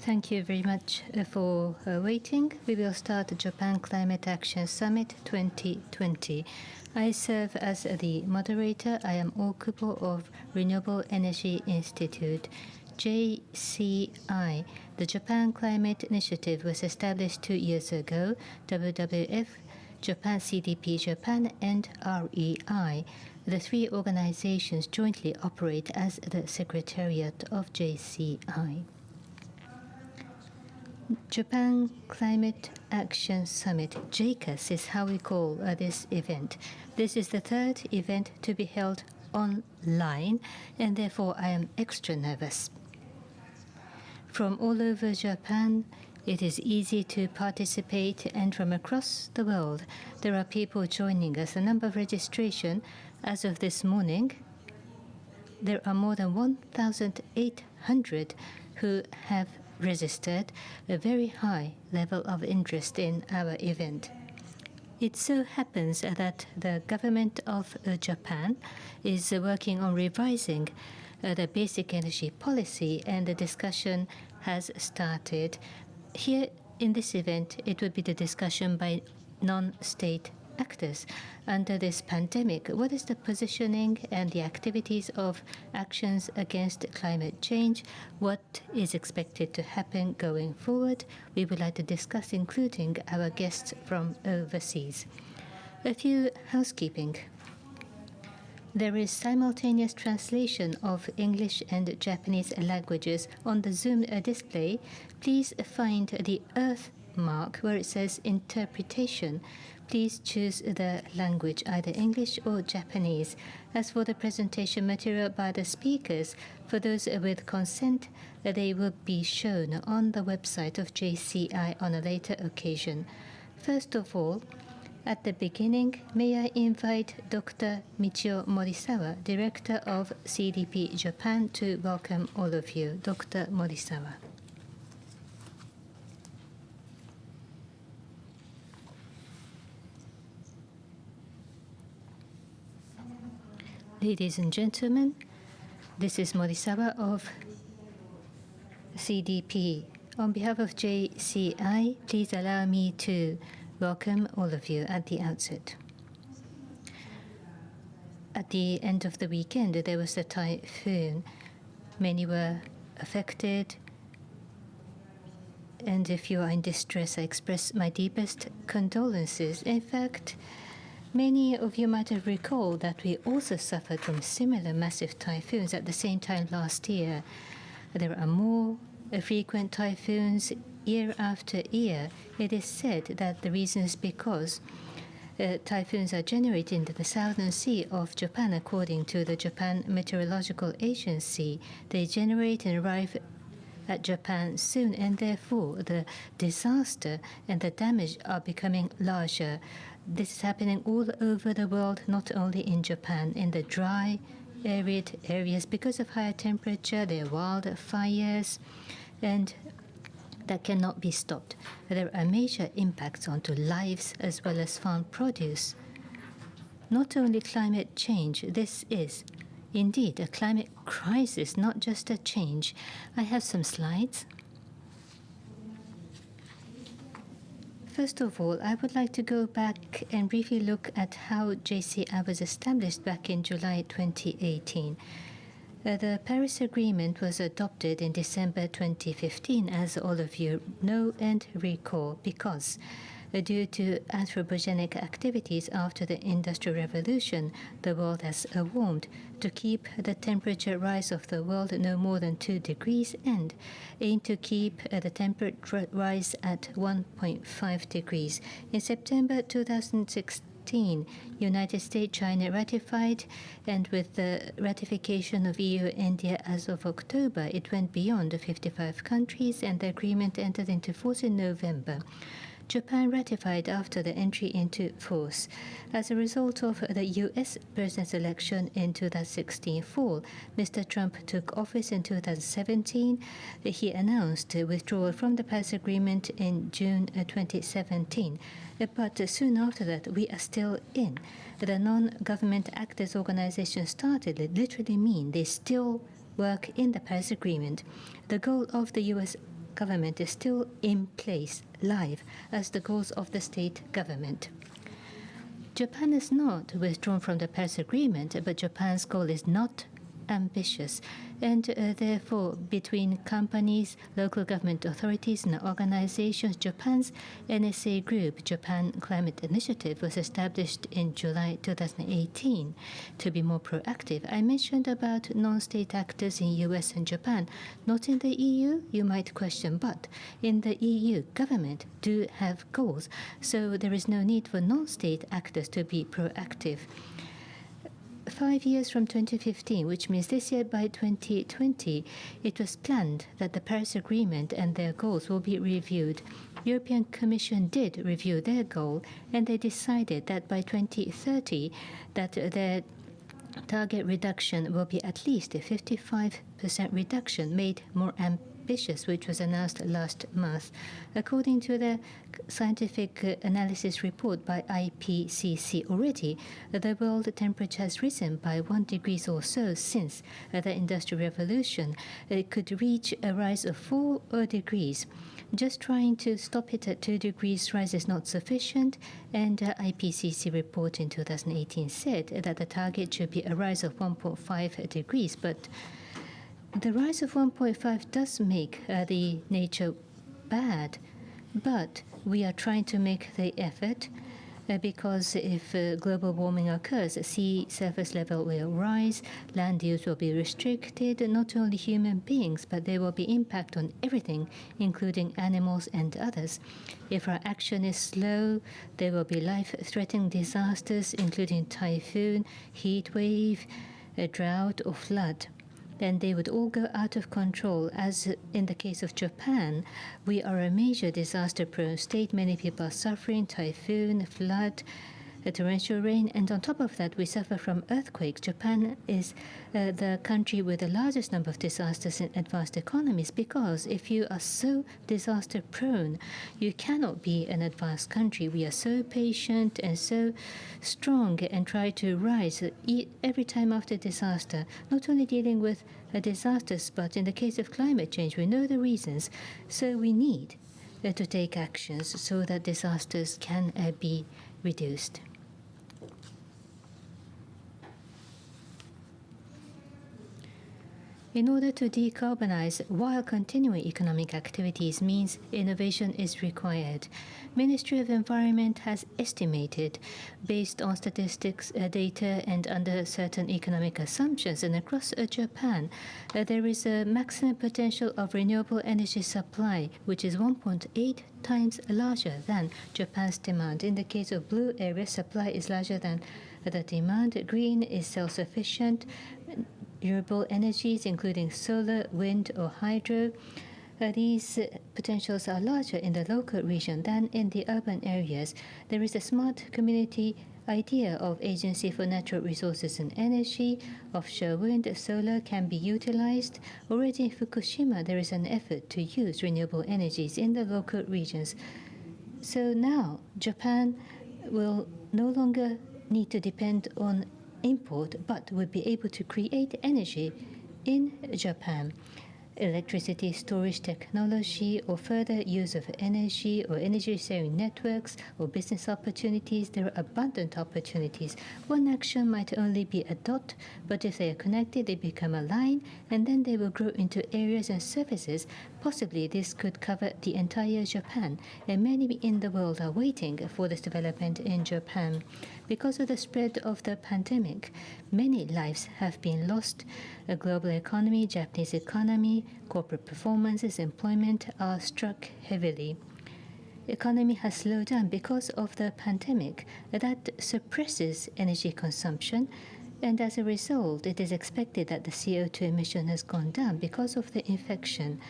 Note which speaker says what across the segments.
Speaker 1: Thank you very much for waiting. We will start the Japan Climate Action Summit 2020. I serve as the moderator. I am OKUBO of Renewable Energy Institute. JCI, the Japan Climate Initiative, was established 2 years ago. WWF, Japan CDP Japan, and REI. The three organizations jointly operate as the Secretariat of JCI. Japan Climate Action Summit, JCAS, is how we call this event. This is the third event to be held online, and therefore I am extra nervous. From all over Japan, it is easy to participate, and from across the world, there are people joining us. The number of registration as of this morning, there are more than 1,800 who have registered, a very high level of interest in our event. It so happens that the government of Japan is working on revising the basic energy policy, and the discussion has started. Here in this event, it would be the discussion by non-state actors. Under this pandemic, what is the positioning and the activities of actions against climate change? What is expected to happen going forward? We would like to discuss, including our guests from overseas. A few housekeeping. There is simultaneous translation of English and Japanese languages on the Zoom display. Please find the Earth mark where it says interpretation. Please choose the language, either English or Japanese. As for the presentation material by the speakers, for those with consent, they will be shown on the website of JCI on a later occasion. First of all, at the beginning, may I invite Dr. Michiyo MORISAWA, Director of CDP Japan, to welcome all of you. Dr. MORISAWA. Ladies and gentlemen, this is MORISAWA of CDP. On behalf of JCI, please allow me to welcome all of you at the outset. At the end of the weekend, there was a typhoon. Many were affected, and if you are in distress, I express my deepest condolences. In fact, many of you might have recalled that we also suffered from similar massive typhoons at the same time last year. There are more frequent typhoons year after year. It is said that the reason is because typhoons are generated in the southern sea of Japan, according to the Japan Meteorological Agency. They generate and arrive at Japan soon, and therefore the disaster and the damage are becoming larger. This is happening all over the world, not only in Japan. In the dry, arid areas, because of higher temperature, there are wildfires, and that cannot be stopped. There are major impacts onto lives as well as farm produce. Not only climate change, this is indeed a climate crisis, not just a change. I have some slides. First of all, I would like to go back and briefly look at how JCI was established back in July 2018. The Paris Agreement was adopted in December 2015, as all of you know and recall, because due to anthropogenic activities after the Industrial Revolution, the world has warmed. To keep the temperature rise of the world no more than 2 degrees and aim to keep the temperature rise at 1.5 degrees. In September 2016, United States, China ratified, and with the ratification of EU, India as of October, it went beyond the 55 countries, and the agreement entered into force in November. Japan ratified after the entry into force. As a result of the U.S. president's election in 2016 fall, Mr. Trump took office in 2017. He announced withdrawal from the Paris Agreement in June 2017. But soon after that, we are still in. The non-government actors organization started literally mean they still work in the Paris Agreement. The goal of the US government is still in place, live, as the goals of the state government. Japan is not withdrawn from the Paris Agreement, but Japan's goal is not ambitious, and therefore between companies, local government authorities and organizations, Japan's NSA group, Japan Climate Initiative, was established in July 2018 to be more proactive. I mentioned about non-state actors in US and Japan, not in the EU, you might question, but in the EU, government do have goals, so there is no need for non-state actors to be proactive. 5 years from 2015, which means this year by 2020, it was planned that the Paris Agreement and their goals will be reviewed. European Commission did review their goal, and they decided that by 2030, that their target reduction will be at least a 55% reduction, made more ambitious, which was announced last month. According to the scientific analysis report by IPCC, already the world temperature has risen by 1 degree or so since the Industrial Revolution. It could reach a rise of 4 degrees. Just trying to stop it at 2 degrees rise is not sufficient, and IPCC report in 2018 said that the target should be a rise of 1.5 degrees, but the rise of 1.5 does make the nature bad, but we are trying to make the effort because if global warming occurs, sea surface level will rise, land use will be restricted, not only human beings, but there will be impact on everything, including animals and others. If our action is slow, there will be life-threatening disasters, including typhoon, heat wave, a drought, or flood. Then they would all go out of control. As in the case of Japan, we are a major disaster-prone state. Many people are suffering, typhoon, flood, torrential rain, and on top of that, we suffer from earthquakes. Japan is the country with the largest number of disasters in advanced economies, because if you are so disaster-prone, you cannot be an advanced country. We are so patient and so strong and try to rise every time after disaster, not only dealing with disasters, but in the case of climate change, we know the reasons, so we need to take actions so that disasters can be reduced. In order to decarbonize while continuing economic activities means innovation is required. Ministry of Environment has estimated, based on statistics data and under certain economic assumptions, and across Japan, there is a maximum potential of renewable energy supply, which is 1.8 times larger than Japan's demand. In the case of blue area, supply is larger than the demand. Green is self-sufficient. Renewable energies, including solar, wind, or hydro, these potentials are larger in the local region than in the urban areas. There is a smart community idea of Agency for Natural Resources and Energy. Offshore wind, solar can be utilized. Already in Fukushima, there is an effort to use renewable energies in the local regions. So now, Japan will no longer need to depend on import, but would be able to create energy in Japan. Electricity storage technology or further use of energy or energy sharing networks or business opportunities, there are abundant opportunities. One action might only be a dot, but if they are connected, they become a line, and then they will grow into areas and services. Possibly this could cover the entire Japan, and many in the world are waiting for this development in Japan. Because of the spread of the pandemic, many lives have been lost. A global economy, Japanese economy, corporate performances, employment are struck heavily. Economy has slowed down because of the pandemic. That suppresses energy consumption, and as a result, it is expected that the CO2 emission has gone down because of the infection.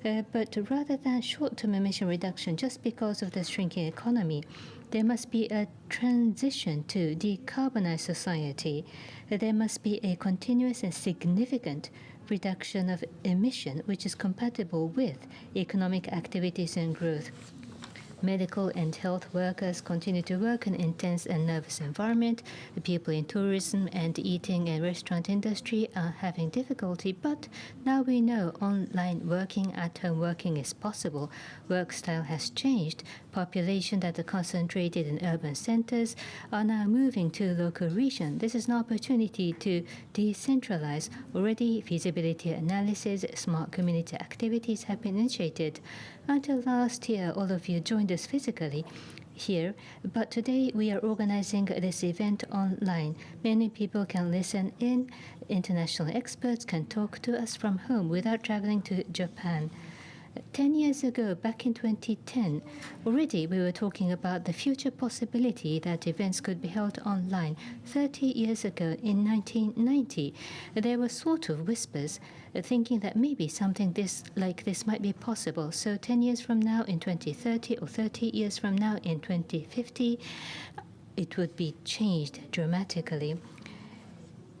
Speaker 1: But rather than short-term emission reduction just because of the shrinking economy, there must be a transition to decarbonized society. There must be a continuous and significant reduction of emission, which is compatible with economic activities and growth. Medical and health workers continue to work in an intense and nervous environment. The people in tourism and eating and restaurant industry are having difficulty, but now we know online working, at-home working is possible. Work style has changed. Population that are concentrated in urban centers are now moving to local region. This is an opportunity to decentralize. Already, feasibility analysis, smart community activities have been initiated. Until last year, all of you joined us physically here, but today we are organizing this event online. Many people can listen in. International experts can talk to us from home without traveling to Japan. 10 years ago, back in 2010, already we were talking about the future possibility that events could be held online. 30 years ago, in 1990, there were sort of whispers thinking that maybe something like this might be possible. So 10 years from now, in 2030, or 30 years from now, in 2050, it would be changed dramatically.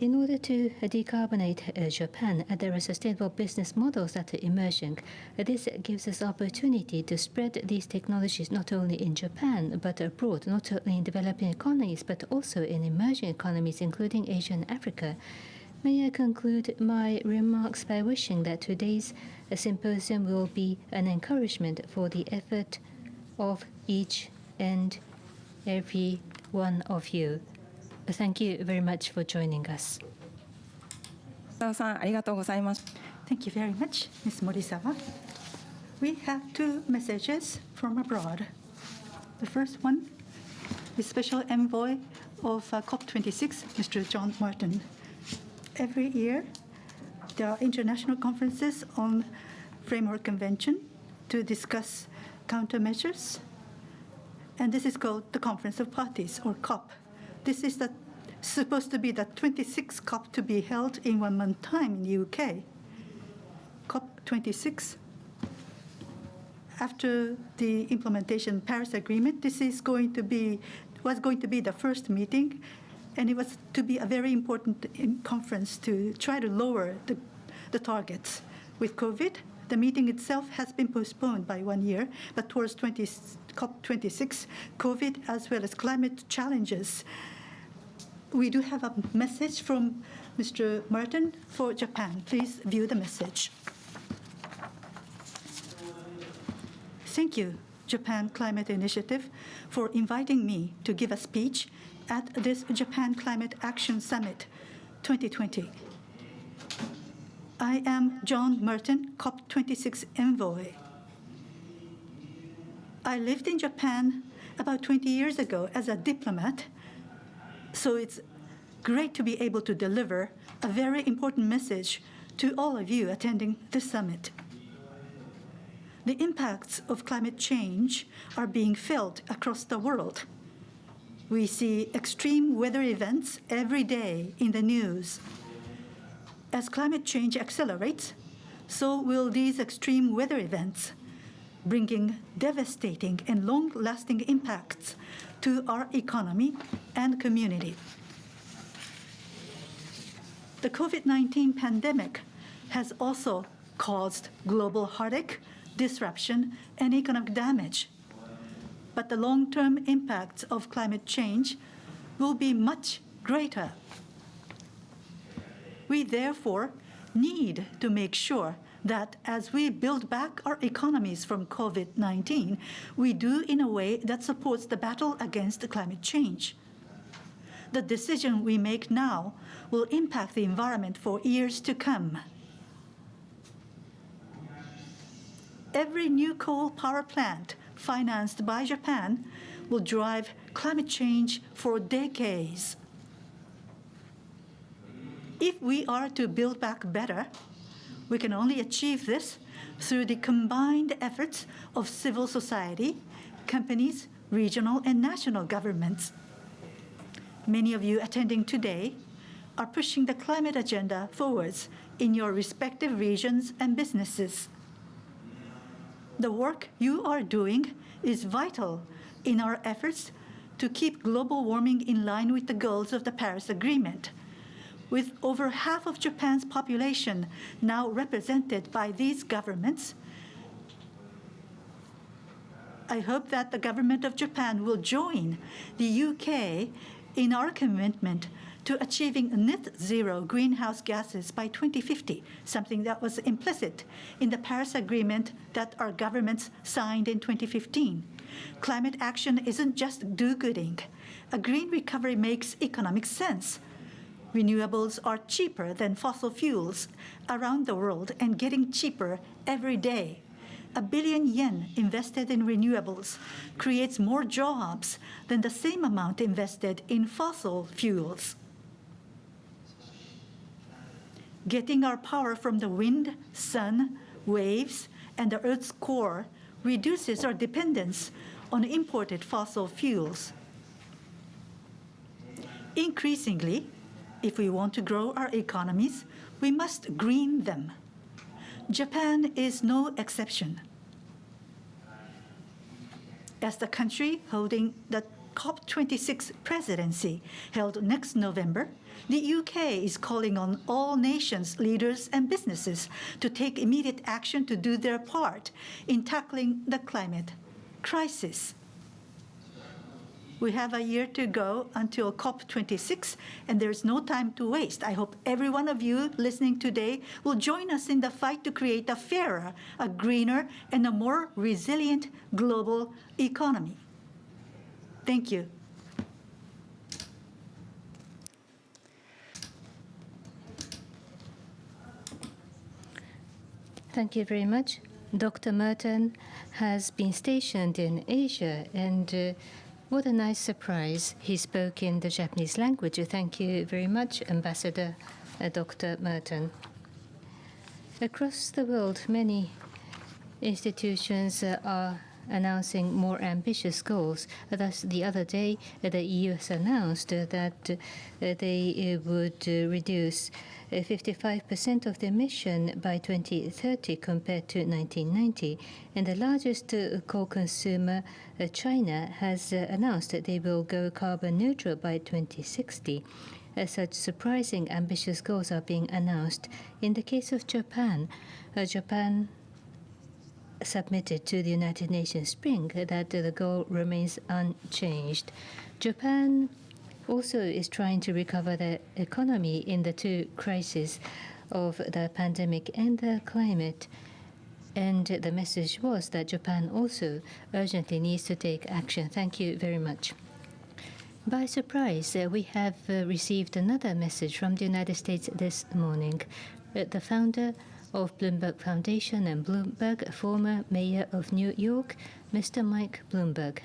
Speaker 1: In order to decarbonate Japan, there are sustainable business models that are emerging. This gives us opportunity to spread these technologies not only in Japan but abroad, not only in developing economies but also in emerging economies, including Asia and Africa. May I conclude my remarks by wishing that today's symposium will be an encouragement for the effort of each and every one of you. Thank you very much for joining us.
Speaker 2: さん、ありがとうございます。
Speaker 3: Thank you very much, Ms. Morisawa. We have two messages from abroad. The first one is Special Envoy of COP26, Mr. John Martin. Every year, there are international conferences on Framework Convention to discuss countermeasures, and this is called the Conference of Parties, or COP. This is supposed to be the 26th COP to be held in 1 month time in the UK. COP26. After the implementation Paris Agreement, this was going to be the first meeting, and it was to be a very important conference to try to lower the targets. With COVID, the meeting itself has been postponed by 1 year, but towards COP26, COVID as well as climate challenges. We do have a message from Mr. Martin for Japan. Please view the message. Thank you, Japan Climate Initiative, for inviting me to give a speech at this Japan Climate Action Summit 2020. I am John Merton, COP26 Envoy. I lived in Japan about 20 years ago as a diplomat, so it's great to be able to deliver a very important message to all of you attending this summit. The impacts of climate change are being felt across the world. We see extreme weather events every day in the news. As climate change accelerates, so will these extreme weather events, bringing devastating and long-lasting impacts to our economy and community. The COVID-19 pandemic has also caused global heartache, disruption, and economic damage. But the long-term impacts of climate change will be much greater. We therefore need to make sure that as we build back our economies from COVID-19, we do in a way that supports the battle against climate change. The decision we make now will impact the environment for years to come. Every new coal power plant financed by Japan will drive climate change for decades. If we are to build back better, we can only achieve this through the combined efforts of civil society, companies, regional and national governments. Many of you attending today are pushing the climate agenda forwards in your respective regions and businesses. The work you are doing is vital in our efforts to keep global warming in line with the goals of the Paris Agreement. With over half of Japan's population now represented by these governments, I hope that the government of Japan will join the UK in our commitment to achieving net zero greenhouse gases by 2050, something that was implicit in the Paris Agreement that our governments signed in 2015. Climate action isn't just do-gooding. A green recovery makes economic sense. Renewables are cheaper than fossil fuels around the world and getting cheaper every day. 1 billion yen invested in renewables creates more jobs than the same amount invested in fossil fuels. Getting our power from the wind, sun, waves, and the Earth's core reduces our dependence on imported fossil fuels. Increasingly, if we want to grow our economies, we must green them. Japan is no exception. As the country holding the COP26 presidency held next November, the UK is calling on all nations, leaders, and businesses to take immediate action to do their part in tackling the climate crisis. We have a year to go until COP26, and there is no time to waste. I hope every one of you listening today will join us in the fight to create a fairer, a greener, and a more resilient global economy. Thank you.
Speaker 1: Thank you very much. Dr. MURTON has been stationed in Asia, and what a nice surprise. He spoke in the Japanese language. Thank you very much, Ambassador Dr. MURTON. Across the world, many institutions are announcing more ambitious goals. Thus, the other day, the EU has announced that they would reduce 55% of the emission by 2030 compared to 1990. And the largest coal consumer, China, has announced that they will go carbon neutral by 2060. Such surprising ambitious goals are being announced. In the case of Japan, Japan submitted to the United Nations spring that the goal remains unchanged. Japan also is trying to recover the economy in the two crises of the pandemic and the climate. And the message was that Japan also urgently needs to take action. Thank you very much. By surprise, we have received another message from the United States this morning. The founder of Bloomberg Foundation and Bloomberg, former mayor of New York, Mr. Mike Bloomberg.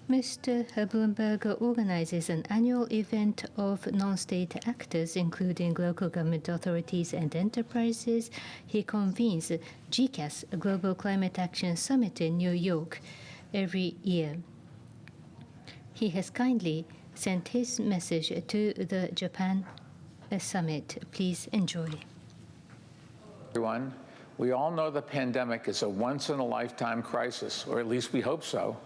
Speaker 1: Mr. Bloomberg organizes an annual event of non-state actors, including local government authorities and enterprises. He convenes GCAS, a Global Climate Action Summit in New York, every year. He has kindly sent his message to the Japan Summit. Please enjoy.
Speaker 4: Everyone, we all know the pandemic is a once-in-a-lifetime crisis, or at least we hope so.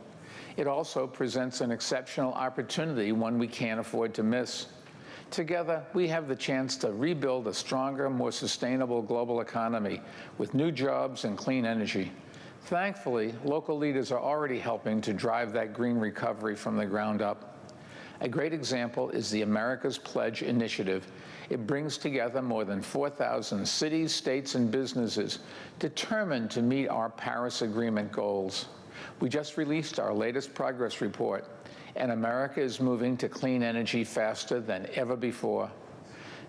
Speaker 4: It also presents an exceptional opportunity, one we can't afford to miss. Together, we have the chance to rebuild a stronger, more sustainable global economy with new jobs and clean energy. Thankfully, local leaders are already helping to drive that green recovery from the ground up. A great example is the America's Pledge initiative. It brings together more than 4,000 cities, states, and businesses determined to meet our Paris Agreement goals. We just released our latest progress report, and America is moving to clean energy faster than ever before.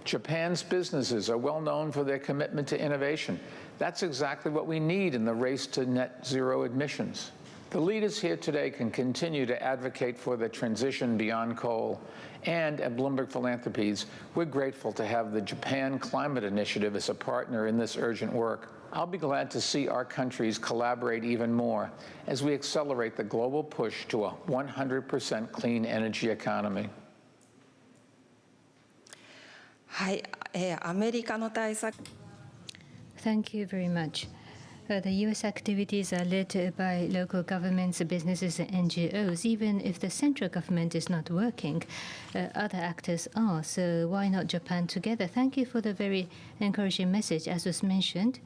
Speaker 4: Japan's businesses are well known for their commitment to innovation. That's exactly what we need in the race to net zero emissions. The leaders here today can continue to advocate for the transition beyond coal. And at Bloomberg Philanthropies, we're grateful to have the Japan Climate Initiative as a partner in this urgent work. I'll be glad to see our countries collaborate even more as we accelerate the global push to a 100% clean energy economy.
Speaker 2: はい、アメリカの対策。
Speaker 1: Thank you very much. The U.S. activities are led by local governments, businesses, and NGOs. Even if the central government is not working, other actors are. So why not Japan together? Thank you for the very encouraging message. As was mentioned,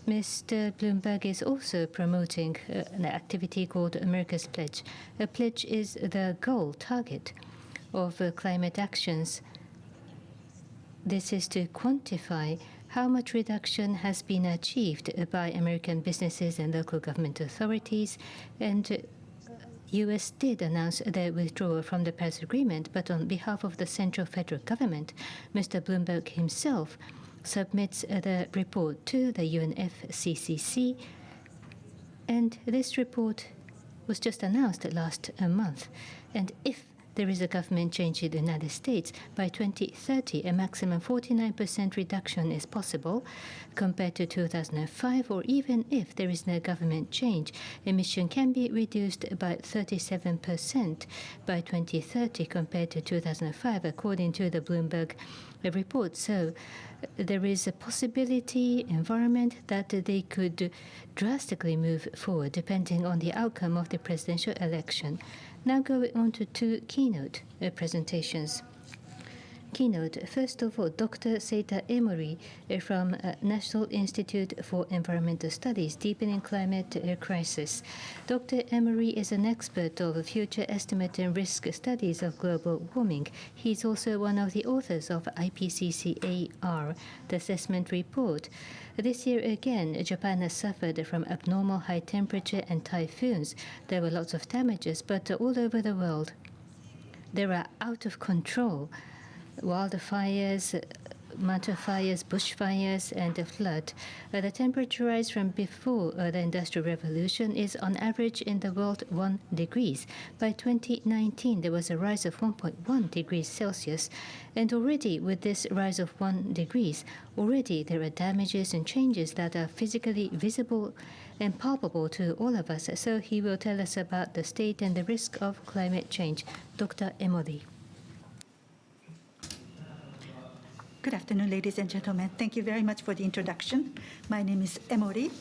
Speaker 1: Mr. Bloomberg is also promoting an activity called America's Pledge. A pledge is the goal, target of climate actions. This is to quantify how much reduction has been achieved by American businesses and local government authorities. And U.S. did announce their withdrawal from the Paris Agreement, but on behalf of the central federal government, Mr. Bloomberg himself submits the report to the UNFCCC, and this report was just announced last month. And if there is a government change in the United States, by 2030, a maximum 49% reduction is possible compared to 2005, or even if there is no government change, emission can be reduced by 37% by 2030 compared to 2005, according to the Bloomberg report. So there is a possibility environment that they could drastically move forward depending on the outcome of the presidential election. Now going on to two keynote presentations. Keynote, first of all, Dr. Seita EMORI from National Institute for Environmental Studies, Deepening Climate Crisis. Dr. EMORI is an expert of future estimate and risk studies of global warming. He is also one of the authors of IPCC-AR, the assessment report. This year again, Japan has suffered from abnormal high temperature and typhoons. There were lots of damages, but all over the world, there are out of control wildfires, mountain fires, bushfires, and the flood. The temperature rise from before the Industrial Revolution is on average in the world 1 degrees. By 2019, there was a rise of 1.1 degrees Celsius, and already with this rise of 1 degrees, already there are damages and changes that are physically visible and palpable to all of us. So he will tell us about the state and the risk of climate change. Dr. EMORI.
Speaker 3: Good afternoon, ladies and gentlemen. Thank you very much for the introduction. My name is EMORI.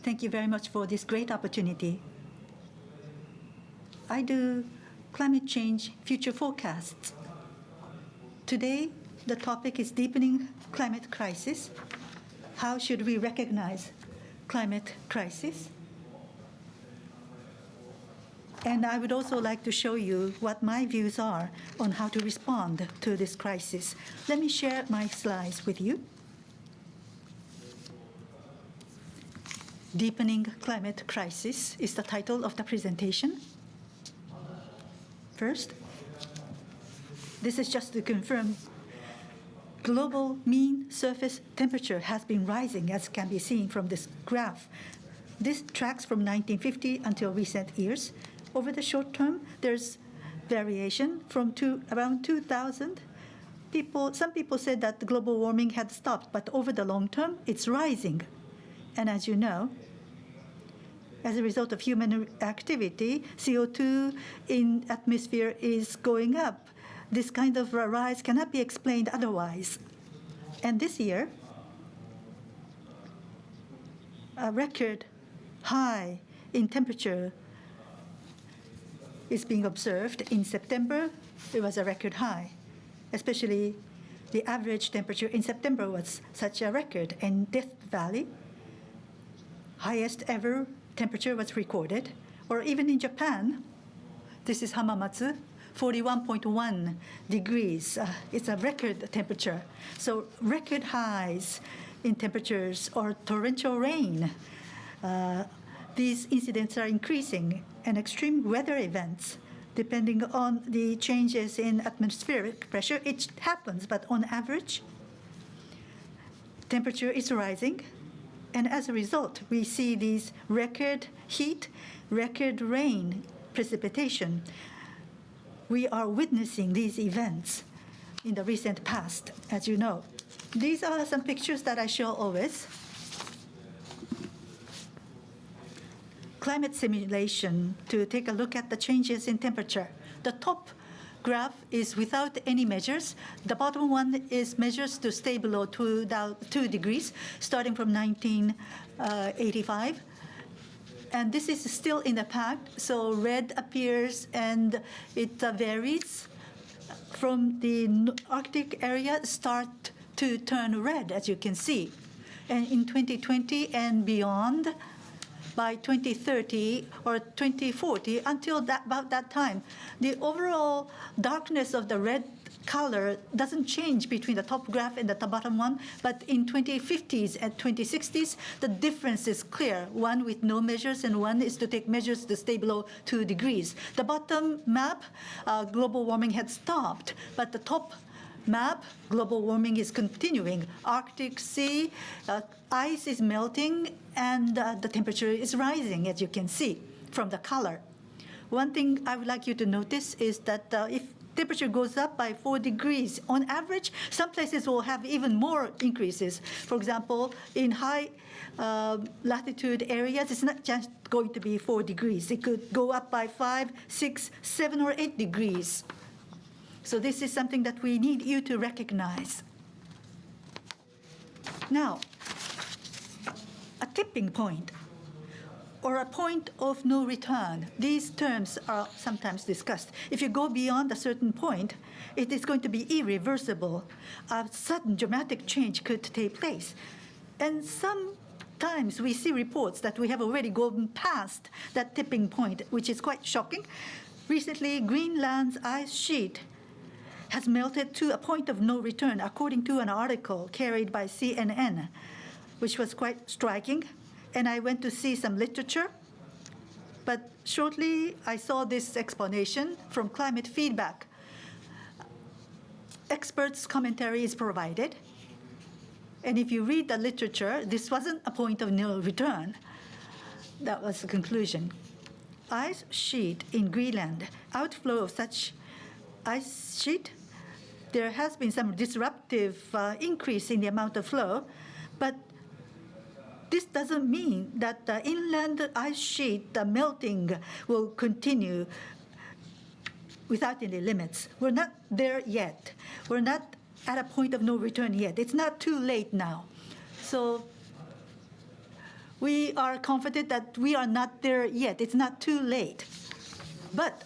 Speaker 3: Thank you very much for this great opportunity. I do climate change future forecasts. Today, the topic is deepening climate crisis. How should we recognize climate crisis? And I would also like to show you what my views are on how to respond to this crisis. Let me share my slides with you. Deepening Climate Crisis is the title of the presentation. First, this is just to confirm global mean surface temperature has been rising, as can be seen from this graph. This tracks from 1950 until recent years. Over the short term, there's variation from around 2000. Some people said that the global warming had stopped, but over the long term, it's rising. And as you know, as a result of human activity, CO2 in atmosphere is going up. This kind of rise cannot be explained otherwise. And this year, a record high in temperature is being observed. In September, it was a record high. Especially the average temperature in September was such a record. In Death Valley, highest ever temperature was recorded. Or even in Japan, this is Hamamatsu, 41.1 degrees. It's a record temperature. So record highs in temperatures or torrential rain. These incidents are increasing, and extreme weather events, depending on the changes in atmospheric pressure, it happens, but on average, temperature is rising, and as a result, we see these record heat, record rain, precipitation. We are witnessing these events in the recent past, as you know. These are some pictures that I show always. Climate simulation to take a look at the changes in temperature. The top graph is without any measures. The bottom one is measures to stay below 2 degrees, starting from 1985. And this is still in the past, so red appears and it varies from the Arctic area, start to turn red, as you can see. And in 2020 and beyond, by 2030 or 2040, until about that time, the overall darkness of the red color doesn't change between the top graph and the bottom one, but in 2050s and 2060s, the difference is clear. One with no measures, and one is to take measures to stay below 2 degrees. The bottom map, global warming had stopped, but the top map, global warming is continuing. Arctic Sea, ice is melting, and the temperature is rising, as you can see from the color. One thing I would like you to notice is that if temperature goes up by 4 degrees, on average, some places will have even more increases. For example, in high latitude areas, it's not just going to be 4 degrees. It could go up by 5, 6, 7, or 8 degrees. So this is something that we need you to recognize. Now, a tipping point or a point of no return. These terms are sometimes discussed. If you go beyond a certain point, it is going to be irreversible. A sudden dramatic change could take place. And sometimes we see reports that we have already gone past that tipping point, which is quite shocking. Recently, Greenland's ice sheet has melted to a point of no return, according to an article carried by CNN, which was quite striking. And I went to see some literature, but shortly I saw this explanation from Climate Feedback. Experts' commentary is provided, and if you read the literature, this wasn't a point of no return. That was the conclusion. Ice sheet in Greenland, outflow of such ice sheet, there has been some disruptive increase in the amount of flow, but this doesn't mean that the inland ice sheet, the melting, will continue without any limits. We're not there yet. We're not at a point of no return yet. It's not too late now. So we are confident that we are not there yet. It's not too late. But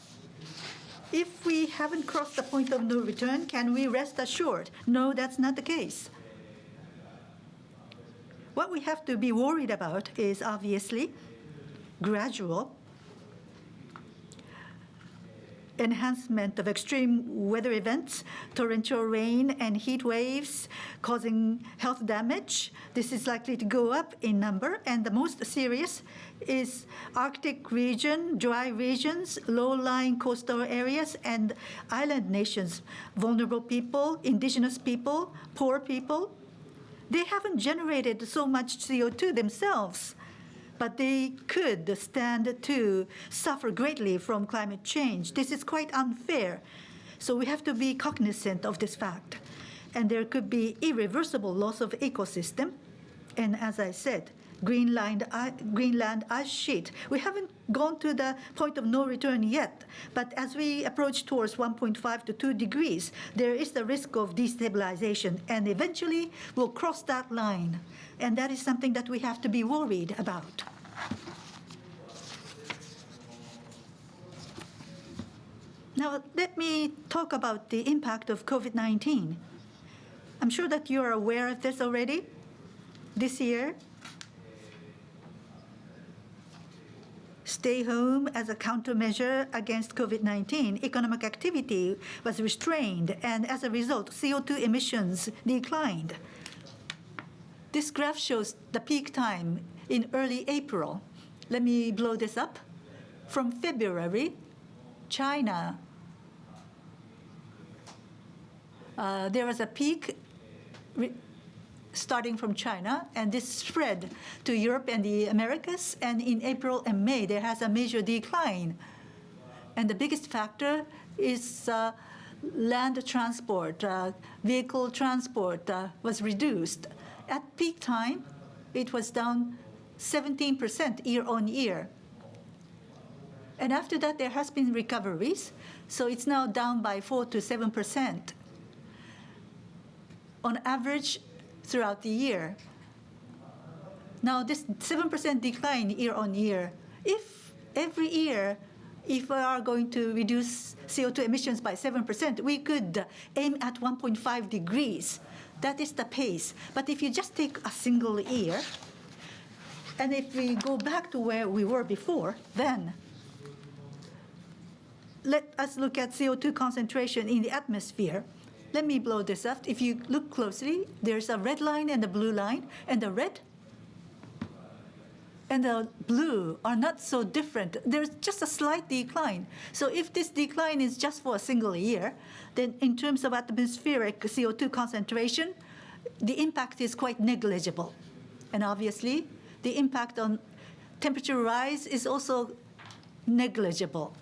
Speaker 3: if we haven't crossed the point of no return, can we rest assured? No, that's not the case. What we have to be worried about is obviously gradual enhancement of extreme weather events, torrential rain and heat waves causing health damage. This is likely to go up in number, and the most serious is Arctic region, dry regions, low-lying coastal areas, and island nations, vulnerable people, indigenous people, poor people. They haven't generated so much CO2 themselves, but they could stand to suffer greatly from climate change. This is quite unfair. So we have to be cognizant of this fact. And there could be irreversible loss of ecosystem. And as I said, Greenland ice sheet. We haven't gone to the point of no return yet, but as we approach towards 1.5 to 2 degrees, there is the risk of destabilization, and eventually we'll cross that line. And that is something that we have to be worried about. Now, let me talk about the impact of COVID-19. I'm sure that you're aware of this already. This year, stay home as a countermeasure against COVID-19, economic activity was restrained, and as a result, CO2 emissions declined. This graph shows the peak time in early April. Let me blow this up. From February, China, there was a peak starting from China, and this spread to Europe and the Americas. And in April and May, there has a major decline. And the biggest factor is land transport, vehicle transport was reduced. At peak time, it was down 17% year on year. And after that, there has been recoveries. So it's now down by 4 to 7%. On average, throughout the year. Now, this 7% decline year on year, if every year, if we are going to reduce CO2 emissions by 7%, we could aim at 1.5 degrees. That is the pace. But if you just take a single year, and if we go back to where we were before, then let us look at CO2 concentration in the atmosphere. Let me blow this up. If you look closely, there's a red line and a blue line, and the red and the blue are not so different. There's just a slight decline. So if this decline is just for a single year, then in terms of atmospheric CO2 concentration, the impact is quite negligible. And obviously, the impact on temperature rise is also negligible.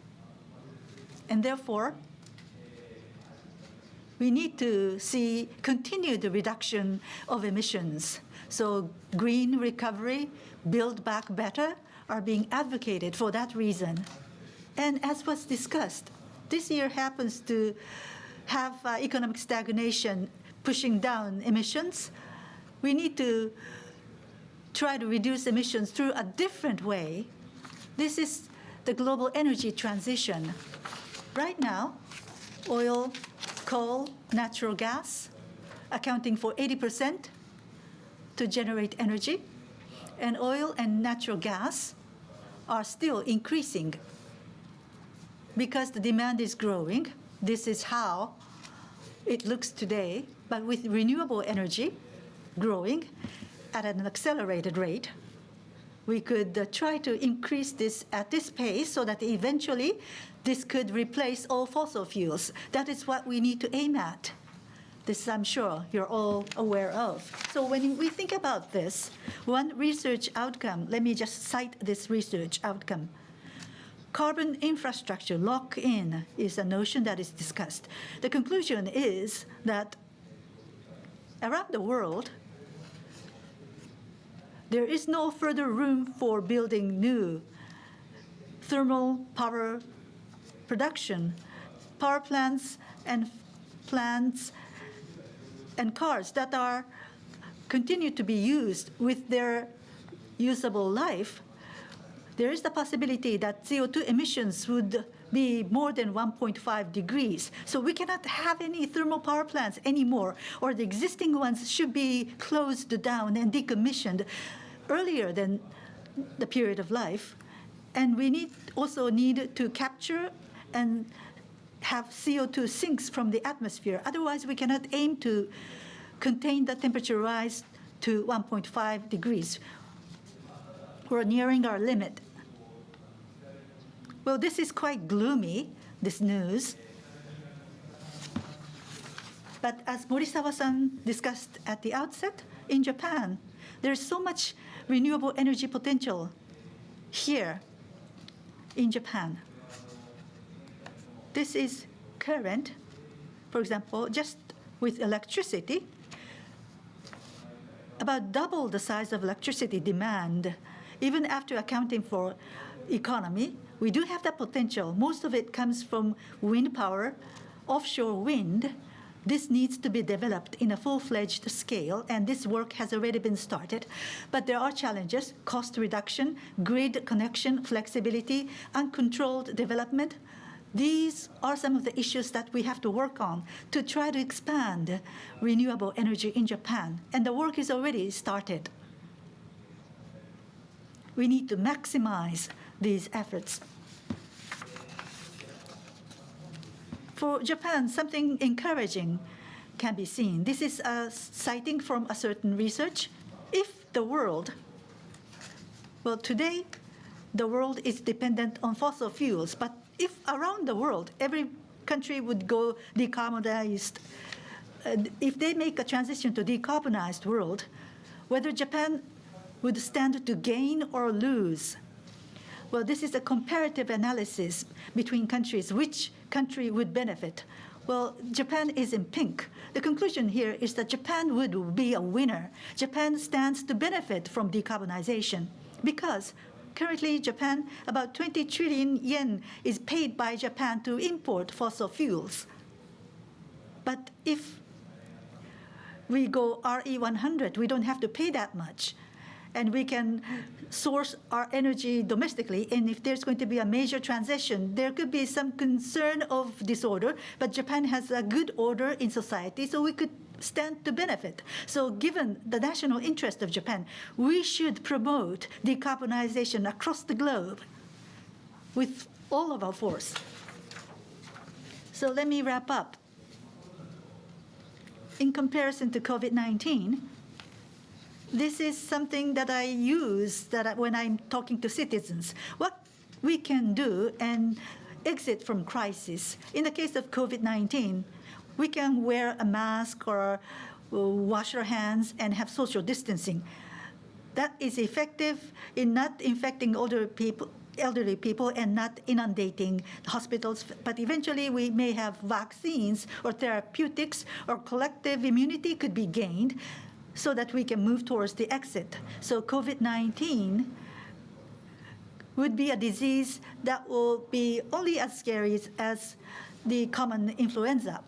Speaker 3: And therefore, we need to see continued reduction of emissions. So green recovery, build back better are being advocated for that reason. And as was discussed, this year happens to have economic stagnation pushing down emissions. We need to try to reduce emissions through a different way. This is the global energy transition. Right now, oil, coal, natural gas, accounting for 80% to generate energy, and oil and natural gas are still increasing because the demand is growing. This is how it looks today, but with renewable energy growing at an accelerated rate, we could try to increase this at this pace so that eventually this could replace all fossil fuels. That is what we need to aim at. This I'm sure you're all aware of. So when we think about this, one research outcome, let me just cite this research outcome. Carbon infrastructure lock-in is a notion that is discussed. The conclusion is that around the world, there is no further room for building new thermal power production, power plants and cars that are continue to be used with their usable life. There is the possibility that CO2 emissions would be more than 1.5 degrees. So we cannot have any thermal power plants anymore, or the existing ones should be closed down and decommissioned earlier than the period of life. And we also need to capture and have CO2 sinks from the atmosphere. Otherwise, we cannot aim to contain the temperature rise to 1.5 degrees. We're nearing our limit. Well, this is quite gloomy, this news. But as Morisawa-san discussed at the outset, in Japan, there's so much renewable energy potential here in Japan. This is current, for example, just with electricity, about double the size of electricity demand, even after accounting for economy. We do have that potential. Most of it comes from wind power, offshore wind. This needs to be developed in a full-fledged scale, and this work has already been started. But there are challenges: cost reduction, grid connection, flexibility, uncontrolled development. These are some of the issues that we have to work on to try to expand renewable energy in Japan, and the work is already started. We need to maximize these efforts. For Japan, something encouraging can be seen. This is a citing from a certain research. If the world, well, today, the world is dependent on fossil fuels, but if around the world, every country would go decarbonized, if they make a transition to decarbonized world, whether Japan would stand to gain or lose. Well, this is a comparative analysis between countries. Which country would benefit? Well, Japan is in pink. The conclusion here is that Japan would be a winner. Japan stands to benefit from decarbonization because currently Japan, about 20 trillion yen is paid by Japan to import fossil fuels. But if we go RE100, we don't have to pay that much. And we can source our energy domestically. And if there's going to be a major transition, there could be some concern of disorder. But Japan has a good order in society, so we could stand to benefit. So given the national interest of Japan, we should promote decarbonization across the globe with all of our force. So let me wrap up. In comparison to COVID-19, this is something that I use when I'm talking to citizens. What we can do and exit from crisis. In the case of COVID-19, we can wear a mask or wash our hands and have social distancing. That is effective in not infecting elderly people and not inundating the hospitals. But eventually we may have vaccines or therapeutics, or collective immunity could be gained so that we can move towards the exit. So COVID-19 would be a disease that will be only as scary as the common influenza.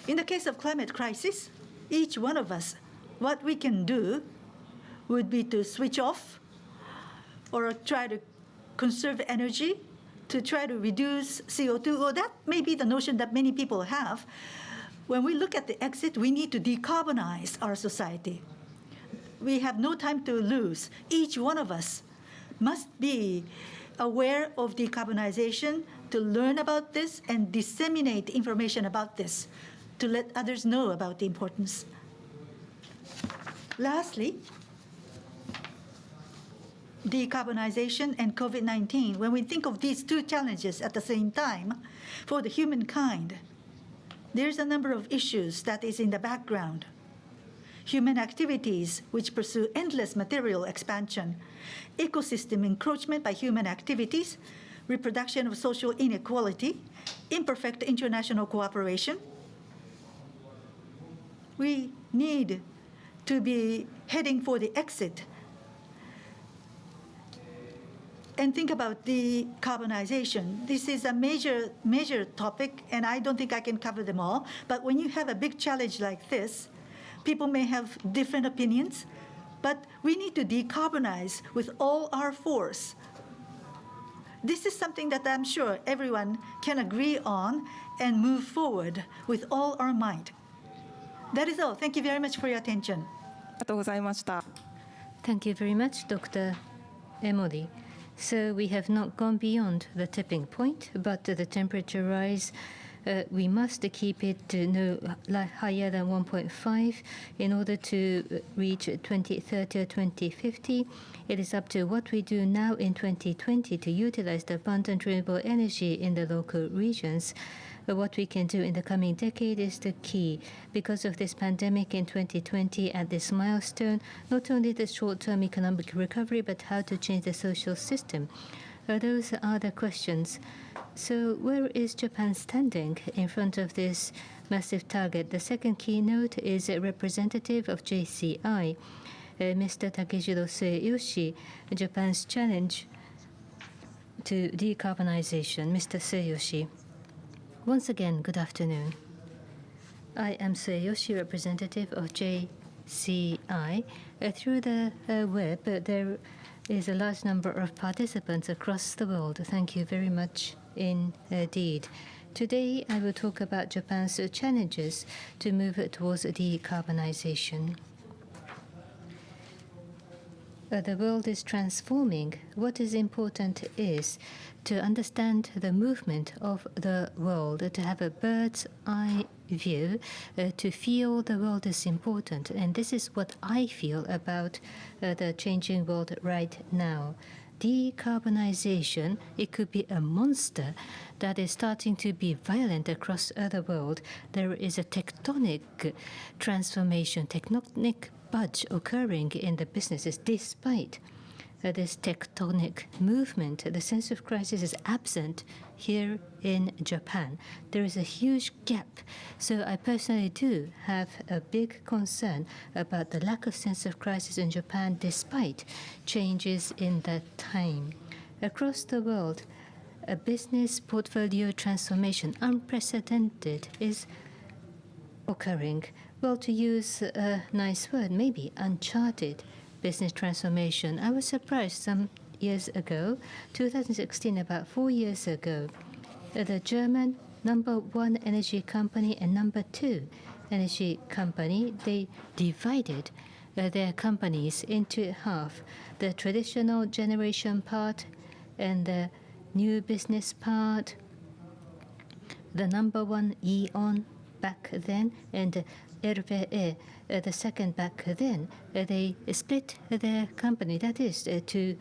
Speaker 3: In the case of climate crisis, each one of us, what we can do would be to switch off or try to conserve energy, to try to reduce CO2. Well, that may be the notion that many people have. When we look at the exit, we need to decarbonize our society. We have no time to lose. Each one of us must be aware of decarbonization, to learn about this and disseminate information about this, to let others know about the importance. Lastly, decarbonization and COVID-19. When we think of these two challenges at the same time, for the humankind, there's a number of issues that is in the background. Human activities which pursue endless material expansion, ecosystem encroachment by human activities, reproduction of social inequality, imperfect international cooperation. We need to be heading for the exit and think about decarbonization. This is a major topic, and I don't think I can cover them all. But when you have a big challenge like this, people may have different opinions, but we need to decarbonize with all our force. This is something that I'm sure everyone can agree on and move forward with all our might. That is all. Thank you very much for your attention.
Speaker 2: ありがとうございました。
Speaker 1: Thank you very much, Dr. Emori. So we have not gone beyond the tipping point, but the temperature rise, we must keep it no higher than 1.5 in order to reach 2030 or 2050. It is up to what we do now in 2020 to utilize the abundant renewable energy in the local regions. What we can do in the coming decade is the key. Because of this pandemic in 2020 at this milestone, not only the short-term economic recovery, but how to change the social system. Those are the questions. So where is Japan standing in front of this massive target? The second keynote is a representative of JCI, Mr. Takejiro Seiyoshi, Japan's challenge to decarbonization. Mr. Seiyoshi. Once again, good afternoon. I am Seiyoshi, representative of JCI. Through the web, there is a large number of participants across the world. Thank you very much indeed. Today, I will talk about Japan's challenges to move towards decarbonization. The world is transforming. What is important is to understand the movement of the world, to have a bird's eye view, to feel the world is important. And this is what I feel about the changing world right now. Decarbonization, it could be a monster that is starting to be violent across the world. There is a tectonic transformation, tectonic budge occurring in the businesses. Despite this tectonic movement, the sense of crisis is absent here in Japan. There is a huge gap. So I personally do have a big concern about the lack of sense of crisis in Japan despite changes in that time. Across the world, a business portfolio transformation, unprecedented, is occurring. Well, to use a nice word, maybe uncharted business transformation. I was surprised some years ago, 2016, about 4 years ago, the German #1 energy company and #2 energy company, they divided their companies into half, the traditional generation part and the new business part. The number one Eon back then and RVE, the second back then, they split their company. That is to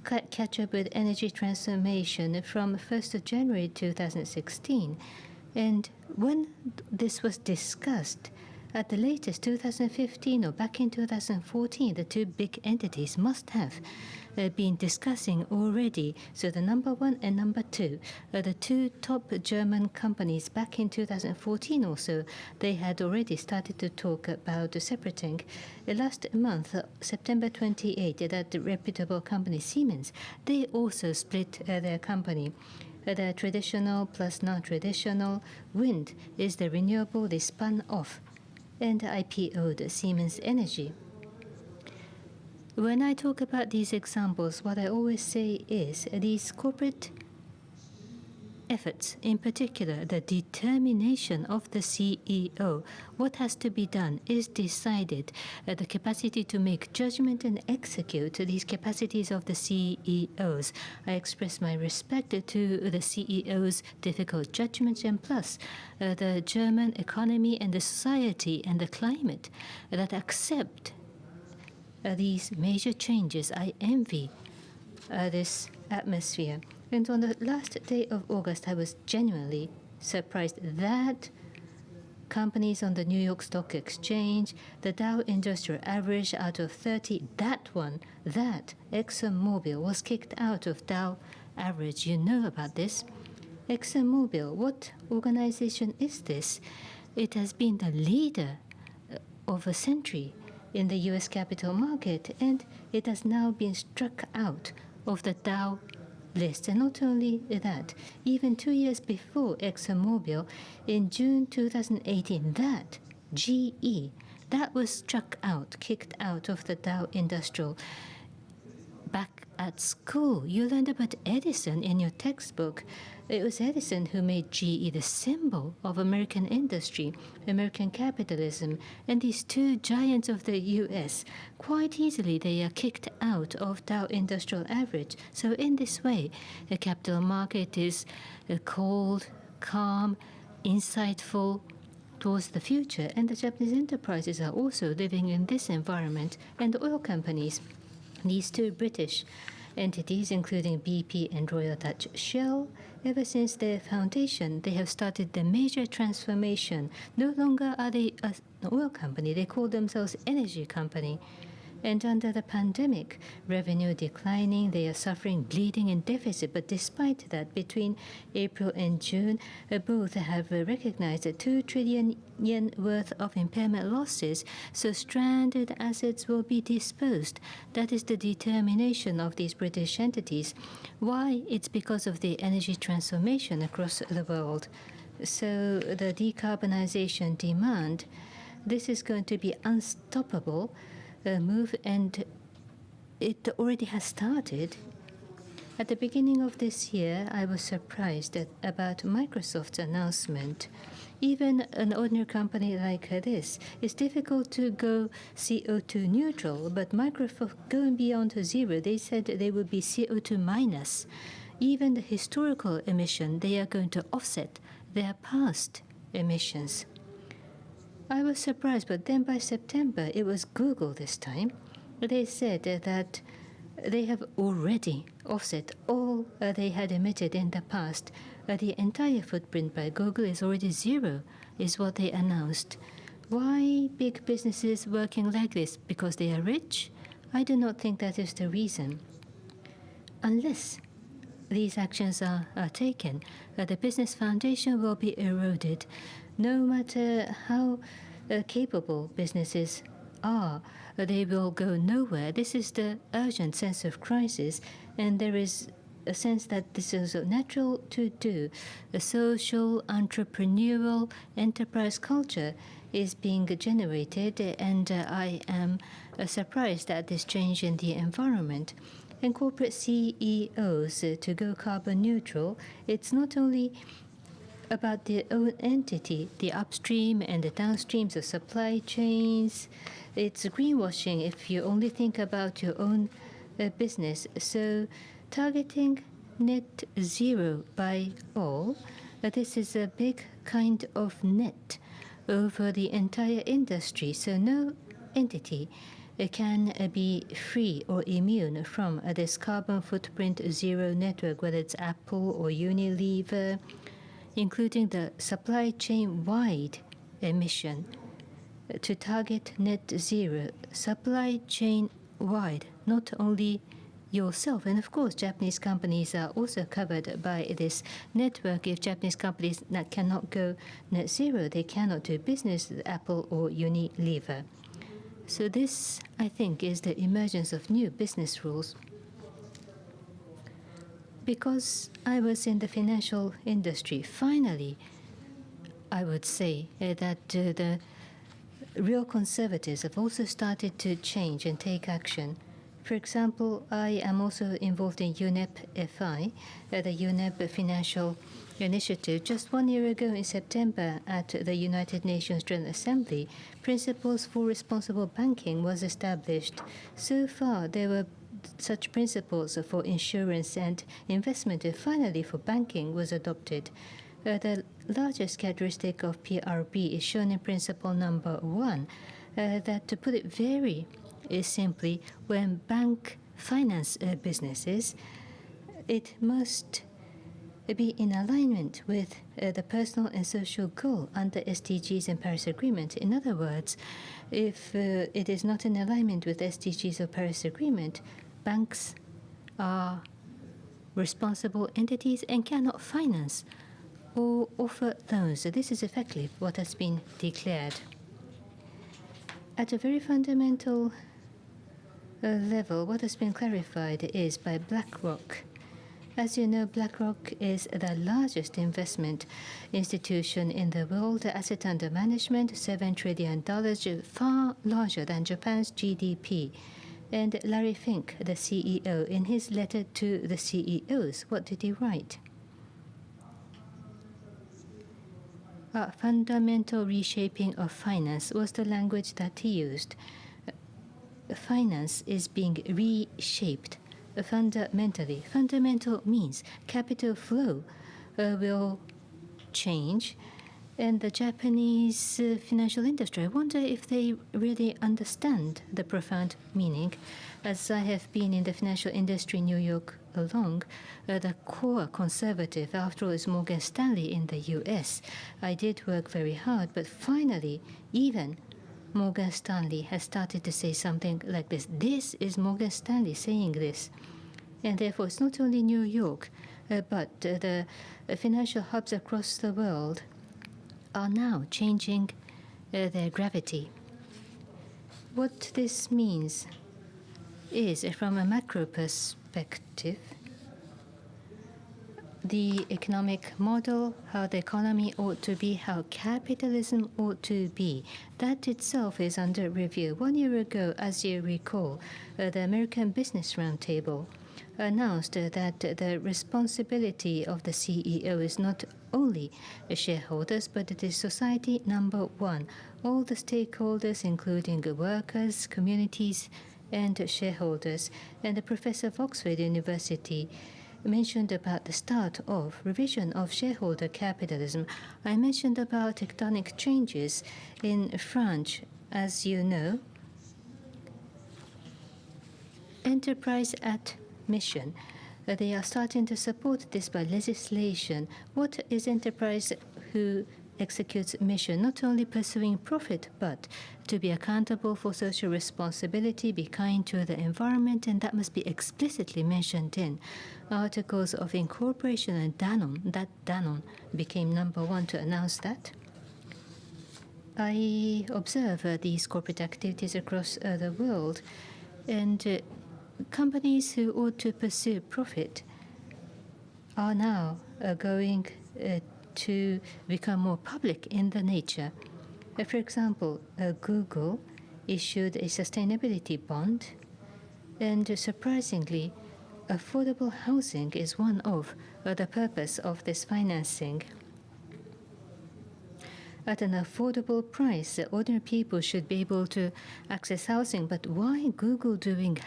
Speaker 1: catch up with energy transformation from 1st of January 2016. And when this was discussed, at the latest 2015 or back in 2014, the two big entities must have been discussing already. So the number one and number two, the two top German companies back in 2014 also, they had already started to talk about separating. Last month, September 28, that reputable company Siemens, they also split their company. The traditional plus non-traditional wind is the renewable, they spun off and IPO'd Siemens Energy. When I talk about these examples, what I always say is these corporate efforts, in particular the determination of the CEO, what has to be done is decided. The capacity to make judgment and execute these capacities of the CEOs. I express my respect to the CEOs' difficult judgments and plus the German economy and the society and the climate that accept these major changes. I envy this atmosphere. And on the last day of August, I was genuinely surprised that companies on the New York Stock Exchange, the Dow Industrial Average out of 30, that ExxonMobil was kicked out of Dow Average. You know about this. ExxonMobil, what organization is this? It has been the leader of a century in the US capital market, and it has now been struck out of the Dow list. And not only that, even 2 years before ExxonMobil, in June 2018, that GE, that was struck out, kicked out of the Dow Industrial. Back at school, you learned about Edison in your textbook. It was Edison who made GE the symbol of American industry, American capitalism, and these two giants of the US, quite easily they are kicked out of Dow Industrial Average. So in this way, the capital market is cold, calm, insightful towards the future, and the Japanese enterprises are also living in this environment, and the oil companies, these two British entities, including BP and Royal Dutch Shell, ever since their foundation, they have started the major transformation. No longer are they an oil company, they call themselves energy company. And under the pandemic, revenue declining, they are suffering bleeding and deficit. But despite that, between April and June, both have recognized 2 trillion yen worth of impairment losses, so stranded assets will be disposed. That is the determination of these British entities. Why? It's because of the energy transformation across the world. So the decarbonization demand, this is going to be unstoppable move, and it already has started. At the beginning of this year, I was surprised about Microsoft's announcement. Even an ordinary company like this, it's difficult to go CO2 neutral, but Microsoft going beyond zero, they said they would be CO2 minus. Even the historical emission, they are going to offset their past emissions. I was surprised, but then by September, it was Google this time. They said that they have already offset all they had emitted in the past. The entire footprint by Google is already zero, is what they announced. Why big businesses working like this? Because they are rich? I do not think that is the reason. Unless these actions are taken, the business foundation will be eroded. No matter how capable businesses are, they will go nowhere. This is the urgent sense of crisis, and there is a sense that this is natural to do. A social, entrepreneurial enterprise culture is being generated, and I am surprised at this change in the environment. And corporate CEOs to go carbon neutral, it's not only about their own entity, the upstream and the downstreams of supply chains. It's greenwashing if you only think about your own business. So targeting net zero by all, this is a big kind of net over the entire industry. So no entity can be free or immune from this carbon footprint zero network, whether it's Apple or Unilever, including the supply chain-wide emission. To target net zero, supply chain-wide, not only yourself. And of course, Japanese companies are also covered by this network. If Japanese companies that cannot go net zero, they cannot do business with Apple or Unilever. So this, I think, is the emergence of new business rules. Because I was in the financial industry, finally, I would say that the real conservatives have also started to change and take action. For example, I am also involved in UNEP-FI, the UNEP Financial Initiative. Just 1 year ago in September at the United Nations General Assembly, Principles for Responsible Banking was established. So far, there were such principles for insurance and investment, and finally for banking was adopted. The largest characteristic of PRB is shown in principle number 1, that to put it very simply, when bank finance businesses, it must be in alignment with the personal and social goal under SDGs and Paris Agreement. In other words, if it is not in alignment with SDGs or Paris Agreement, banks are responsible entities and cannot finance or offer loans. So this is effectively what has been declared. At a very fundamental level, what has been clarified is by BlackRock. As you know, BlackRock is the largest investment institution in the world. Asset under management, $7 trillion, far larger than Japan's GDP. And Larry Fink, the CEO, in his letter to the CEOs, what did he write? A fundamental reshaping of finance was the language that he used. Finance is being reshaped fundamentally. Fundamental means capital flow will change. And the Japanese financial industry, I wonder if they really understand the profound meaning. As I have been in the financial industry in New York along, the core conservative, after all, is Morgan Stanley in the US. I did work very hard, but finally, even Morgan Stanley has started to say something like this. This is Morgan Stanley saying this. And therefore, it's not only New York, but the financial hubs across the world are now changing their gravity. What this means is, from a macro perspective, the economic model, how the economy ought to be, how capitalism ought to be, that itself is under review. 1 year ago, as you recall, the American Business Roundtable announced that the responsibility of the CEO is not only the shareholders, but it is society number one. All the stakeholders, including workers, communities, and shareholders. And the professor of Oxford University mentioned about the start of revision of shareholder capitalism. I mentioned about tectonic changes in France, as you know. Enterprise at mission. They are starting to support this by legislation. What is enterprise who executes mission? Not only pursuing profit, but to be accountable for social responsibility, be kind to the environment, and that must be explicitly mentioned in articles of incorporation. And Danone became number one to announce that. I observe these corporate activities across the world, and companies who ought to pursue profit are now going to become more public in the nature. For example, Google issued a sustainability bond, and surprisingly, affordable housing is one of the purpose of this financing. at an affordable price. Ordinary people should be able to access housing, but why Google doing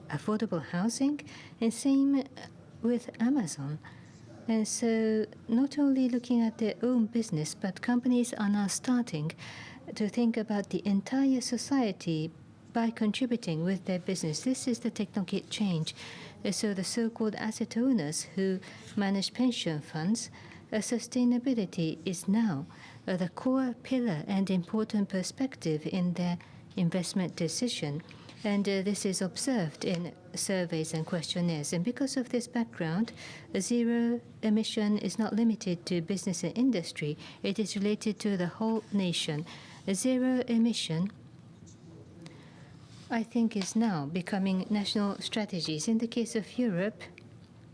Speaker 1: affordable housing? And same with Amazon. And so not only looking at their own business, but companies are now starting to think about the entire society by contributing with their business. This is the technology change. So the so-called asset owners who manage pension funds, sustainability is now the core pillar and important perspective in their investment decision. And this is observed in surveys and questionnaires. And because of this background, zero emission is not limited to business and industry. It is related to the whole nation. Zero emission, I think, is now becoming national strategies. In the case of Europe,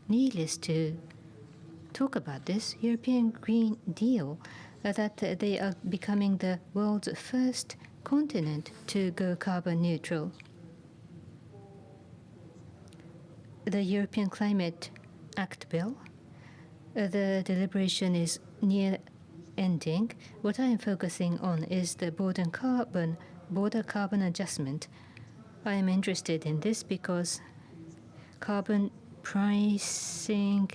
Speaker 1: needless to talk about this, European Green Deal, that they are becoming the world's first continent to go carbon neutral. The European Climate Act bill, the deliberation is near ending. What I am focusing on is the border carbon adjustment. I am interested in this because carbon pricing,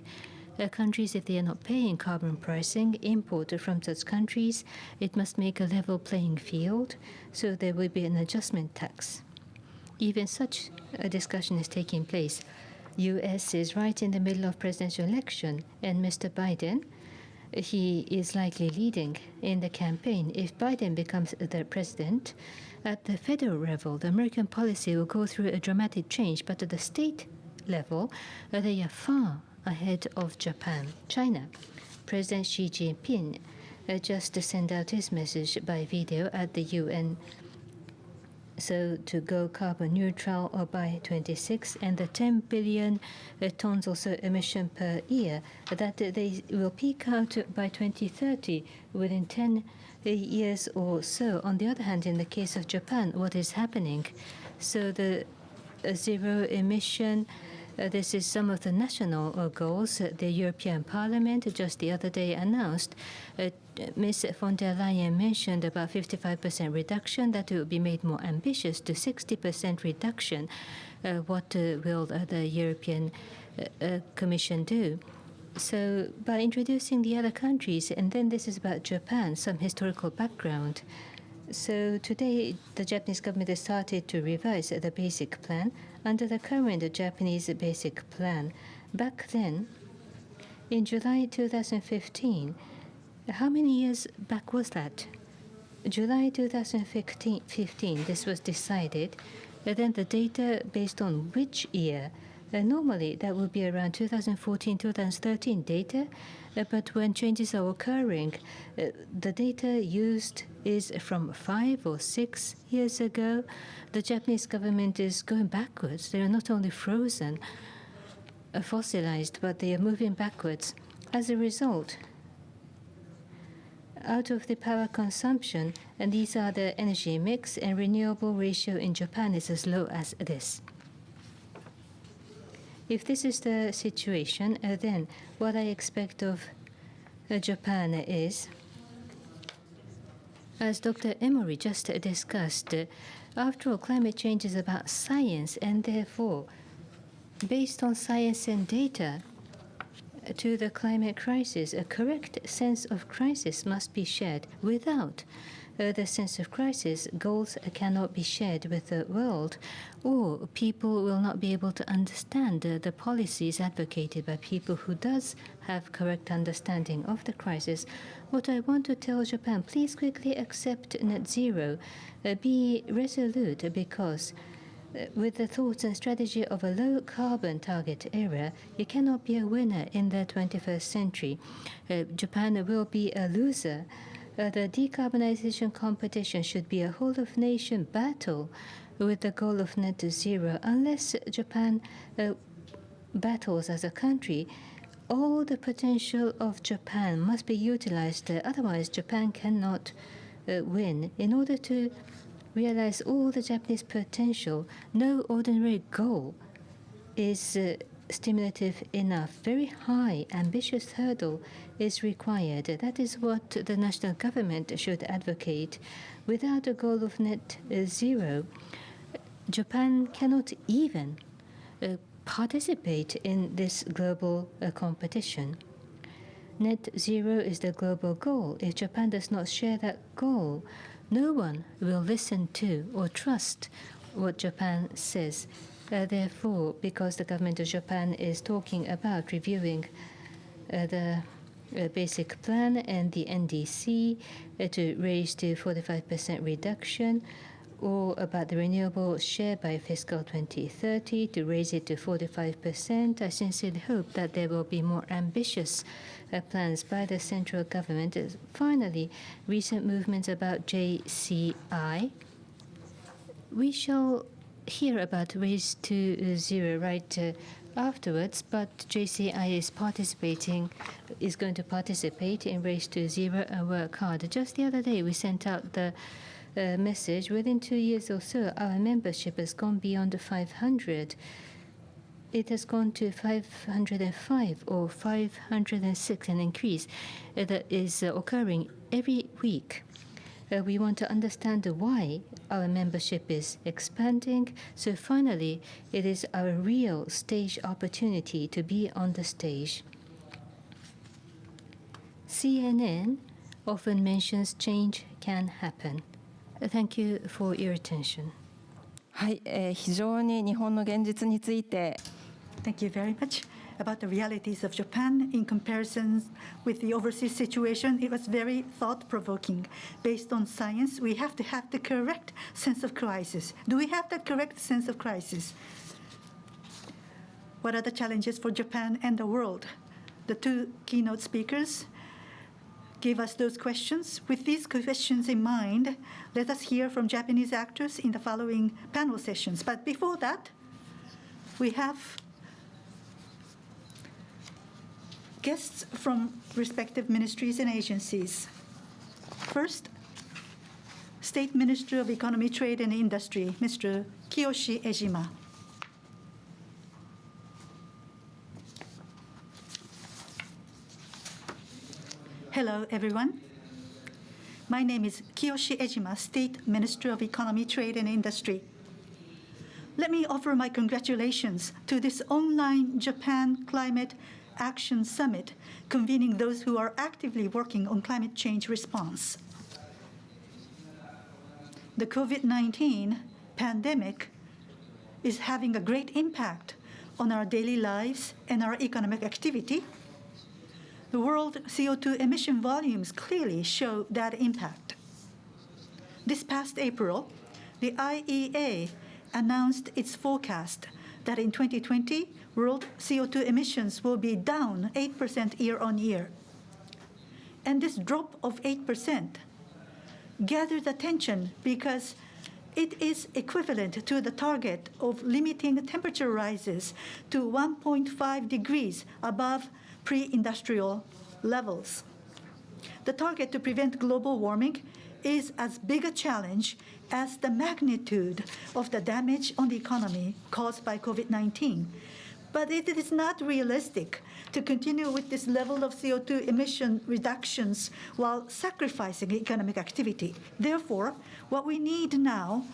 Speaker 1: countries, if they are not paying carbon pricing, import from such countries, it must make a level playing field, so there will be an adjustment tax. Even such a discussion is taking place. U.S. is right in the middle of presidential election, and Mr. Biden, he is likely leading in the campaign. If Biden becomes the president, at the federal level, the American policy will go through a dramatic change, but at the state level, they are far ahead of Japan. China, President Xi Jinping just sent out his message by video at the UN. So to go carbon neutral by 26, and the 10 billion tons or so emission per year, that they will peak out by 2030 within 10 years or so. On the other hand, in the case of Japan, what is happening? So the zero emission, this is some of the national goals. The European Parliament just the other day announced, Ms. von der Leyen mentioned about 55% reduction, that will be made more ambitious to 60% reduction. What will the European Commission do? So by introducing the other countries, and then this is about Japan, some historical background. So today, the Japanese government has started to revise the basic plan under the current Japanese basic plan. Back then, in July 2015, how many years back was that? July 2015, this was decided. And then the data based on which year? Normally, that would be around 2014, 2013 data. But when changes are occurring, the data used is from 5 or 6 years ago. The Japanese government is going backwards. They are not only frozen, fossilized, but they are moving backwards. As a result, out of the power consumption, and these are the energy mix, and renewable ratio in Japan is as low as this. If this is the situation, then what I expect of Japan is, as Dr. EMORI just discussed, after all, climate change is about science, and therefore, based on science and data, to the climate crisis, a correct sense of crisis must be shared. Without the sense of crisis, goals cannot be shared with the world, or people will not be able to understand the policies advocated by people who does have correct understanding of the crisis. What I want to tell Japan, please quickly accept net zero. Be resolute, because with the thoughts and strategy of a low carbon target era, you cannot be a winner in the 21st century. Japan will be a loser. The decarbonization competition should be a whole of nation battle with the goal of net zero. Unless Japan battles as a country, all the potential of Japan must be utilized. Otherwise, Japan cannot win. In order to realize all the Japanese potential, no ordinary goal is stimulative enough, very high, ambitious hurdle is required. That is what the national government should advocate. Without a goal of net zero, Japan cannot even participate in this global competition. Net zero is the global goal. If Japan does not share that goal, no one will listen to or trust what Japan says. Therefore, because the government of Japan is talking about reviewing the basic plan and the NDC to raise to 45% reduction, or about the renewable share by fiscal 2030 to raise it to 45%, I sincerely hope that there will be more ambitious plans by the central government. Finally, recent movements about JCI. We shall hear about raise to zero right afterwards, but JCI is going to participate in race to zero and work hard. Just the other day, we sent out the message. Within 2 years or so, our membership has gone beyond 500. It has gone to 505 or 506, an increase that is occurring every week. We want to understand why our membership is expanding. So finally, it is our real stage opportunity to be on the stage. CNN often mentions change can happen. Thank you for your attention.
Speaker 2: はい、非常に日本の現実について
Speaker 3: Thank you very much. About the realities of Japan in comparison with the overseas situation, it was very thought-provoking. Based on science, we have to have the correct sense of crisis. Do we have that correct sense of crisis? What are the challenges for Japan and the world? The two keynote speakers gave us those questions. With these questions in mind, let us hear from Japanese actors in the following panel sessions. But before that, we have guests from respective ministries and agencies. First, State Minister of Economy, Trade and Industry, Mr. Kiyoshi Ejima. Hello, everyone. My name is Kiyoshi Ejima, State Minister of Economy, Trade and Industry. Let me offer my congratulations to this online Japan Climate Action Summit, convening those who are actively working on climate change response. The COVID-19 pandemic is having a great impact on our daily lives and our economic activity. The world CO2 emission volumes clearly show that impact. This past April, the IEA announced its forecast that in 2020, world CO2 emissions will be down 8% year-on-year. And this drop of 8% gathered attention because it is equivalent to the target of limiting temperature rises to 1.5 degrees above pre-industrial levels. The target to prevent global warming is as big a challenge as the magnitude of the damage on the economy caused by COVID-19. But it is not realistic to continue with this level of CO2 emission reductions while sacrificing economic activity. Therefore, what we need now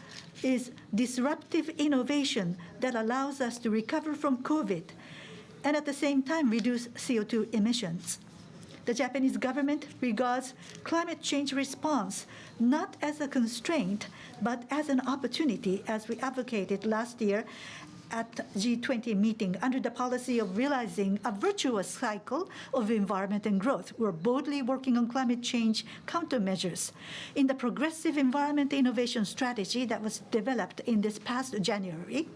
Speaker 3: is disruptive innovation that allows us to recover from COVID and at the same time reduce CO2 emissions. The Japanese government regards climate change response not as a constraint, but as an opportunity, as we advocated last year at G20 meeting under the policy of realizing a virtuous cycle of environment and growth. We're boldly working on climate change countermeasures. In the progressive environment innovation strategy that was developed in this past January,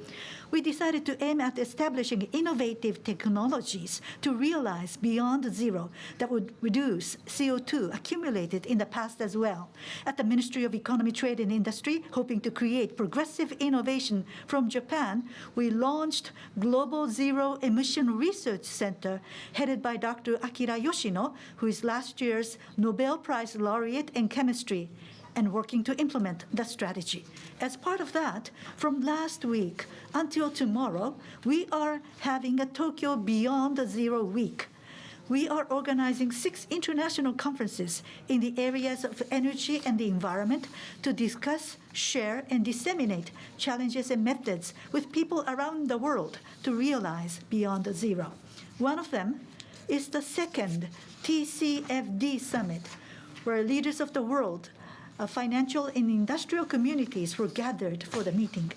Speaker 3: we decided to aim at establishing innovative technologies to realize beyond zero that would reduce CO2 accumulated in the past as well. At the Ministry of Economy, Trade and Industry, hoping to create progressive innovation from Japan, we launched Global Zero Emission Research Center, headed by Dr. Akira Yoshino, who is last year's Nobel Prize laureate in chemistry, and working to implement the strategy. As part of that, from last week, until tomorrow, we are having a Tokyo Beyond Zero Week. We are organizing 6 international conferences in the areas of energy and the environment to discuss, share, and disseminate challenges and methods with people around the world to realize Beyond Zero. One of them is the second TCFD Summit, where leaders of the world, financial and industrial communities were gathered for the meeting.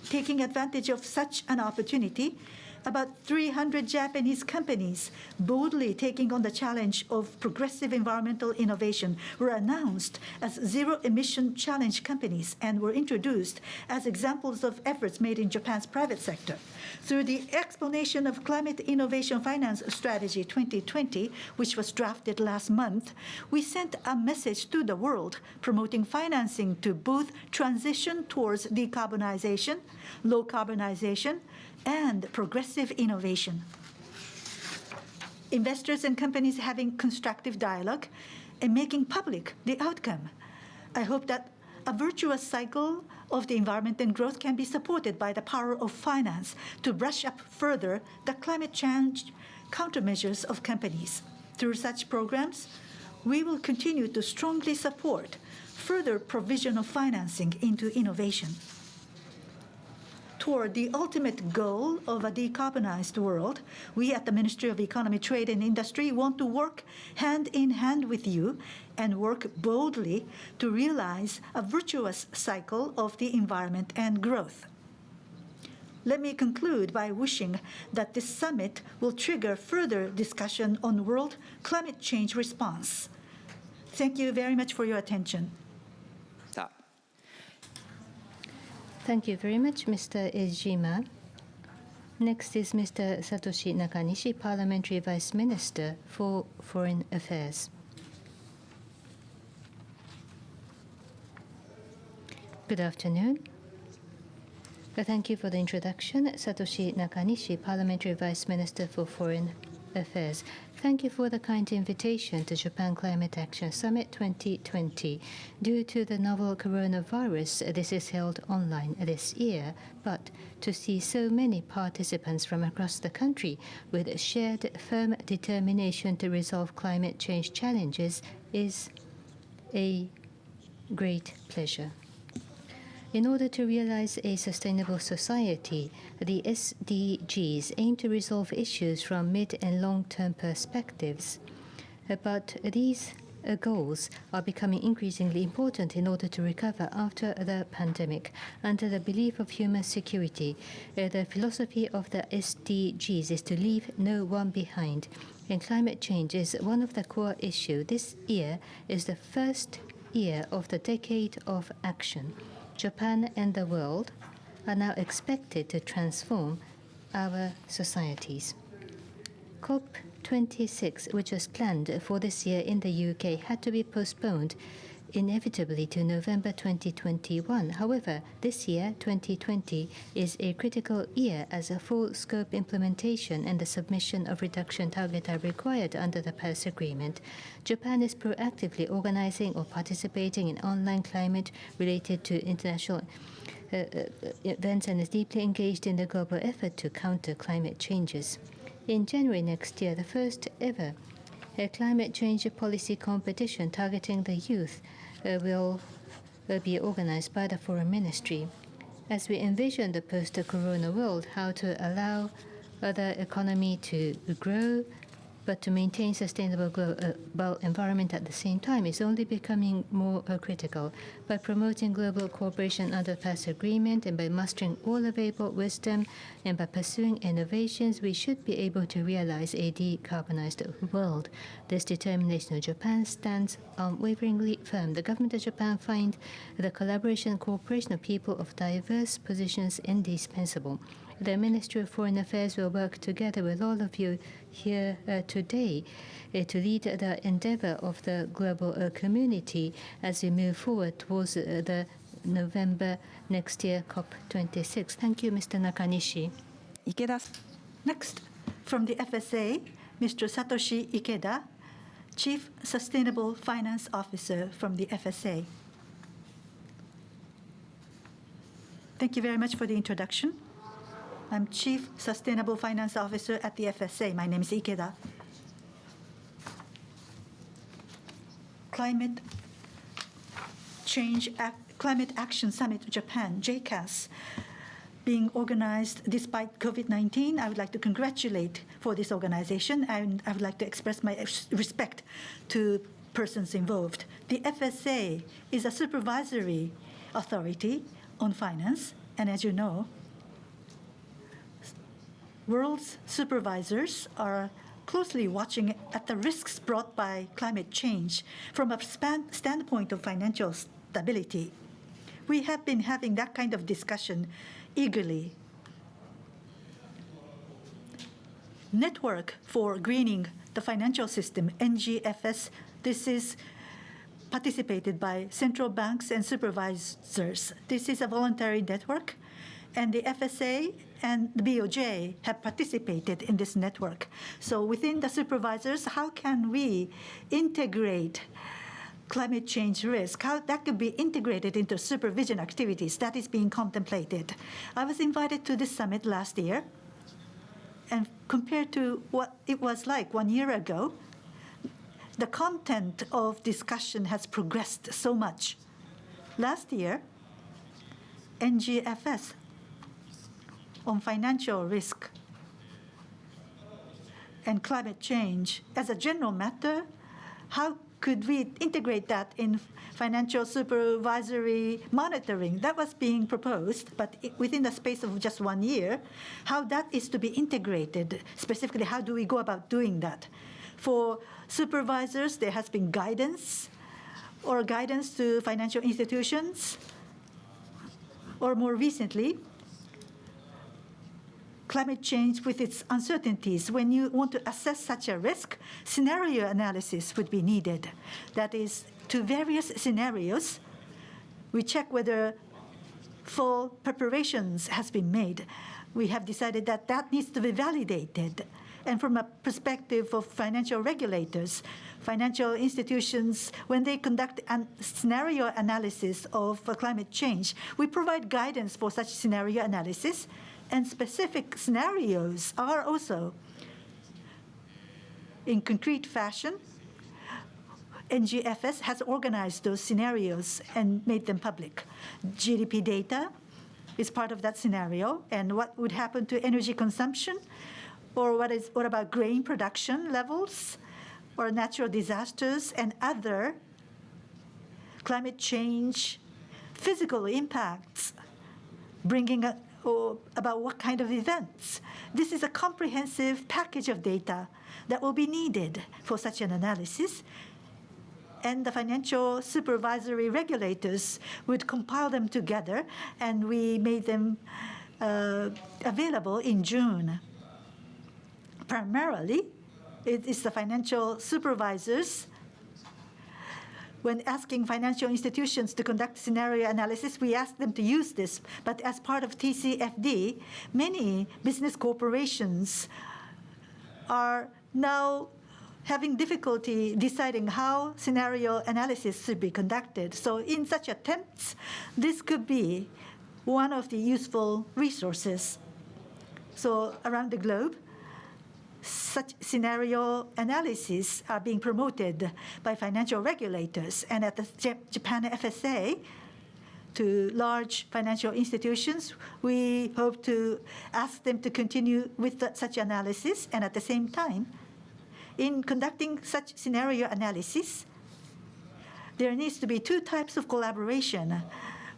Speaker 3: Taking advantage of such an opportunity, about 300 Japanese companies boldly taking on the challenge of progressive environmental innovation were announced as zero-emission challenge companies and were introduced as examples of efforts made in Japan's private sector. Through the explanation of Climate Innovation Finance Strategy 2020, which was drafted last month, we sent a message to the world promoting financing to both transition towards decarbonization, low carbonization, and progressive innovation. Investors and companies having constructive dialogue and making public the outcome. I hope that a virtuous cycle of the environment and growth can be supported by the power of finance to brush up further the climate change countermeasures of companies. Through such programs, we will continue to strongly support further provision of financing into innovation. Toward the ultimate goal of a decarbonized world, we at the Ministry of Economy, Trade and Industry want to work hand in hand with you and work boldly to realize a virtuous cycle of the environment and growth. Let me conclude by wishing that this summit will trigger further discussion on world climate change response. Thank you very much for your attention.
Speaker 1: Thank you very much, Mr. Ejima. Next is Mr. Satoshi Nakanishi, Parliamentary Vice Minister for Foreign Affairs. Good afternoon. Thank you for the introduction. Satoshi Nakanishi, Parliamentary Vice Minister for Foreign Affairs. Thank you for the kind invitation to Japan Climate Action Summit 2020. Due to the novel coronavirus, this is held online this year, but to see so many participants from across the country with shared firm determination to resolve climate change challenges is a great pleasure. In order to realize a sustainable society, the SDGs aim to resolve issues from mid- and long-term perspectives. But these goals are becoming increasingly important in order to recover after the pandemic. Under the belief of human security, the philosophy of the SDGs is to leave no one behind. And climate change is one of the core issues. This year is the first year of the decade of action. Japan and the world are now expected to transform our societies. COP26, which was planned for this year in the UK, had to be postponed inevitably to November 2021. However, this year, 2020, is a critical year as a full-scope implementation and the submission of reduction targets are required under the Paris Agreement. Japan is proactively organizing or participating in online climate related to international events and is deeply engaged in the global effort to counter climate changes. In January next year, the first ever climate change policy competition targeting the youth will be organized by the Foreign Ministry. As we envision the post-corona world, how to allow the economy to grow, but to maintain sustainable global environment at the same time is only becoming more critical. By promoting global cooperation under the Paris Agreement and by mastering all available wisdom and by pursuing innovations, we should be able to realize a decarbonized world. This determination of Japan stands unwaveringly firm. The government of Japan finds the collaboration and cooperation of people of diverse positions indispensable. The Ministry of Foreign Affairs will work together with all of you here today to lead the endeavor of the global community as we move forward towards the November next year COP26. Thank you, Mr. Nakanishi.
Speaker 3: Next, from the FSA, Mr. Satoshi Ikeda, Chief Sustainable Finance Officer from the FSA. Thank you very much for the introduction. I'm Chief Sustainable Finance Officer at the FSA. My name is Ikeda. Climate Action Summit Japan, JCAS, being organized despite COVID-19. I would like to congratulate for this organization, and I would like to express my respect to persons involved. The FSA is a supervisory authority on finance, and as you know, world's supervisors are closely watching at the risks brought by climate change from a standpoint of financial stability. We have been having that kind of discussion eagerly. Network for Greening the Financial System, NGFS, this is participated by central banks and supervisors. This is a voluntary network, and the FSA and the BOJ have participated in this network. So within the supervisors, how can we integrate climate change risk, how that could be integrated into supervision activities? That is being contemplated. I was invited to this summit last year, and compared to what it was like 1 year ago, the content of discussion has progressed so much. Last year, NGFS on financial risk and climate change as a general matter, how could we integrate that in financial supervisory monitoring? That was being proposed, but within the space of just 1 year, how that is to be integrated, specifically how do we go about doing that? For supervisors, there has been guidance to financial institutions, or more recently, climate change with its uncertainties. When you want to assess such a risk, scenario analysis would be needed. That is, to various scenarios, we check whether full preparations has been made. We have decided that that needs to be validated. And from a perspective of financial regulators, financial institutions, when they conduct a scenario analysis of climate change, we provide guidance for such scenario analysis, and specific scenarios are also in concrete fashion. NGFS has organized those scenarios and made them public. GDP data is part of that scenario, and what would happen to energy consumption, or what about grain production levels, or natural disasters and other climate change physical impacts, bringing or about what kind of events. This is a comprehensive package of data that will be needed for such an analysis, and the financial supervisory regulators would compile them together, and we made them available in June. Primarily, it is the financial supervisors. When asking financial institutions to conduct scenario analysis, we ask them to use this. But as part of TCFD, many business corporations are now having difficulty deciding how scenario analysis should be conducted. So in such attempts, this could be one of the useful resources. So around the globe, such scenario analyses are being promoted by financial regulators, and at the Japan FSA, to large financial institutions, we hope to ask them to continue with such analysis, and at the same time, in conducting such scenario analysis, there needs to be two types of collaboration.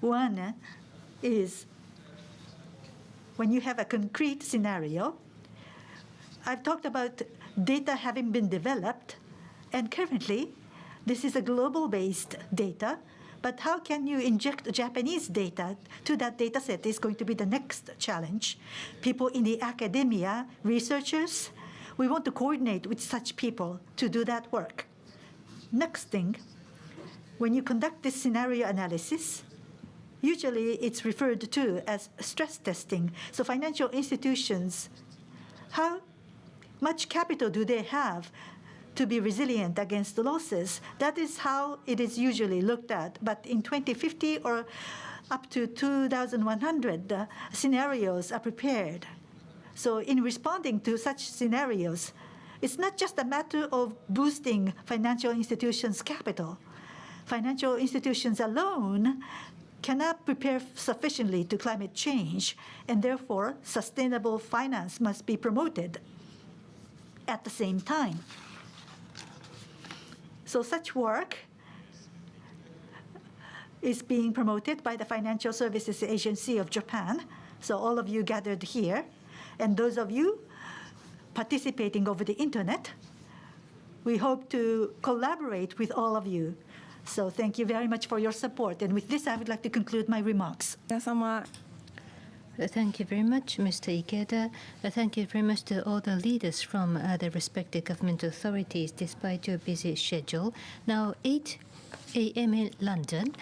Speaker 3: One is when you have a concrete scenario. I've talked about data having been developed, and currently, this is a global-based data, but how can you inject Japanese data to that data set is going to be the next challenge. People in the academia, researchers, we want to coordinate with such people to do that work. Next thing, when you conduct this scenario analysis, usually it's referred to as stress testing. So financial institutions, how much capital do they have to be resilient against the losses? That is how it is usually looked at. But in 2050 or up to 2100, scenarios are prepared. So in responding to such scenarios, it's not just a matter of boosting financial institutions' capital. Financial institutions alone cannot prepare sufficiently to climate change, and therefore sustainable finance must be promoted at the same time. So such work is being promoted by the Financial Services Agency of Japan. So all of you gathered here, and those of you participating over the internet, we hope to collaborate with all of you. So thank you very much for your support. And with this, I would like to conclude my remarks.
Speaker 2: 皆様
Speaker 1: Thank you very much, Mr. Ikeda. Thank you very much to all the leaders from the respective government authorities, despite your busy schedule. Now, 8 a.m. in London.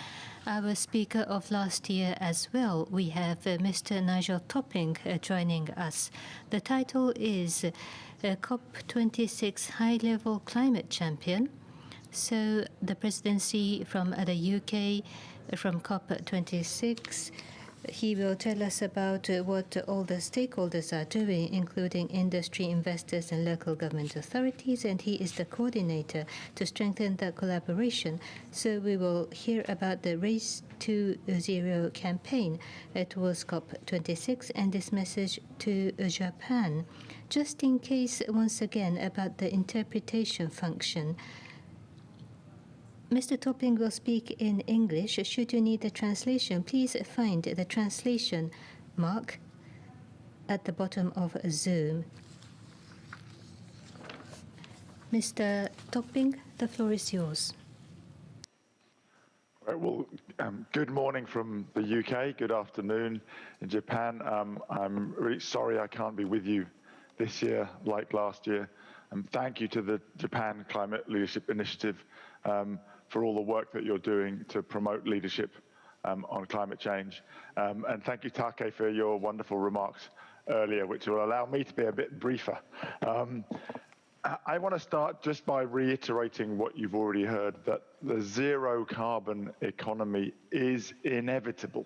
Speaker 1: Our speaker of last year as well, we have Mr. Nigel Topping joining us. The title is COP26 High-Level Climate Champion. So the presidency from the UK, from COP26, he will tell us about what all the stakeholders are doing, including industry, investors, and local government authorities, and he is the coordinator to strengthen the collaboration. So we will hear about the Race to Zero campaign towards COP26 and this message to Japan. Just in case, once again, about the interpretation function. Mr. Topping will speak in English. Should you need the translation, please find the translation mark at the bottom of Zoom. Mr. Topping, the floor is yours.
Speaker 5: Right, well, good morning from the UK, good afternoon in Japan. I'm really sorry I can't be with you this year like last year. Thank you to the Japan Climate Leadership Initiative for all the work that you're doing to promote leadership on climate change. And thank you, Take, for your wonderful remarks earlier, which will allow me to be a bit briefer. I want to start just by reiterating what you've already heard, that the zero carbon economy is inevitable.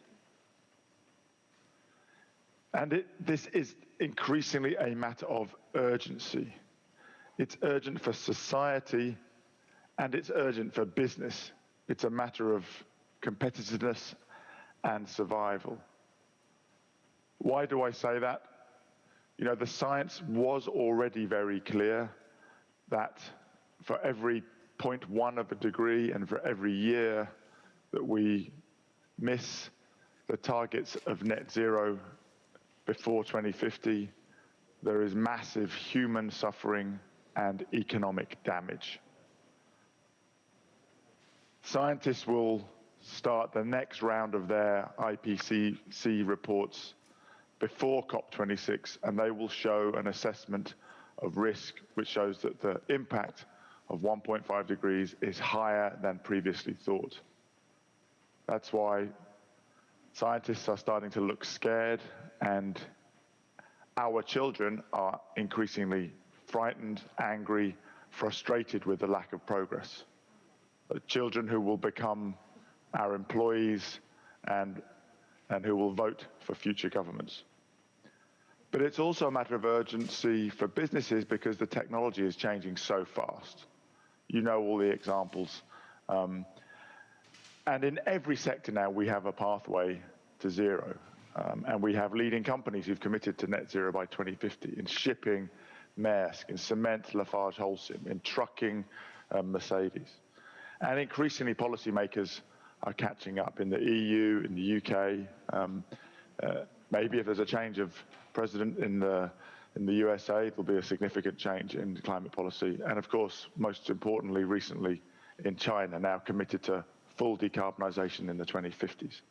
Speaker 5: And this is increasingly a matter of urgency. It's urgent for society, and it's urgent for business. It's a matter of competitiveness and survival. Why do I say that? You know, the science was already very clear that for every 0.1 of a degree and for every year that we miss the targets of net zero before 2050, there is massive human suffering and economic damage. Scientists will start the next round of their IPCC reports before COP26, and they will show an assessment of risk which shows that the impact of 1.5 degrees is higher than previously thought. That's why scientists are starting to look scared, and our children are increasingly frightened, angry, frustrated with the lack of progress. Children who will become our employees and who will vote for future governments. But it's also a matter of urgency for businesses because the technology is changing so fast. You know all the examples. And in every sector now, we have a pathway to zero. And we have leading companies who've committed to net zero by 2050 in shipping, Maersk, in cement, Lafarge Holcim, in trucking, Mercedes. And increasingly, policymakers are catching up in the EU, in the UK. Maybe if there's a change of president in the USA, there'll be a significant change in climate policy. And of course, most importantly, recently in China, now committed to full decarbonization in the 2050s.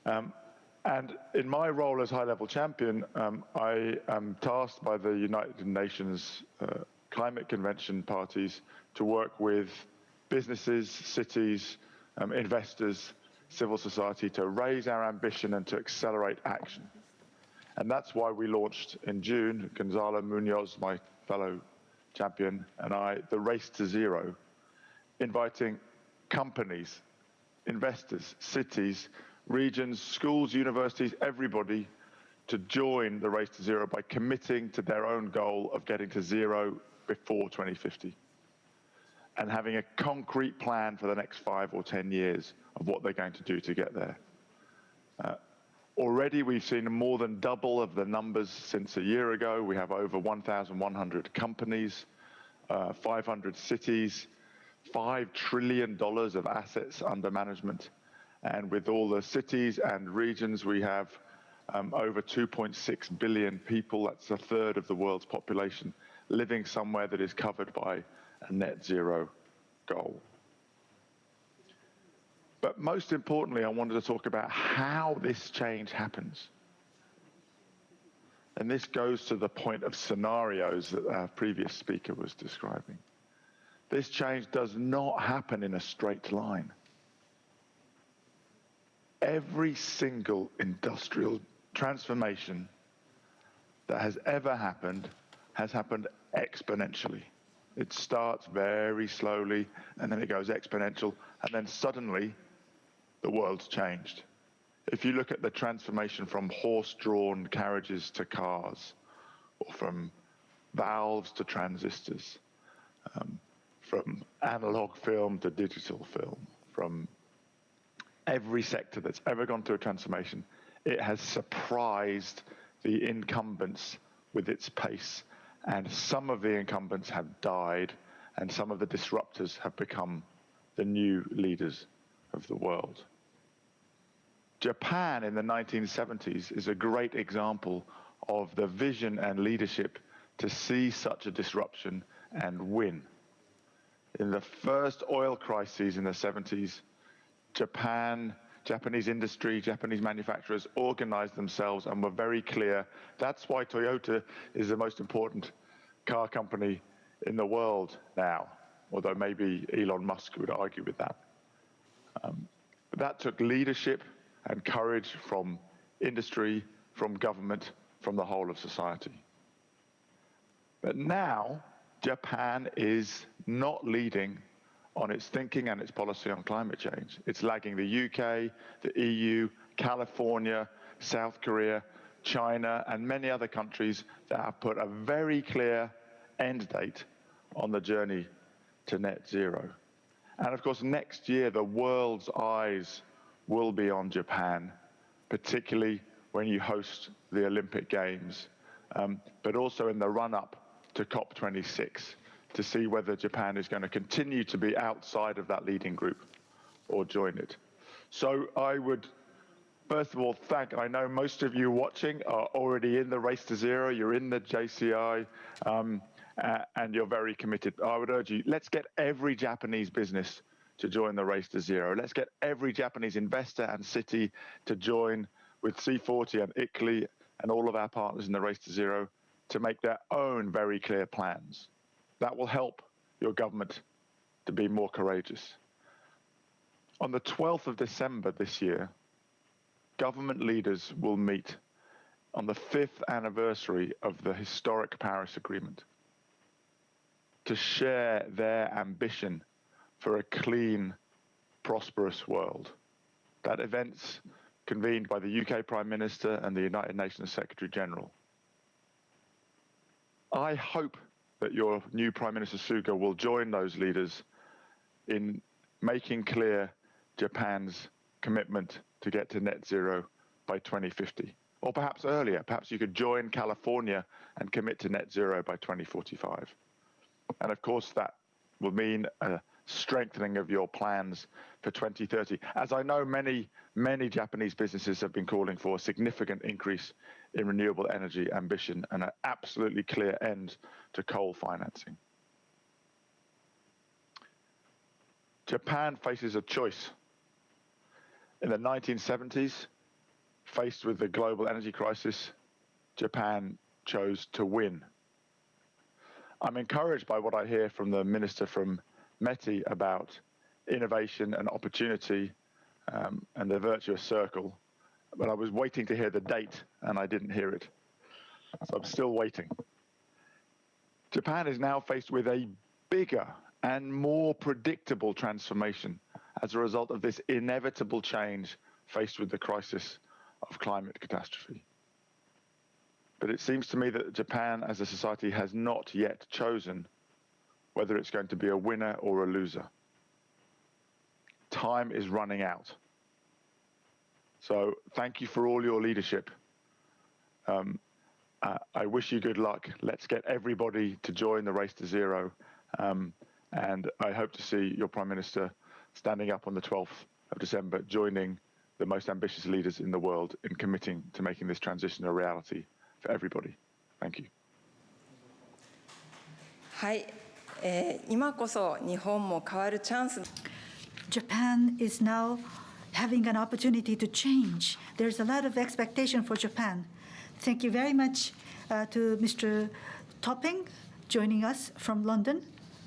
Speaker 5: And in my role as high-level champion, I am tasked by the United Nations Climate Convention parties to work with businesses, cities, investors, civil society to raise our ambition and to accelerate action. And that's why we launched in June, Gonzalo Munoz, my fellow champion, and I, the Race to Zero, inviting companies, investors, cities, regions, schools, universities, everybody to join the race to zero by committing to their own goal of getting to zero before 2050 and having a concrete plan for the next 5 or 10 years of what they're going to do to get there. Already we've seen more than double of the numbers since a year ago. We have over 1,100 companies, 500 cities, $5 trillion of assets under management. And with all the cities and regions, we have over 2.6 billion people, that's a third of the world's population, living somewhere that is covered by a net zero goal. But most importantly, I wanted to talk about how this change happens. And this goes to the point of scenarios that our previous speaker was describing. This change does not happen in a straight line. Every single industrial transformation that has ever happened has happened exponentially. It starts very slowly, and then it goes exponential, and then suddenly the world's changed. If you look at the transformation from horse-drawn carriages to cars, or from valves to transistors, from analog film to digital film, from every sector that's ever gone through a transformation, it has surprised the incumbents with its pace. And some of the incumbents have died, and some of the disruptors have become the new leaders of the world. Japan in the 1970s is a great example of the vision and leadership to see such a disruption and win. In the first oil crises in the 70s, Japanese industry, Japanese manufacturers organized themselves and were very clear. That's why Toyota is the most important car company in the world now, although maybe Elon Musk would argue with that. That took leadership and courage from industry, from government, from the whole of society. But now, Japan is not leading on its thinking and its policy on climate change. It's lagging the UK, the EU, California, South Korea, China, and many other countries that have put a very clear end date on the journey to net zero. And of course, next year, the world's eyes will be on Japan, particularly when you host the Olympic Games, but also in the run-up to COP26, to see whether Japan is going to continue to be outside of that leading group or join it. So I would, first of all, I know most of you watching are already in the race to zero, you're in the JCI, and you're very committed. I would urge you, let's get every Japanese business to join the race to zero. Let's get every Japanese investor and city to join with C40 and ICLEI and all of our partners in the race to zero to make their own very clear plans. That will help your government to be more courageous. On the 12th of December this year, government leaders will meet on the 5th anniversary of the historic Paris Agreement to share their ambition for a clean, prosperous world. That event's convened by the UK Prime Minister and the United Nations Secretary General. I hope that your new Prime Minister Suga will join those leaders in making clear Japan's commitment to get to net zero by 2050. Or perhaps earlier, perhaps you could join California and commit to net zero by 2045. And of course, that will mean a strengthening of your plans for 2030. As I know, many Japanese businesses have been calling for a significant increase in renewable energy ambition and an absolutely clear end to coal financing. Japan faces a choice. In the 1970s, faced with the global energy crisis, Japan chose to win. I'm encouraged by what I hear from the minister from METI about innovation and opportunity and the virtuous circle, but I was waiting to hear the date and I didn't hear it. So I'm still waiting. Japan is now faced with a bigger and more predictable transformation as a result of this inevitable change faced with the crisis of climate catastrophe. but it seems to me that Japan as a society has not yet chosen whether it's going to be a winner or a loser. Time is running out. So thank you for all your leadership. I wish you good luck. Let's get everybody to join the race to zero. And I hope to see your Prime Minister standing up on the 12th of December, joining the most ambitious leaders in the world in committing to making this transition a reality for everybody. Thank you.
Speaker 2: はい、今こそ日本も変わるチャンス。
Speaker 3: Japan is now having an opportunity to change. There's a lot of expectation for Japan. Thank you very much to Mr. Topping joining us from London.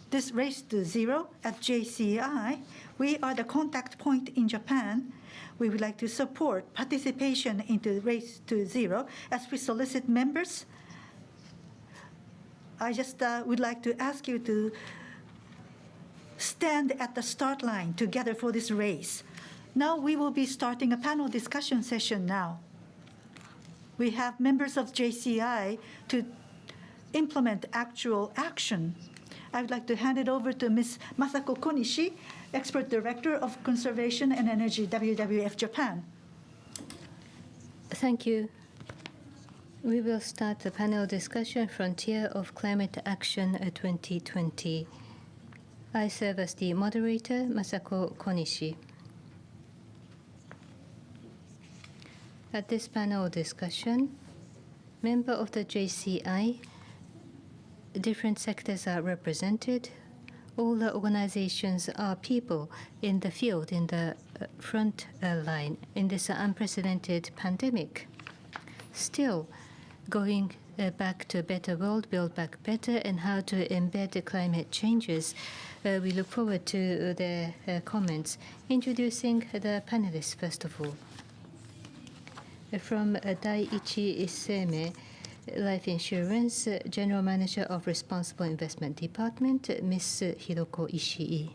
Speaker 3: This race to zero at JCI, we are the contact point in Japan. We would like to support participation into race to zero as we solicit members. I just would like to ask you to stand at the start line together for this race. Now we will be starting a panel discussion session now. We have members of JCI to implement actual action. I would like to hand it over to Ms. Masako Konishi, Expert Director of Conservation and Energy, WWF Japan.
Speaker 1: Thank you. We will start the panel discussion, Frontier of Climate Action 2020. I serve as the moderator, Masako Konishi. At this panel discussion, members of the JCI, different sectors are represented. All the organizations are people in the field, in the front line, in this unprecedented pandemic. Still, going back to a better world, build back better, and how to embed the climate changes. We look forward to their comments. Introducing the panelists, first of all. From Daiichi Seimei Life Insurance, General Manager of Responsible Investment Department, Ms. Hiroko Ishii.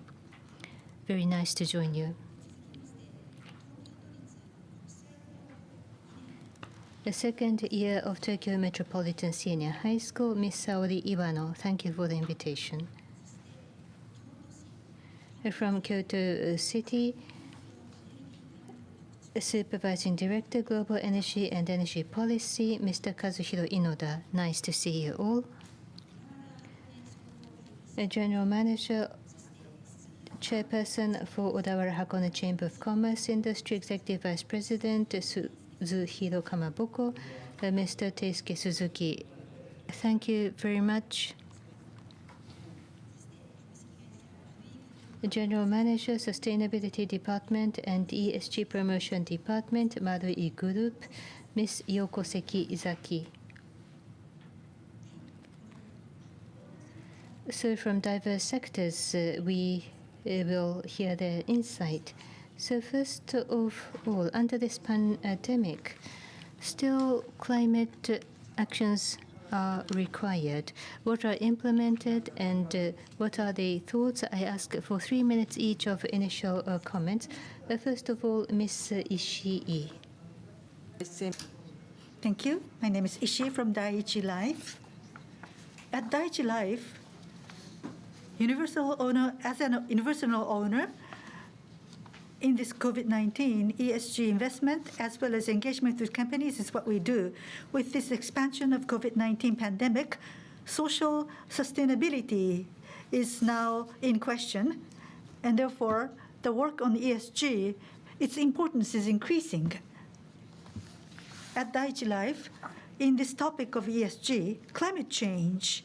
Speaker 1: Very nice to join you. The second year of Tokyo Metropolitan Senior High School, Ms. Saori Iwano. Thank you for the invitation. From Kyoto City, Supervising Director, Global Energy and Energy Policy, Mr. Kazuhiro Inoda. Nice to see you all. General Manager, Chairperson for Odawara Hakone Chamber of Commerce Industry, Executive Vice President, Suzuhiro Kamaboko, Mr. Teisuke Suzuki. Thank you very much. General Manager, Sustainability Department and ESG Promotion Department, Marui Group, Ms. Yokoseki Izaki. So from diverse sectors, we will hear their insight. So first of all, under this pandemic, still climate actions are required. What are implemented and what are the thoughts? I ask for 3 minutes each of initial comments. First of all, Ms. Ishii.
Speaker 3: Thank you. My name is Ishii from Daiichi Life. At Daiichi Life, as an universal owner, in this COVID-19, ESG investment as well as engagement with companies is what we do. With this expansion of COVID-19 pandemic, social sustainability is now in question, and therefore the work on ESG, its importance is increasing. At Daiichi Life, in this topic of ESG, climate change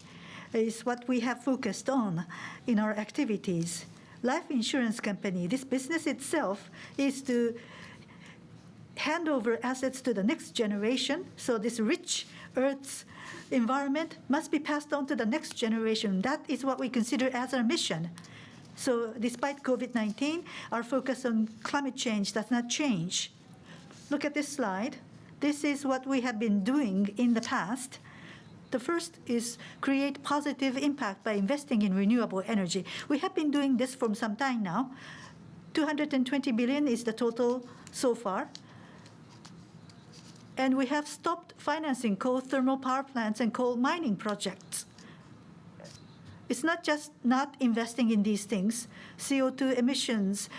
Speaker 3: is what we have focused on in our activities. Life insurance company, this business itself is to hand over assets to the next generation. So this rich Earth's environment must be passed on to the next generation. That is what we consider as our mission. So despite COVID-19, our focus on climate change does not change. Look at this slide. This is what we have been doing in the past. The first is create positive impact by investing in renewable energy. We have been doing this for some time now. 220 billion is the total so far. And we have stopped financing coal thermal power plants and coal mining projects. It's not just not investing in these things. CO2 emissions,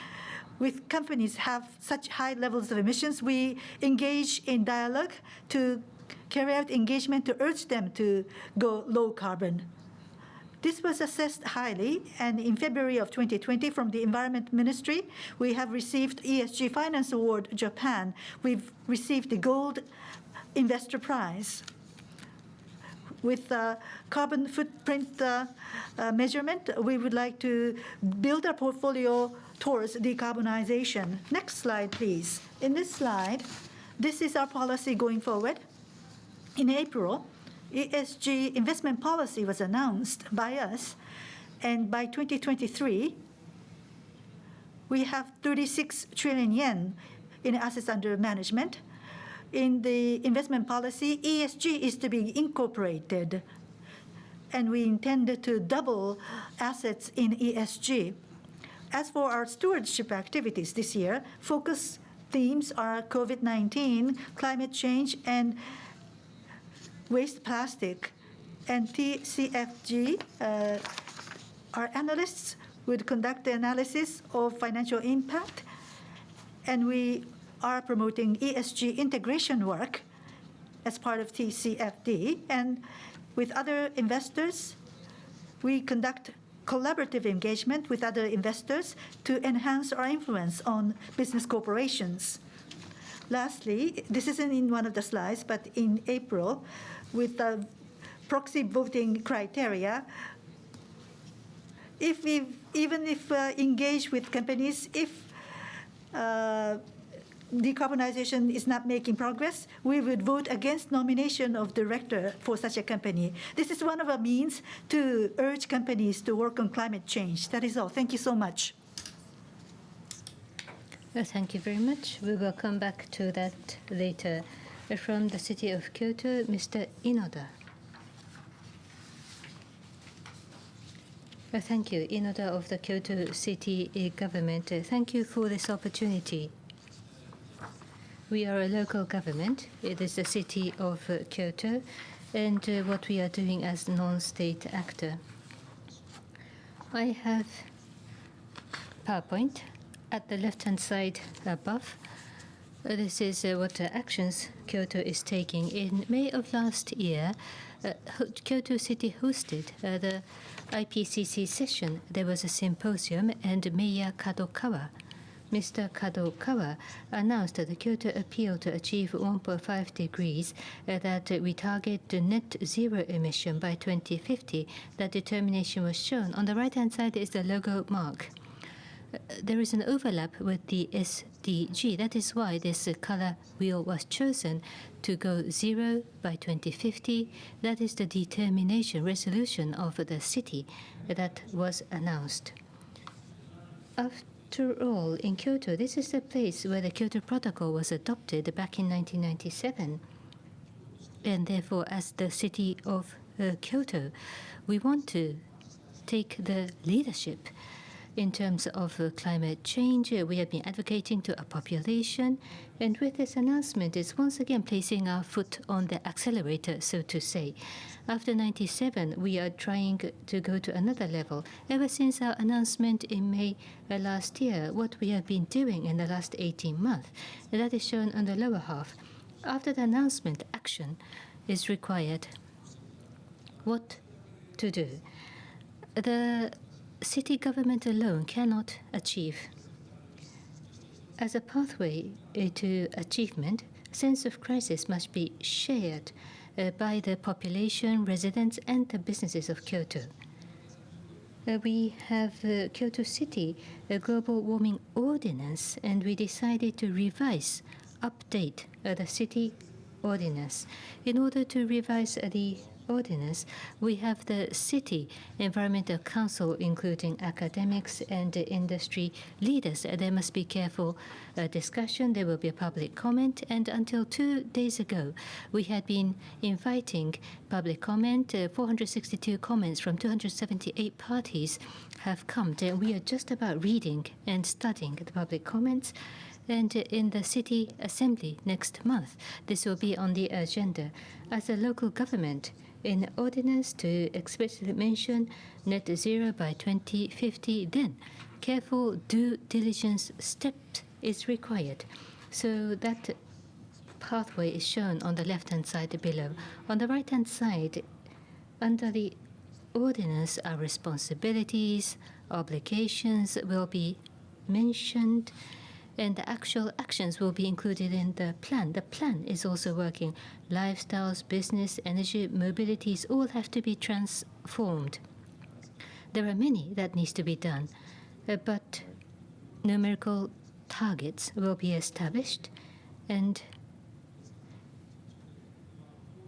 Speaker 3: with companies have such high levels of emissions, we engage in dialogue to carry out engagement to urge them to go low carbon. This was assessed highly, and in February of 2020, from the Environment Ministry, we have received ESG Finance Award Japan. We've received the Gold Investor Prize. With carbon footprint measurement, we would like to build our portfolio towards decarbonization. Next slide, please. In this slide, this is our policy going forward. In April, ESG investment policy was announced by us, and by 2023, we have 36 trillion yen in assets under management. In the investment policy, ESG is to be incorporated, and we intend to double assets in ESG. As for our stewardship activities this year, focus themes are COVID-19, climate change, and waste plastic. And TCFG, our analysts would conduct the analysis of financial impact, and we are promoting ESG integration work as part of TCFD. And with other investors, we conduct collaborative engagement with other investors to enhance our influence on business corporations. Lastly, this isn't in one of the slides, but in April, with the proxy voting criteria, even if engage with companies, if decarbonization is not making progress, we would vote against nomination of director for such a company. This is one of our means to urge companies to work on climate change. That is all. Thank you so much.
Speaker 1: Thank you very much. We will come back to that later. From the city of Kyoto, Mr. Inoda. Thank you, Inoda of the Kyoto City Government. Thank you for this opportunity. We are a local government. It is the city of Kyoto, and what we are doing as non-state actor. I have PowerPoint at the left-hand side above. This is what actions Kyoto is taking. In May of last year, Kyoto City hosted the IPCC session. There was a symposium, and Mayor Kadokawa, Mr. Kadokawa, announced the Kyoto appeal to achieve 1.5 degrees, that we target the net zero emission by 2050. That determination was shown. On the right-hand side is the logo mark. There is an overlap with the SDG. That is why this color wheel was chosen to go zero by 2050. That is the determination resolution of the city that was announced. After all, in Kyoto, this is the place where the Kyoto Protocol was adopted back in 1997. And therefore, as the city of Kyoto, we want to take the leadership in terms of climate change. We have been advocating to our population, and with this announcement, it's once again placing our foot on the accelerator, so to say. After 97, we are trying to go to another level. Ever since our announcement in May last year, what we have been doing in the last 18 months, that is shown on the lower half. After the announcement, action is required. What to do? The city government alone cannot achieve. As a pathway to achievement, sense of crisis must be shared by the population, residents, and the businesses of Kyoto. We have Kyoto City, a global warming ordinance, and we decided to revise, update the city ordinance. In order to revise the ordinance, we have the City Environmental Council, including academics and industry leaders. There must be careful discussion. There will be a public comment. And until 2 days ago, we had been inviting public comment. 462 comments from 278 parties have come. And we are just about reading and studying the public comments. And in the city assembly next month, this will be on the agenda. As a local government, in ordinance to explicitly mention net zero by 2050, then careful due diligence step is required. So that pathway is shown on the left-hand side below. On the right-hand side, under the ordinance, our responsibilities, obligations will be mentioned, and the actual actions will be included in the plan. The plan is also working. Lifestyles, business, energy, mobilities all have to be transformed. There are many that needs to be done, but numerical targets will be established, and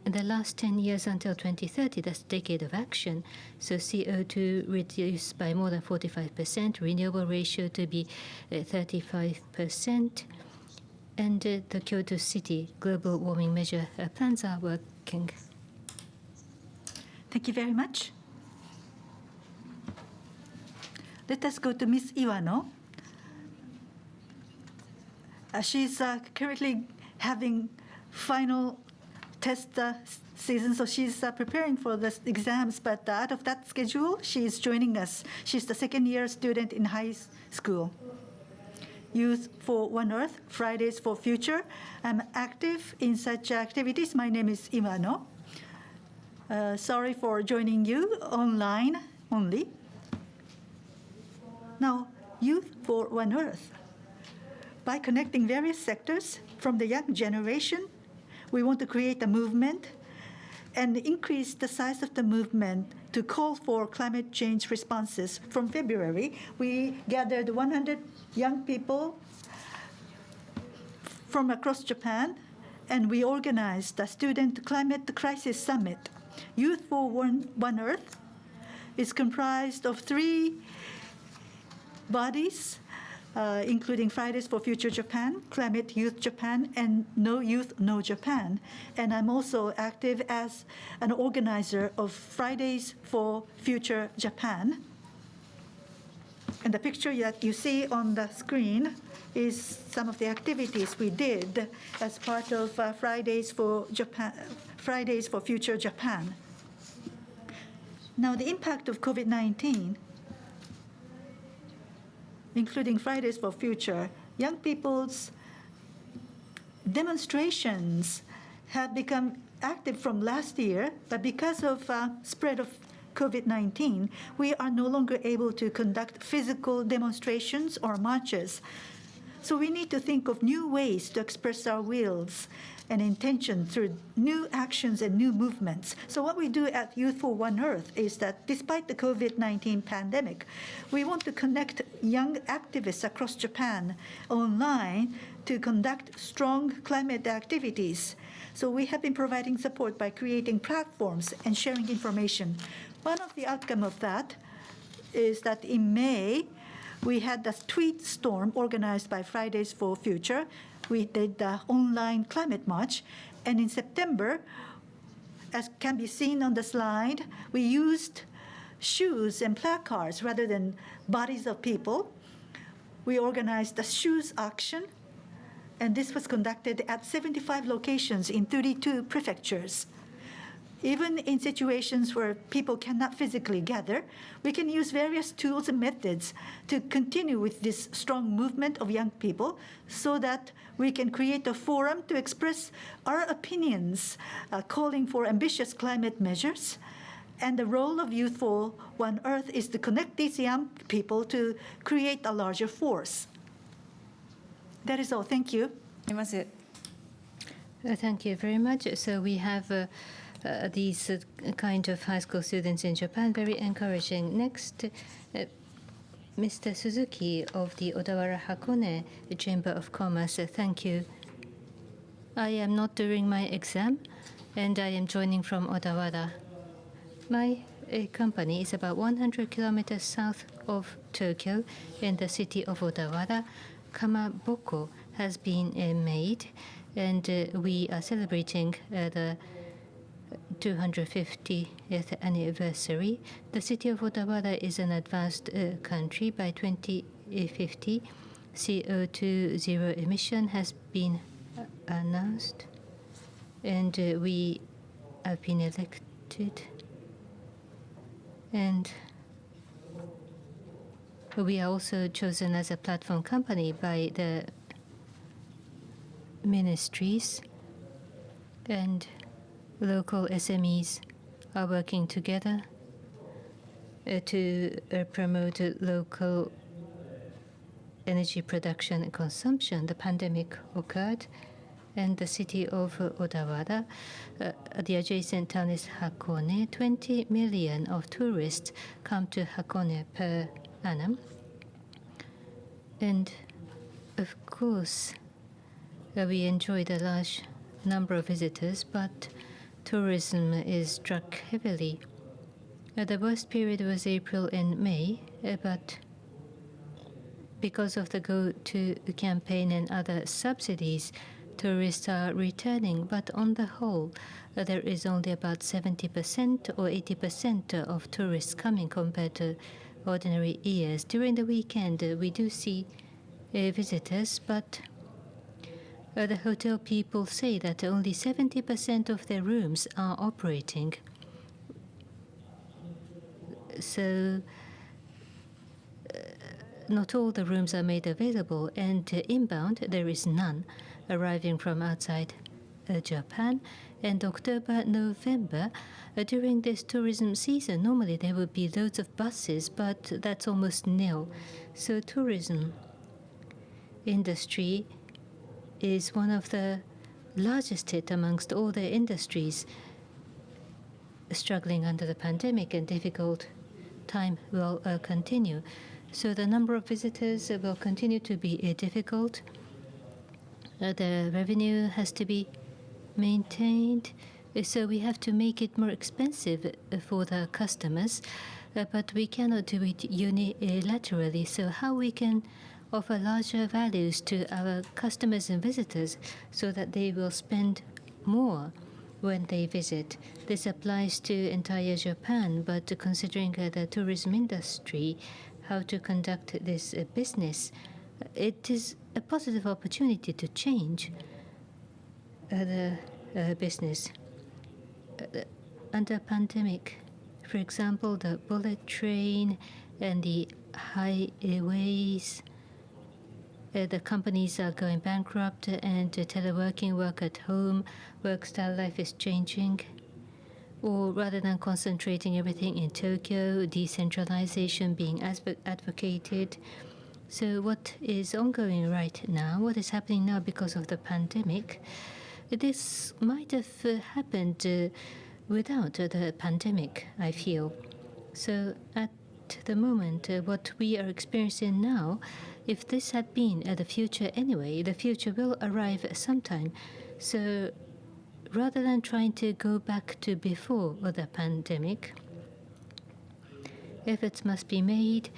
Speaker 1: in the last 10 years until 2030, that's a decade of action. So CO2 reduced by more than 45%, renewable ratio to be 35%, and the Kyoto City global warming measure plans are working.
Speaker 3: Thank you very much. Let us go to Ms. Iwano. She's currently having final test season, so she's preparing for the exams, but out of that schedule, she's joining us. She's the second-year student in high school. Youth for One Earth, Fridays for Future. I'm active in such activities. My name is Iwano. Sorry for joining you online only. Now, Youth for One Earth. By connecting various sectors from the young generation, we want to create a movement and increase the size of the movement to call for climate change responses. From February, we gathered 100 young people from across Japan, and we organized a Student Climate Crisis Summit. Youth for One Earth is comprised of 3 bodies, including Fridays for Future Japan, Climate Youth Japan, and No Youth, No Japan. And I'm also active as an organizer of Fridays for Future Japan. And the picture that you see on the screen is some of the activities we did as part of Fridays for Future Japan. Now, the impact of COVID-19, including Fridays for Future, young people's demonstrations have become active from last year, but because of spread of COVID-19, we are no longer able to conduct physical demonstrations or marches. So we need to think of new ways to express our wills and intention through new actions and new movements. So what we do at Youth for One Earth is that despite the COVID-19 pandemic, we want to connect young activists across Japan online to conduct strong climate activities. So we have been providing support by creating platforms and sharing information. One of the outcomes of that is that in May, we had the tweet storm organized by Fridays for Future. We did the online climate march. And in September, as can be seen on the slide, we used shoes and placards rather than bodies of people. We organized a shoes auction, and this was conducted at 75 locations in 32 prefectures. Even in situations where people cannot physically gather, we can use various tools and methods to continue with this strong movement of young people so that we can create a forum to express our opinions, calling for ambitious climate measures. And the role of Youth for One Earth is to connect these young people to create a larger force. That is all. Thank you.
Speaker 1: Thank you very much. So we have these kind of high school students in Japan, very encouraging. Next, Mr. Suzuki of the Odawara Hakone Chamber of Commerce. Thank you. I am not doing my exam, and I am joining from Odawara. My company is about 100 kilometers south of Tokyo in the city of Odawara. Kamaboko has been made, and we are celebrating the 250th anniversary. The city of Odawara is an advanced country. By 2050, CO2 zero emission has been announced, and we have been elected, and we are also chosen as a platform company by the ministries, and local SMEs are working together to promote local energy production and consumption. The pandemic occurred, and the city of Odawara, the adjacent town is Hakone. 20 million of tourists come to Hakone per annum. And of course, we enjoyed a large number of visitors, but tourism is struck heavily. The worst period was April and May, but because of the Go To campaign and other subsidies, tourists are returning. But on the whole, there is only about 70% or 80% of tourists coming compared to ordinary years. During the weekend, we do see visitors, but the hotel people say that only 70% of their rooms are operating. So not all the rooms are made available, and inbound there is none arriving from outside Japan. And October, November, during this tourism season, normally there would be loads of buses, but that's almost nil. So tourism industry is one of the largest hit amongst all the industries struggling under the pandemic, and difficult time will continue. So the number of visitors will continue to be difficult. The revenue has to be maintained, so we have to make it more expensive for the customers, but we cannot do it unilaterally. So how we can offer larger values to our customers and visitors so that they will spend more when they visit. This applies to entire Japan, but considering the tourism industry, how to conduct this business, it is a positive opportunity to change the business. Under pandemic, for example, the bullet train and the highways, the companies are going bankrupt, and teleworking, work at home, work style life is changing. Or rather than concentrating everything in Tokyo, decentralization being advocated. So what is ongoing right now, what is happening now because of the pandemic, this might have happened without the pandemic, I feel. So at the moment, what we are experiencing now, if this had been the future anyway, the future will arrive sometime. So rather than trying to go back to before the pandemic, efforts must be made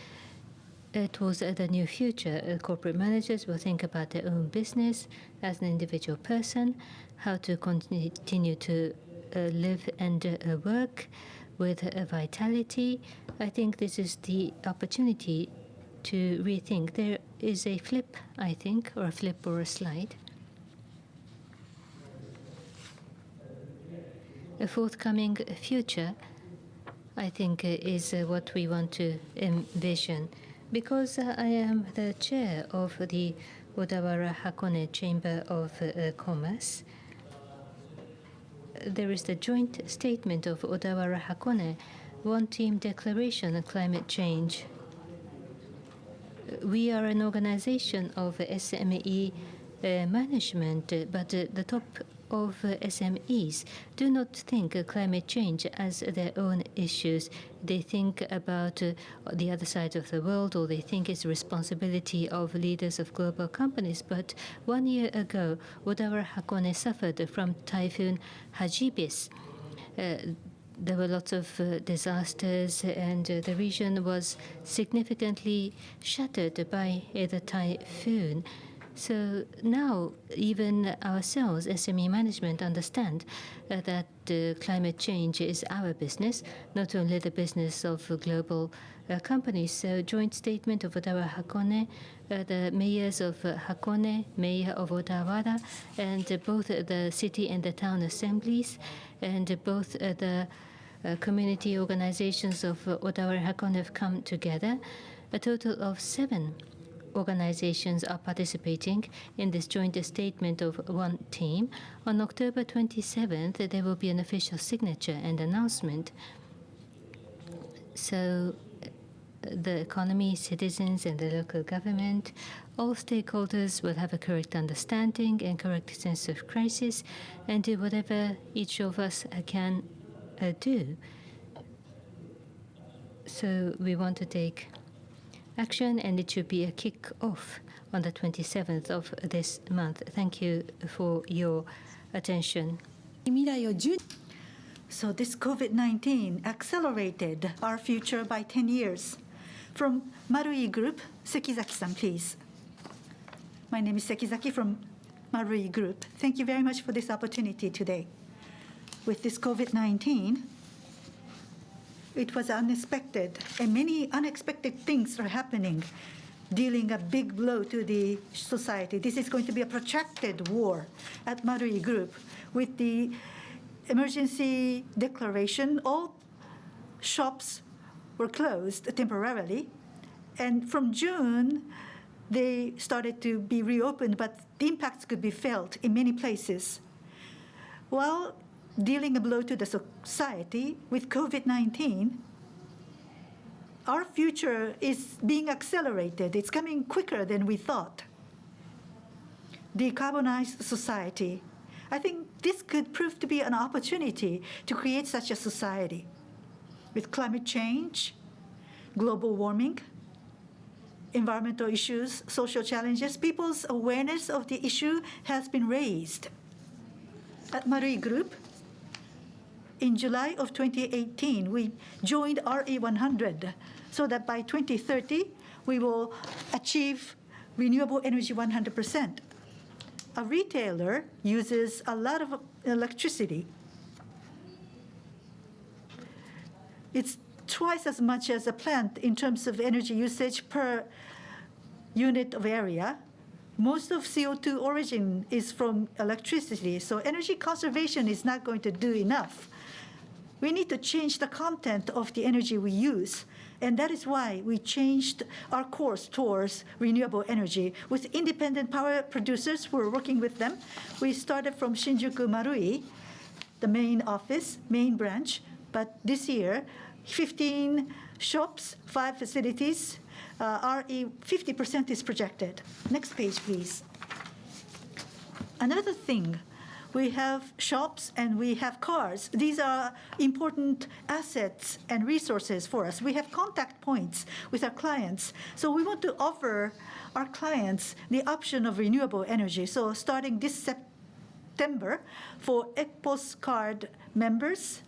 Speaker 1: towards the new future. Corporate managers will think about their own business as an individual person, how to continue to live and work with vitality. I think this is the opportunity to rethink. There is a flip, I think, or a flip or a slide. A forthcoming future, I think, is what we want to envision. Because I am the chair of the Odawara Hakone Chamber of Commerce, there is the joint statement of Odawara Hakone, one team declaration on climate change. We are an organization of SME management, but the top of SMEs do not think climate change as their own issues. They think about the other side of the world, or they think it's the responsibility of leaders of global companies. But 1 year ago, Odawara Hakone suffered from Typhoon Hagibis. There were lots of disasters, and the region was significantly shattered by the typhoon. So now, even ourselves, SME management, understand that climate change is our business, not only the business of global companies. So, joint statement of Ottawa Hakone, the mayors of Hakone, mayor of Ottawa, and both the city and the town assemblies, and both the community organizations of Ottawa and Hakone have come together. A total of 7 organizations are participating in this joint statement of one team. On October 27th, there will be an official signature and announcement. So the economy, citizens, and the local government, all stakeholders will have a correct understanding and correct sense of crisis and do whatever each of us can do. So we want to take action, and it should be a kick-off on the 27th of this month. Thank you for your attention.
Speaker 3: So this COVID-19 accelerated our future by 10 years. From Marui Group, Sekizaki-san, please. My name is Sekizaki from Marui Group. Thank you very much for this opportunity today. With this COVID-19, it was unexpected, and many unexpected things are happening, dealing a big blow to the society. This is going to be a protracted war at Marui Group. With the emergency declaration, all shops were closed temporarily, and from June, they started to be reopened, but the impacts could be felt in many places. While dealing a blow to the society with COVID-19, our future is being accelerated. It's coming quicker than we thought. Decarbonized society. I think this could prove to be an opportunity to create such a society. With climate change, global warming, environmental issues, social challenges, people's awareness of the issue has been raised. At Marui Group, in July of 2018, we joined RE100 so that by 2030, we will achieve renewable energy 100%. A retailer uses a lot of electricity. It's twice as much as a plant in terms of energy usage per unit of area. Most of CO2 origin is from electricity, so energy conservation is not going to do enough. We need to change the content of the energy we use, and that is why we changed our course towards renewable energy. With independent power producers, we're working with them. We started from Shinjuku Marui, the main office, main branch, but this year, 15 shops, 5 facilities, RE 50% is projected. Next page, please. Another thing, we have shops and we have cars. These are important assets and resources for us. We have contact points with our clients. So we want to offer our clients the option of renewable energy. So starting this September, for EPOS card members,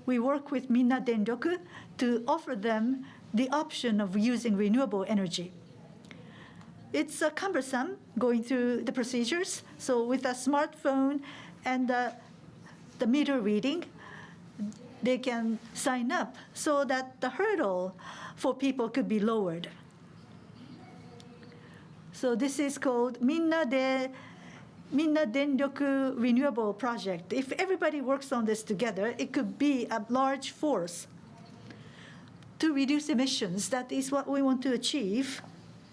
Speaker 3: we work with Minna Denryoku to offer them the option of using renewable energy. It's cumbersome going through the procedures. So with a smartphone and the meter reading, they can sign up so that the hurdle for people could be lowered. So this is called Minna Denryoku Renewable Project. If everybody works on this together, it could be a large force to reduce emissions. That is what we want to achieve.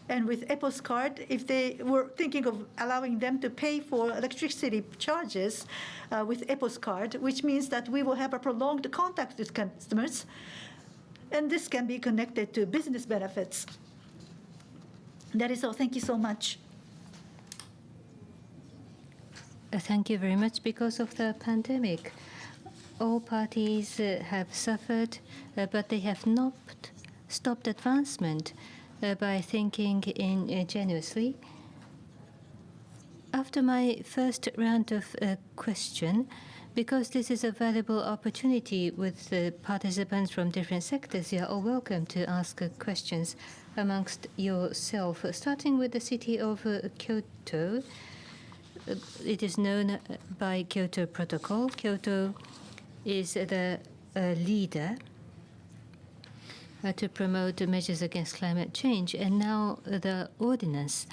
Speaker 3: And with EPOS card, if they were thinking of allowing them to pay for electricity charges with EPOS card, which means that we will have a prolonged contact with customers, and this can be connected to business benefits. That is all. Thank you so much.
Speaker 1: Thank you very much. Because of the pandemic, all parties have suffered, but they have not stopped advancement by thinking ingenuously. After my first round of question, Because this is a valuable opportunity with the participants from different sectors, you are all welcome to ask questions amongst yourself. Starting with the city of Kyoto, it is known by Kyoto Protocol. Kyoto is the leader to promote measures against climate change, and now the ordinance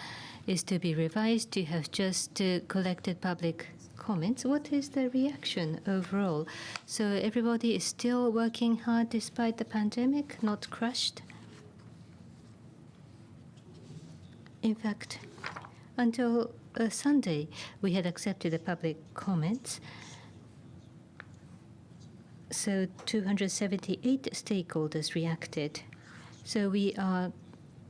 Speaker 1: is to be revised. You have just collected public comments. What is the reaction overall? So everybody is still working hard despite the pandemic, not crushed? In fact, until Sunday, we had accepted the public comments. So 278 stakeholders reacted. So we are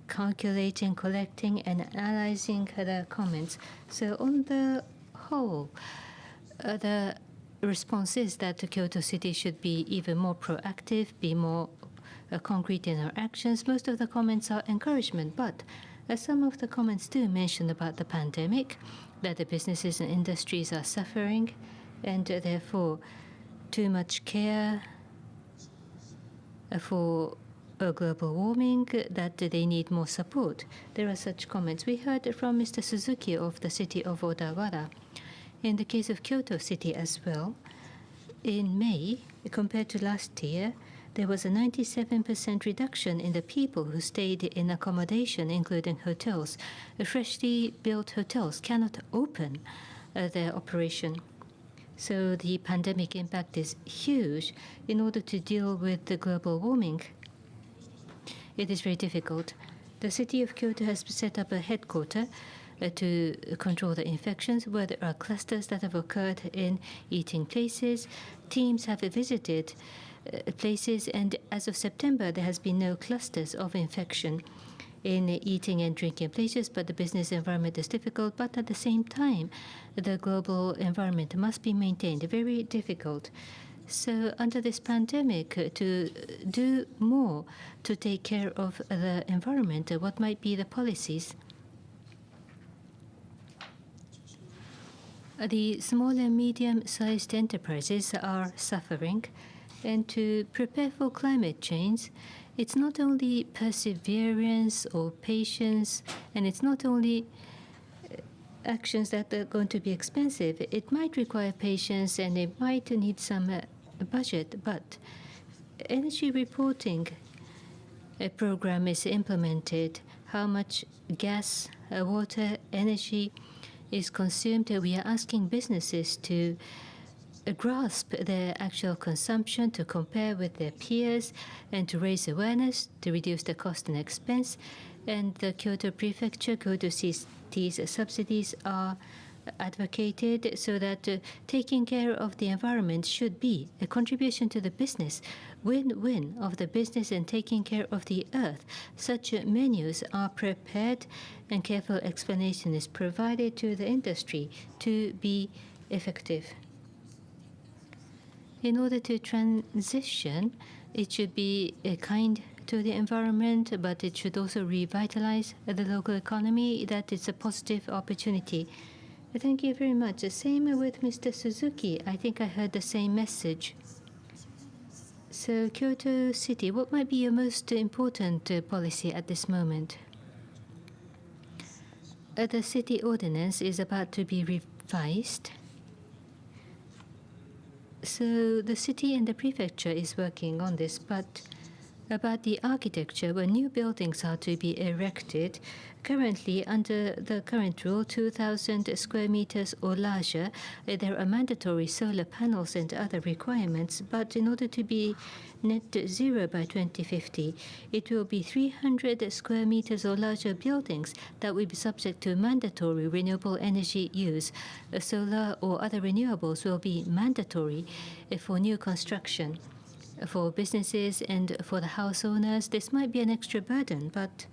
Speaker 1: calculating, collecting, and analyzing the comments. So on the whole, the response is that the Kyoto City should be even more proactive, be more concrete in our actions. Most of the comments are encouragement, but some of the comments do mention about the pandemic, that the businesses and industries are suffering, and therefore too much care for global warming, that they need more support. There are such comments. We heard from Mr. Suzuki of the city of Odawara. In the case of Kyoto City as well, in May, compared to last year, there was a 97% reduction in the people who stayed in accommodation, including hotels. The freshly built hotels cannot open their operation. So the pandemic impact is huge. In order to deal with the global warming, it is very difficult. The city of Kyoto has set up a headquarters to control the infections, where there are clusters that have occurred in eating places. Teams have visited places, and as of September, there has been no clusters of infection in eating and drinking places, but the business environment is difficult. But at the same time, the global environment must be maintained. Very difficult. So under this pandemic, to do more to take care of the environment, what might be the policies? The small and medium-sized enterprises are suffering, and to prepare for climate change, it's not only perseverance or patience, and it's not only actions that are going to be expensive. It might require patience, and it might need some budget, but energy reporting program is implemented. How much gas, water, energy is consumed? We are asking businesses to grasp their actual consumption, to compare with their peers, and to raise awareness, to reduce the cost and expense. And the Kyoto Prefecture, Kyoto City's subsidies are advocated so that taking care of the environment should be a contribution to the business, win-win of the business and taking care of the earth. Such menus are prepared, and careful explanation is provided to the industry to be effective. In order to transition, it should be kind to the environment, but it should also revitalize the local economy. That is a positive opportunity. Thank you very much. Same with Mr. Suzuki. I think I heard the same message. So Kyoto City, what might be your most important policy at this moment? The city ordinance is about to be revised. So the city and the prefecture is working on this, but about the architecture, when new buildings are to be erected, currently under the current rule, 2,000 square meters or larger, there are mandatory solar panels and other requirements. But in order to be net zero by 2050, it will be 300 square meters or larger buildings that will be subject to mandatory renewable energy use. Solar or other renewables will be mandatory for new construction. For businesses and for the house owners, this might be an extra burden, but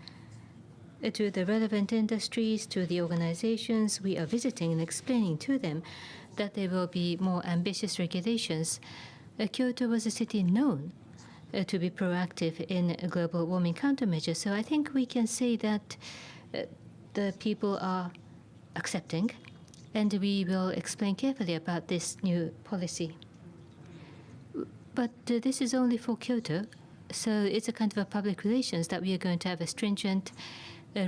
Speaker 1: to the relevant industries, to the organizations, we are visiting and explaining to them that there will be more ambitious regulations. Kyoto was a city known to be proactive in global warming countermeasures, so I think we can say that the people are accepting, and we will explain carefully about this new policy. But this is only for Kyoto, so it's a kind of a public relations that we are going to have a stringent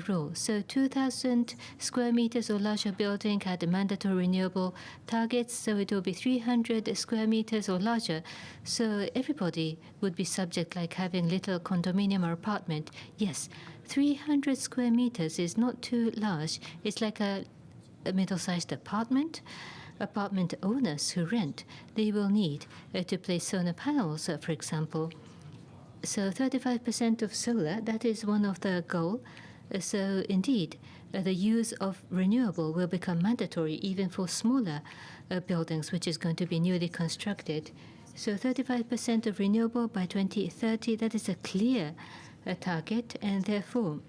Speaker 1: rule. So 2,000 square meters or larger building had mandatory renewable targets, so it will be 300 square meters or larger. So everybody would be subject, like having little condominium or apartment. Yes, 300 square meters is not too large. It's like a middle-sized apartment. Apartment owners who rent, they will need to place solar panels, for example. So 35% of solar, that is one of the goal. So indeed, the use of renewable will become mandatory even for smaller buildings, which is going to be newly constructed. So 35% of renewable by 2030, that is a clear target, and therefore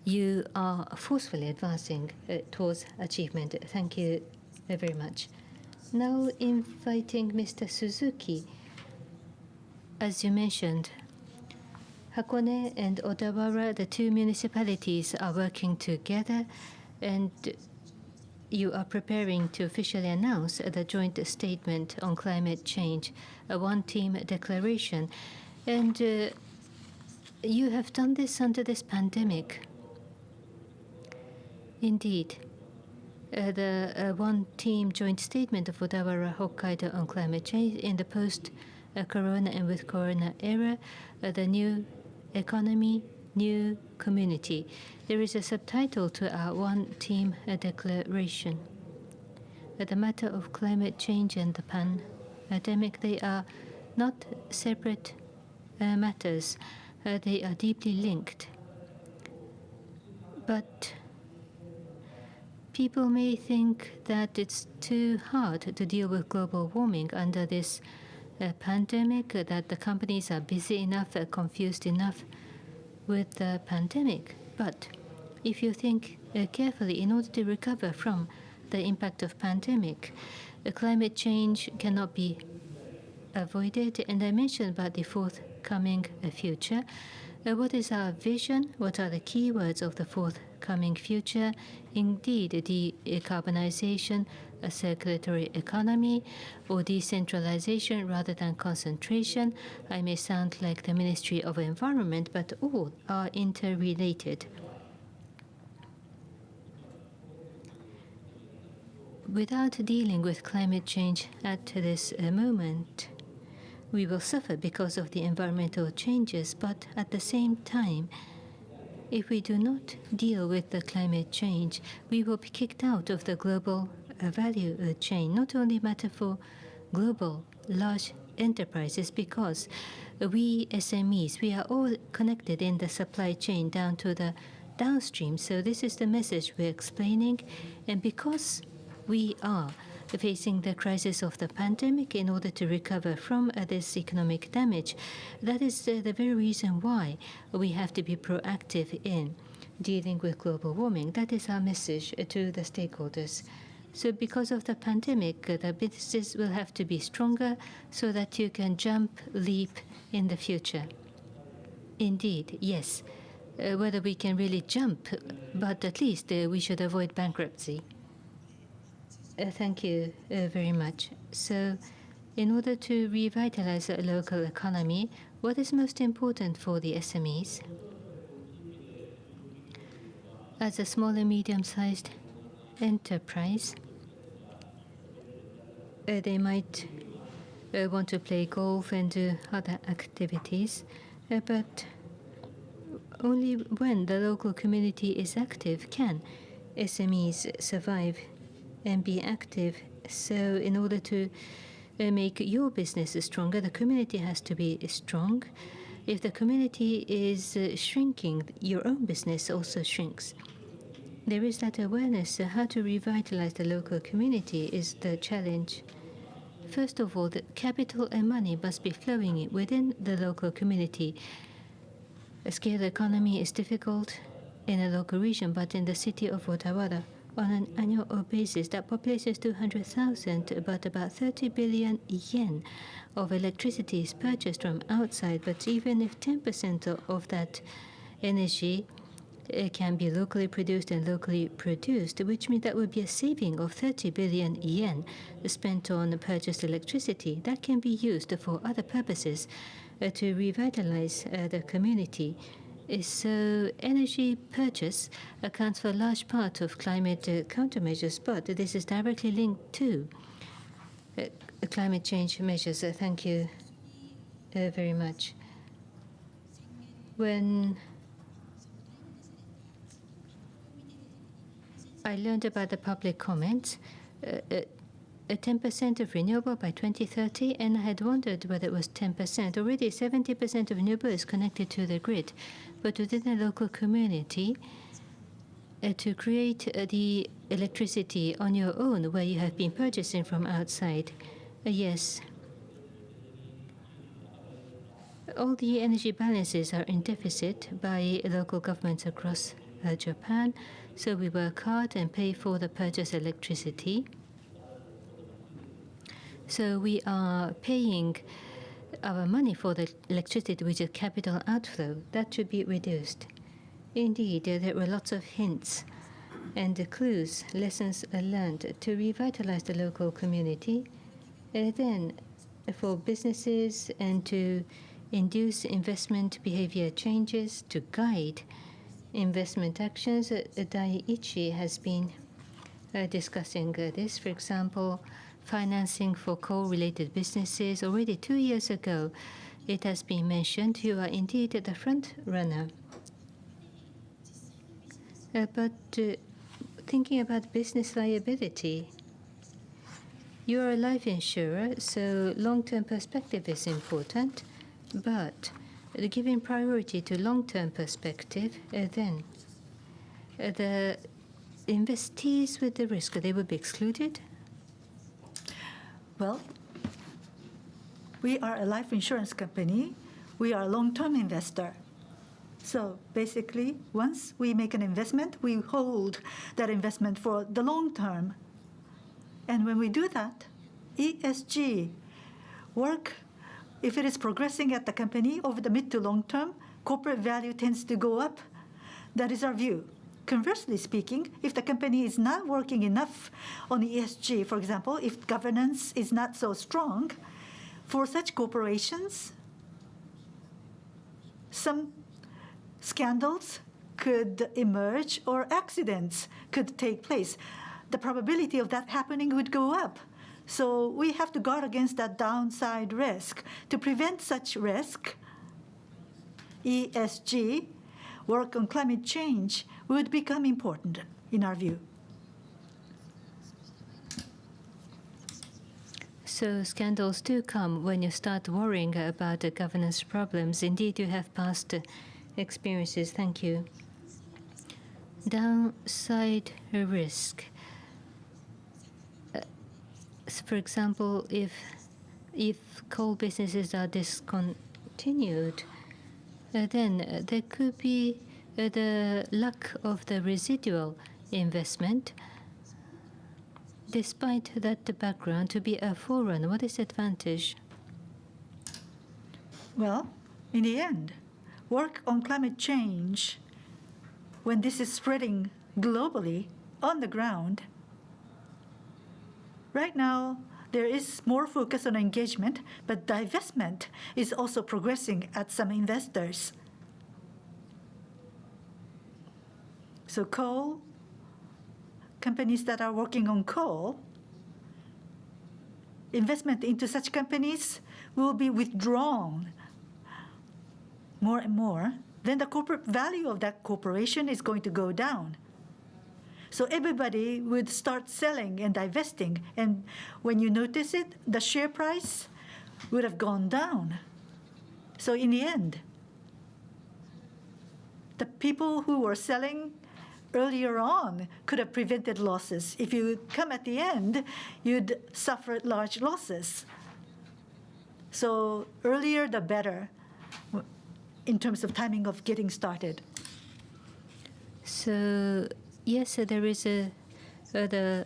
Speaker 1: you are forcefully advancing towards achievement. Thank you very much. Now inviting Mr. Suzuki. As you mentioned, Hakone and Odawara, the two municipalities, are working together, and you are preparing to officially announce the joint statement on climate change, a one-team declaration. And you have done this under this pandemic. Indeed. The one-team joint statement of Odawara, Hokkaido on climate change in the post-corona and with corona era, the new economy, new community. There is a subtitle to our one-team declaration. The matter of climate change and the pandemic, they are not separate matters. They are deeply linked. But people may think that it's too hard to deal with global warming under this pandemic, that the companies are busy enough, confused enough with the pandemic. But if you think carefully, in order to recover from the impact of pandemic, climate change cannot be avoided. And I mentioned about the forthcoming future. What is our vision? What are the keywords of the forthcoming future? Indeed, decarbonization, a circulatory economy, or decentralization rather than concentration. I may sound like the Ministry of Environment, but all are interrelated. Without dealing with climate change at this moment, we will suffer because of the environmental changes, but at the same time, if we do not deal with the climate change, we will be kicked out of the global value chain. Not only matter for global large enterprises, because we SMEs, we are all connected in the supply chain down to the downstream. So this is the message we're explaining. And because we are facing the crisis of the pandemic in order to recover from this economic damage, that is the very reason why we have to be proactive in dealing with global warming. That is our message to the stakeholders. So because of the pandemic, the businesses will have to be stronger so that you can jump, leap in the future. Indeed, yes. Whether we can really jump, but at least we should avoid bankruptcy. Thank you very much. So, in order to revitalize the local economy, what is most important for the SMEs? As a small and medium-sized enterprise, they might want to play golf and do other activities, but only when the local community is active can SMEs survive and be active. So in order to make your business stronger, the community has to be strong. If the community is shrinking, your own business also shrinks. There is that awareness. How to revitalize the local community is the challenge. First of all, the capital and money must be flowing within the local community. A scale economy is difficult in a local region, but in the city of Odawara, on an annual basis, that population is 200,000, but about 30 billion yen of electricity is purchased from outside. But even if 10% of that energy can be locally produced and locally produced, which means that would be a saving of 30 billion yen spent on purchased electricity that can be used for other purposes to revitalize the community. So energy purchase accounts for a large part of climate countermeasures, but this is directly linked to climate change measures. Thank you very much. When I learned about the public comments, 10% of renewable by 2030, and I had wondered whether it was 10%. Already 70% of renewable is connected to the grid, but within the local community, to create the electricity on your own where you have been purchasing from outside, yes. All the energy balances are in deficit by local governments across Japan, so we work hard and pay for the purchased electricity. So we are paying our money for the electricity, which is capital outflow. That should be reduced. Indeed, there were lots of hints and clues, lessons learned to revitalize the local community. Then for businesses and to induce investment behavior changes, to guide investment actions. Daiichi has been discussing this. For example, financing for coal-related businesses. Already 2 years ago, it has been mentioned. You are indeed the front runner. But thinking about business liability, you are a life insurer, so long-term perspective is important. But giving priority to long-term perspective, then the investees with the risk, they will be excluded?
Speaker 3: Well, we are a life insurance company. We are a long-term investor. So basically, once we make an investment, we hold that investment for the long term. And when we do that, ESG work, if it is progressing at the company over the mid to long term, corporate value tends to go up. That is our view. Conversely speaking, if the company is not working enough on ESG, for example, if governance is not so strong, for such corporations, some scandals could emerge or accidents could take place. The probability of that happening would go up. So we have to guard against that downside risk. To prevent such risk, ESG, work on climate change, would become important in our view.
Speaker 1: So scandals do come when you start worrying about the governance problems. Indeed, you have past experiences. Thank you. Downside risk. For example, if coal businesses are discontinued, then there could be the lack of the residual investment. Despite that background, to be a forerunner, what is the advantage?
Speaker 3: Well, in the end, work on climate change, when this is spreading globally on the ground, right now, there is more focus on engagement, but divestment is also progressing at some investors. So coal, companies that are working on coal, investment into such companies will be withdrawn more and more. Then the corporate value of that corporation is going to go down. So everybody would start selling and divesting. And when you notice it, the share price would have gone down. So in the end, the people who were selling earlier on could have prevented losses. If you come at the end, you'd suffer large losses. So earlier, the better in terms of timing of getting started.
Speaker 1: So yes, there is the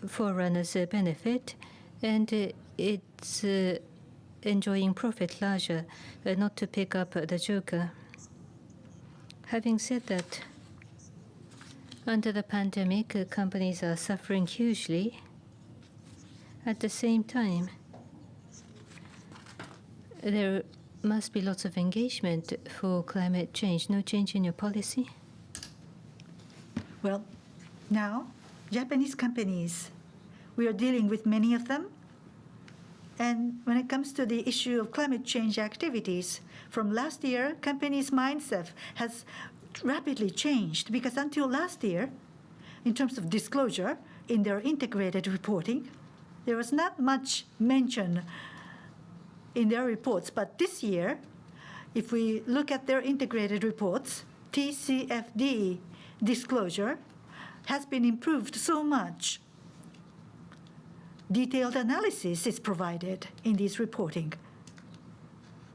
Speaker 1: forerunner's benefit, and it's enjoying profit larger, not to pick up the joker. Having said that, under the pandemic, companies are suffering hugely. At the same time, there must be lots of engagement for climate change. No change in your policy?
Speaker 3: Well, now, Japanese companies, we are dealing with many of them. And when it comes to the issue of climate change activities, from last year, companies' mindset has rapidly changed because until last year, in terms of disclosure in their integrated reporting, there was not much mention in their reports. But this year, if we look at their integrated reports, TCFD disclosure has been improved so much. Detailed analysis is provided in this reporting.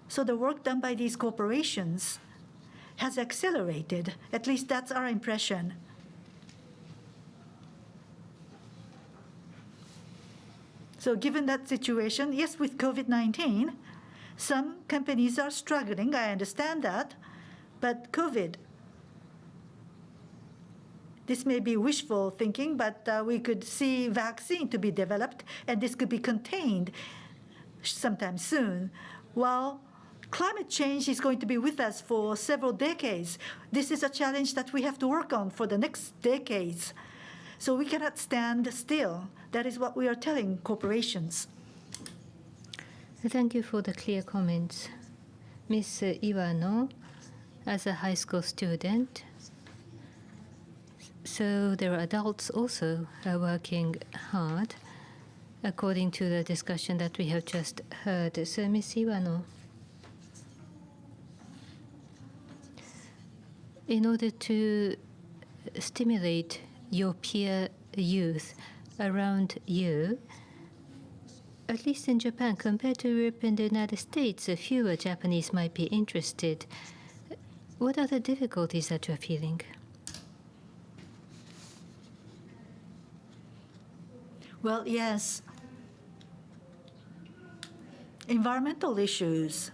Speaker 3: So the work done by these corporations has accelerated. At least that's our impression. So given that situation, yes, with COVID-19, some companies are struggling. I understand that. But COVID, this may be wishful thinking, but we could see vaccine to be developed, and this could be contained sometime soon. While climate change is going to be with us for several decades, this is a challenge that we have to work on for the next decades. So we cannot stand still. That is what we are telling corporations.
Speaker 1: Thank you for the clear comments. Ms. Iwano, as a high school student, so there are adults also working hard, according to the discussion that we have just heard. So, Ms. Iwano, in order to stimulate your peer youth around you, at least in Japan, compared to Europe and the United States, fewer Japanese might be interested. What are the difficulties that you are feeling?
Speaker 3: Well, yes. Environmental issues.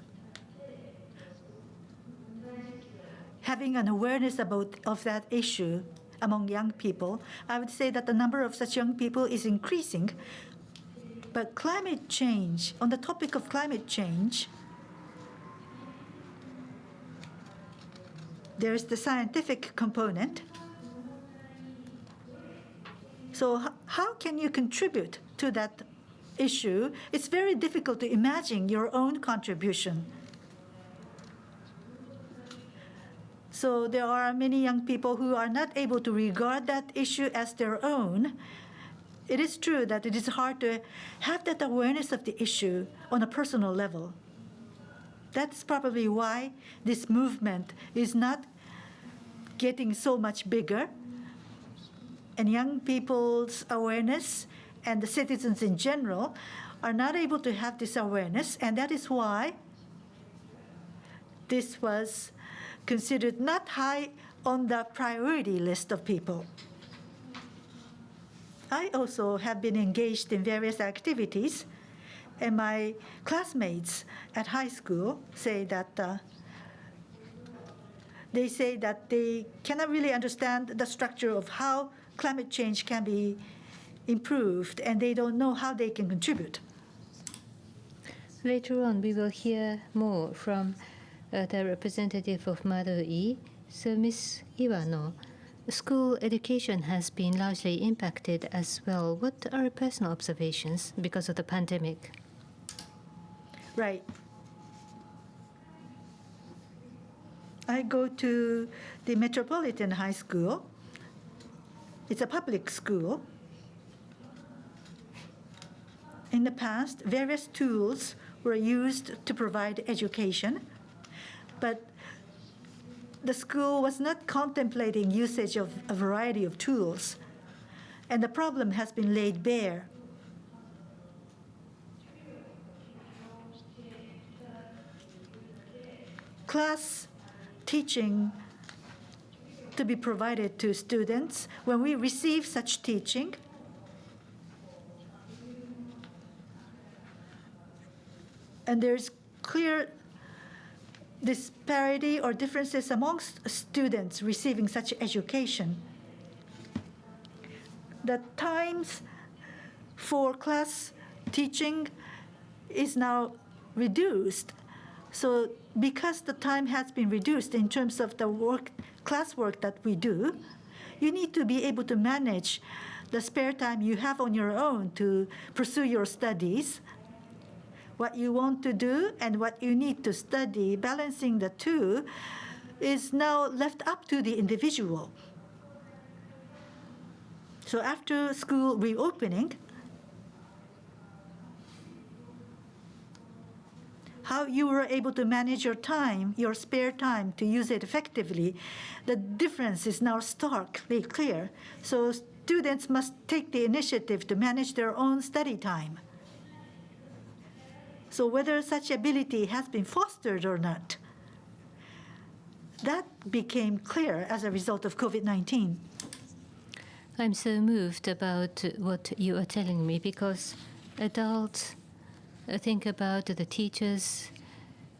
Speaker 3: Having an awareness of that issue among young people, I would say that the number of such young people is increasing. But climate change, on the topic of climate change, there is the scientific component. So how can you contribute to that issue? It's very difficult to imagine your own contribution. So there are many young people who are not able to regard that issue as their own. It is true that it is hard to have that awareness of the issue on a personal level. That's probably why this movement is not getting so much bigger. And young people's awareness and the citizens in general are not able to have this awareness. And that is why this was considered not high on the priority list of people. I also have been engaged in various activities, and my classmates at high school say that they cannot really understand the structure of how climate change can be improved, and they don't know how they can contribute.
Speaker 1: Later on, we will hear more from the representative of Marui. So, Ms. Iwano, school education has been largely impacted as well. What are your personal observations because of the pandemic?
Speaker 3: Right. I go to the Metropolitan High School. It's a public school. In the past, various tools were used to provide education, but the school was not contemplating usage of a variety of tools, and the problem has been laid bare. Class teaching to be provided to students, when we receive such teaching, and there's clear disparity or differences amongst students receiving such education. The times for class teaching is now reduced. So because the time has been reduced in terms of the classwork that we do, you need to be able to manage the spare time you have on your own to pursue your studies, what you want to do and what you need to study. Balancing the two is now left up to the individual. So after school reopening, how you were able to manage your time, your spare time, to use it effectively, the difference is now starkly clear. So students must take the initiative to manage their own study time. So whether such ability has been fostered or not, that became clear as a result of COVID-19.
Speaker 1: I'm so moved about what you are telling me, because adults think about the teachers,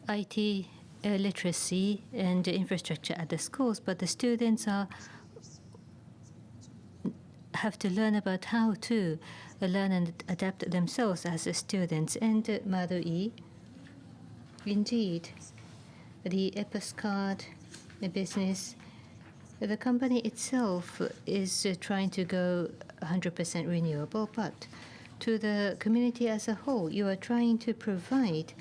Speaker 1: IT literacy and infrastructure at the schools, but the students have to learn about how to learn and adapt themselves as students. And Marui, indeed, the EPOS card business, the company itself is trying to go 100% renewable, but to the community as a whole, you are trying to provide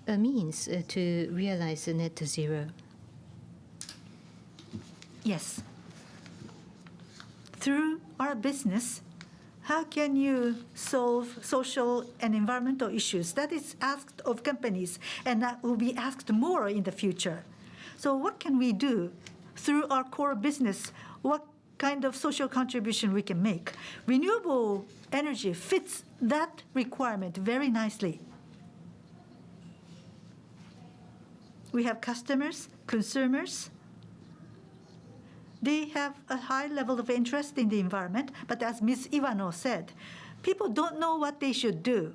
Speaker 1: a means to realize net zero.
Speaker 3: Yes. Through our business, how can you solve social and environmental issues? That is asked of companies, and that will be asked more in the future. So what can we do through our core business? What kind of social contribution we can make? Renewable energy fits that requirement very nicely. We have customers, consumers. They have a high level of interest in the environment, but as Ms. Iwano said, people don't know what they should do.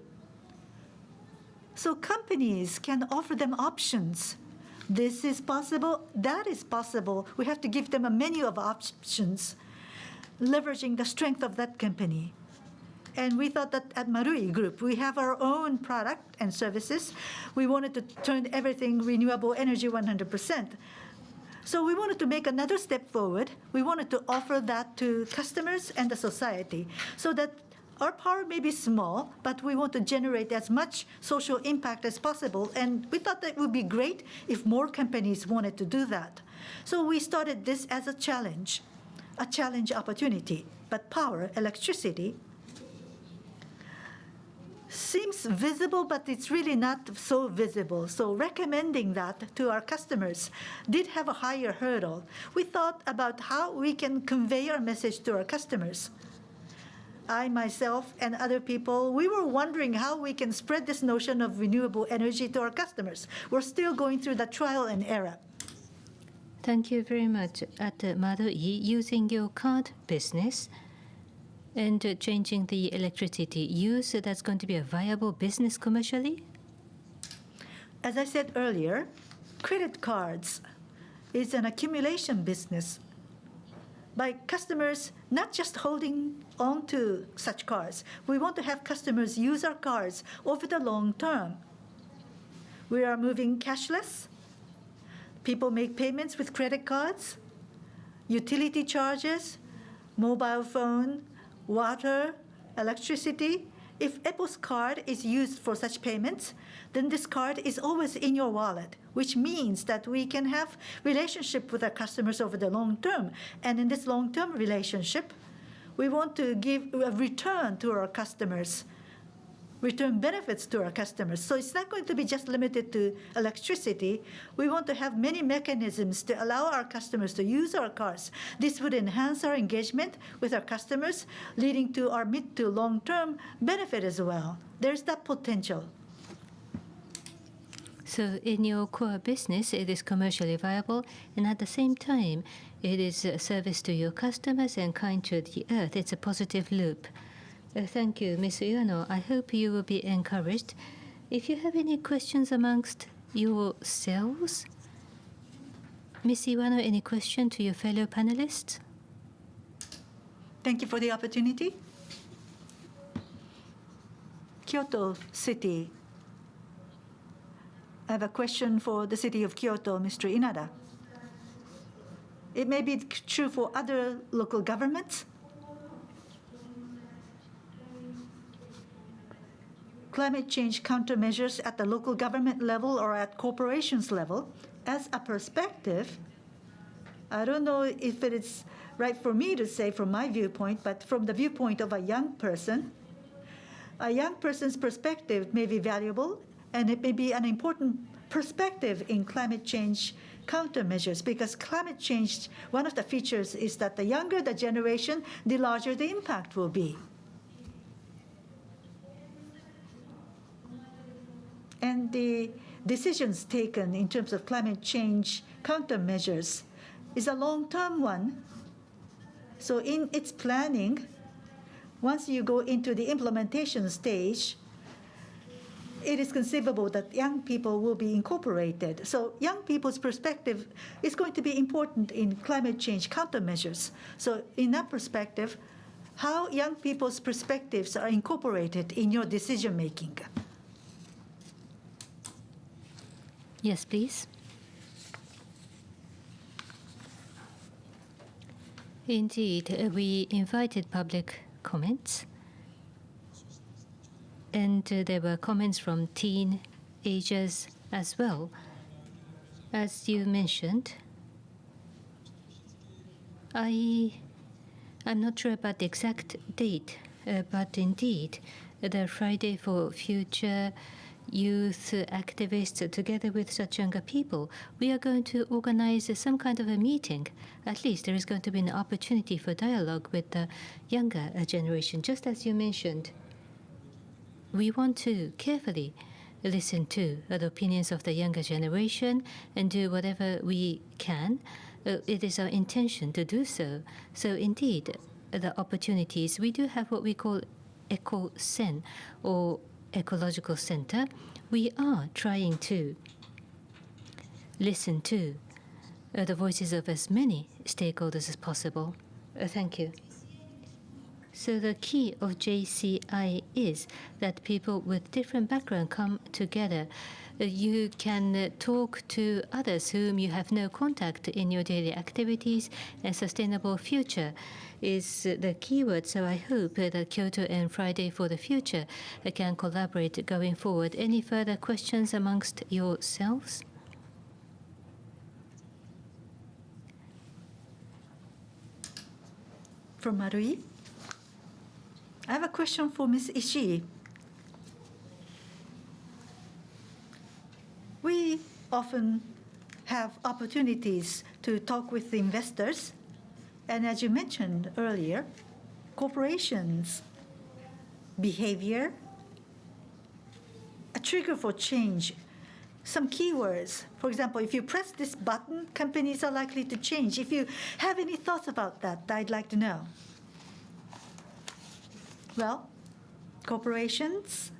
Speaker 3: So companies can offer them options. This is possible, that is possible. We have to give them a menu of options, leveraging the strength of that company. And we thought that at Marui Group, we have our own product and services. We wanted to turn everything renewable energy 100%. So we wanted to make another step forward. We wanted to offer that to customers and the society, so that our power may be small, but we want to generate as much social impact as possible. And we thought that it would be great if more companies wanted to do that. So we started this as a challenge opportunity. But power, electricity, seems visible, but it's really not so visible. So recommending that to our customers did have a higher hurdle. We thought about how we can convey our message to our customers. I, myself, and other people, we were wondering how we can spread this notion of renewable energy to our customers. We're still going through the trial and error.
Speaker 1: Thank you very much. At Marui, using your card business and changing the electricity use, that's going to be a viable business commercially?
Speaker 3: As I said earlier, credit cards is an accumulation business. By customers not just holding on to such cards, we want to have customers use our cards over the long term. We are moving cashless. People make payments with credit cards, utility charges, mobile phone, water, electricity. If EPOS card is used for such payments, then this card is always in your wallet, which means that we can have relationship with our customers over the long term. And in this long-term relationship, we want to give a return to our customers, return benefits to our customers. So it's not going to be just limited to electricity. We want to have many mechanisms to allow our customers to use our cards. This would enhance our engagement with our customers, leading to our mid to long-term benefit as well. There's that potential.
Speaker 1: So in your core business, it is commercially viable, and at the same time, it is a service to your customers and kind to the earth. It's a positive loop. Thank you, Ms. Ueno. I hope you will be encouraged. If you have any questions amongst yourselves? Ms. Iwano, any question to your fellow panelists?
Speaker 3: Thank you for the opportunity. Kyoto City. I have a question for the city of Kyoto, Mr. Inada. It may be true for other local governments. Climate change countermeasures at the local government level or at corporations level, as a perspective, I don't know if it is right for me to say from my viewpoint, but from the viewpoint of a young person's perspective may be valuable, and it may be an important perspective in climate change countermeasures, because climate change, one of the features is that the younger the generation, the larger the impact will be. And the decisions taken in terms of climate change countermeasures is a long-term one. So in its planning, once you go into the implementation stage, it is conceivable that young people will be incorporated. So young people's perspective is going to be important in climate change countermeasures. So in that perspective, how young people's perspectives are incorporated in your decision-making?
Speaker 1: Yes, please. Indeed, we invited public comments, and there were comments from teenagers as well. As you mentioned, I'm not sure about the exact date, but indeed, the Friday for Future youth activists, together with such younger people, we are going to organize some kind of a meeting. At least there is going to be an opportunity for dialogue with the younger generation. Just as you mentioned, we want to carefully listen to the opinions of the younger generation and do whatever we can. It is our intention to do so. So indeed, the opportunities, we do have what we call Eco-Sen, or ecological center. We are trying to listen to the voices of as many stakeholders as possible. Thank you. So the key of JCI is that people with different background come together. You can talk to others whom you have no contact in your daily activities, and sustainable future is the keyword. So I hope that Kyoto and Friday for the Future can collaborate going forward. Any further questions amongst yourselves?
Speaker 3: From Marui. I have a question for Ms. Ishii. We often have opportunities to talk with investors, and as you mentioned earlier, corporations' behavior, a trigger for change, some keywords. For example, if you press this button, companies are likely to change. If you have any thoughts about that, I'd like to know. Well, corporations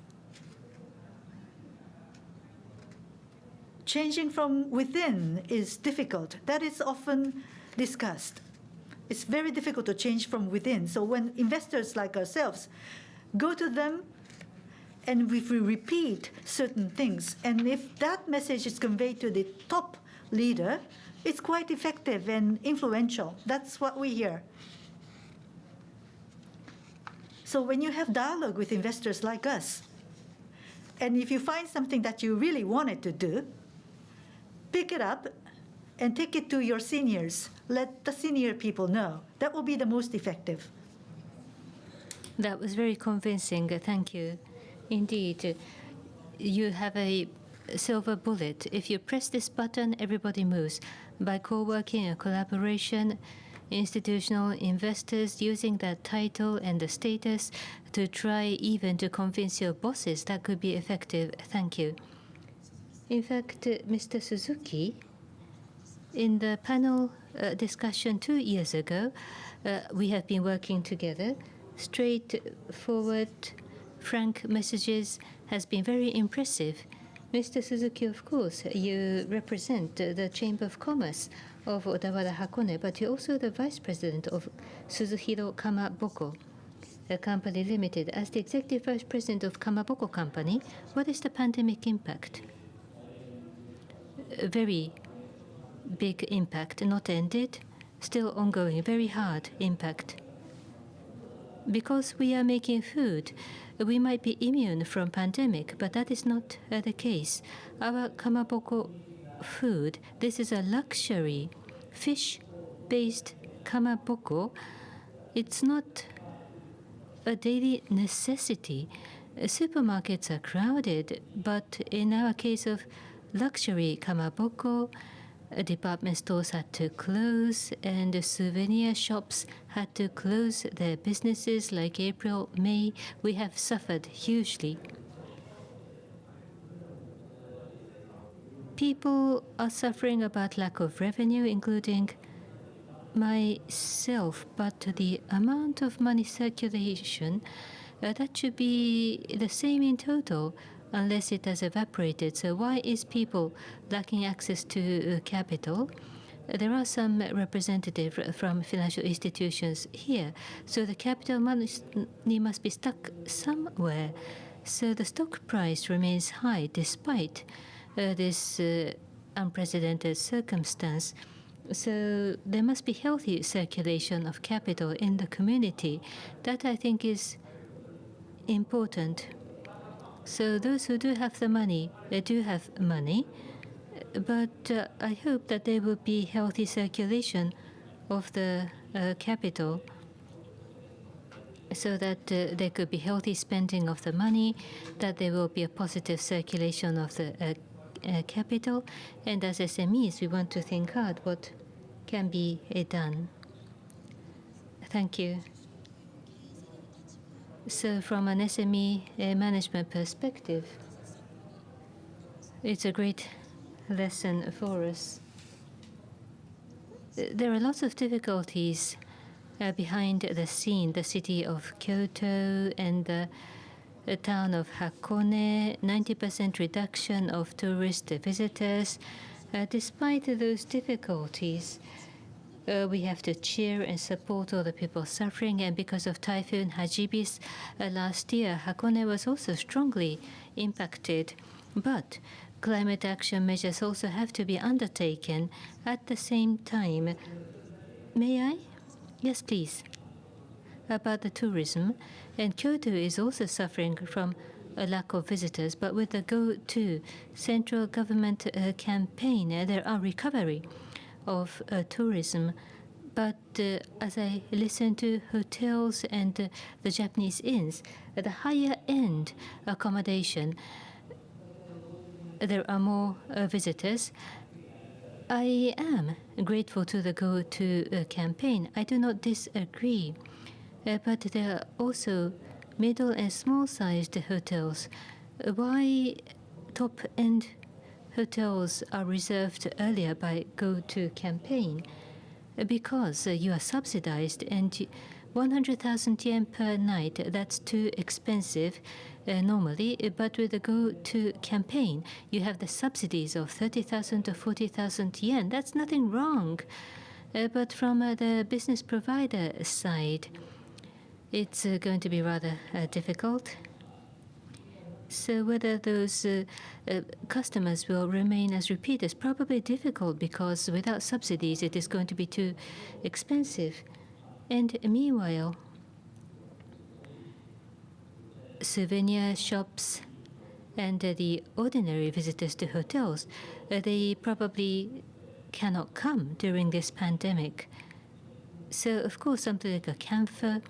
Speaker 3: changing from within is difficult. That is often discussed. It's very difficult to change from within. So when investors like ourselves go to them, and if we repeat certain things, and if that message is conveyed to the top leader, it's quite effective and influential. That's what we hear. So when you have dialogue with investors like us, and if you find something that you really wanted to do, pick it up and take it to your seniors. Let the senior people know. That will be the most effective.
Speaker 1: That was very convincing. Thank you. Indeed, you have a silver bullet. If you press this button, everybody moves. By co-working and collaboration, institutional investors using that title and the status to try even to convince your bosses, that could be effective. Thank you. In fact, Mr. Suzuki, in the panel discussion 2 years ago, we have been working together. Straightforward, frank messages has been very impressive. Mr. Suzuki, of course, you represent the Chamber of Commerce of Odawara Hakone, but you're also the Vice President of Suzuhiro Kamaboko Company Limited. As the Executive Vice President of Kamaboko Company, what is the pandemic impact? A very big impact, not ended, still ongoing, very hard impact. Because we are making food, we might be immune from pandemic, but that is not the case. Our kamaboko food, this is a luxury fish-based kamaboko. It's not a daily necessity. Supermarkets are crowded, but in our case of luxury kamaboko, department stores had to close, and the souvenir shops had to close their businesses like April, May. We have suffered hugely. People are suffering about lack of revenue, including myself, but the amount of money circulation, that should be the same in total, unless it has evaporated. So why is people lacking access to capital? There are some representatives from financial institutions here. So the capital money must be stuck somewhere. So the stock price remains high despite this unprecedented circumstance. So there must be healthy circulation of capital in the community. That, I think, is important. So those who do have the money, they do have money, but I hope that there will be healthy circulation of the capital, so that there could be healthy spending of the money, that there will be a positive circulation of the capital, and as SMEs, we want to think hard what can be done. Thank you. So from an SME management perspective, it's a great lesson for us. There are lots of difficulties behind the scene. The city of Kyoto and the town of Hakone, 90% reduction of tourist visitors. Despite those difficulties, we have to cheer and support all the people suffering. And because of Typhoon Hagibis last year, Hakone was also strongly impacted. But climate action measures also have to be undertaken at the same time. May I? Yes, please. About the tourism. And Kyoto is also suffering from a lack of visitors. But with the Go To central government campaign, there are recovery of tourism. But as I listen to hotels and the Japanese inns, the higher end accommodation, there are more visitors. I am grateful to the Go To campaign. I do not disagree. But there are also middle and small-sized hotels. Why top-end hotels are reserved earlier by Go To campaign? Because you are subsidized, and 100,000 yen per night, that's too expensive normally. But with the Go To campaign, you have the subsidies of 30,000 to 40,000 yen. That's nothing wrong. But from the business provider side, it's going to be rather difficult. So whether those customers will remain as repeaters, probably difficult, because without subsidies it is going to be too expensive. And meanwhile, souvenir shops and the ordinary visitors to hotels, they probably cannot come during this pandemic. So of course something like a camphor,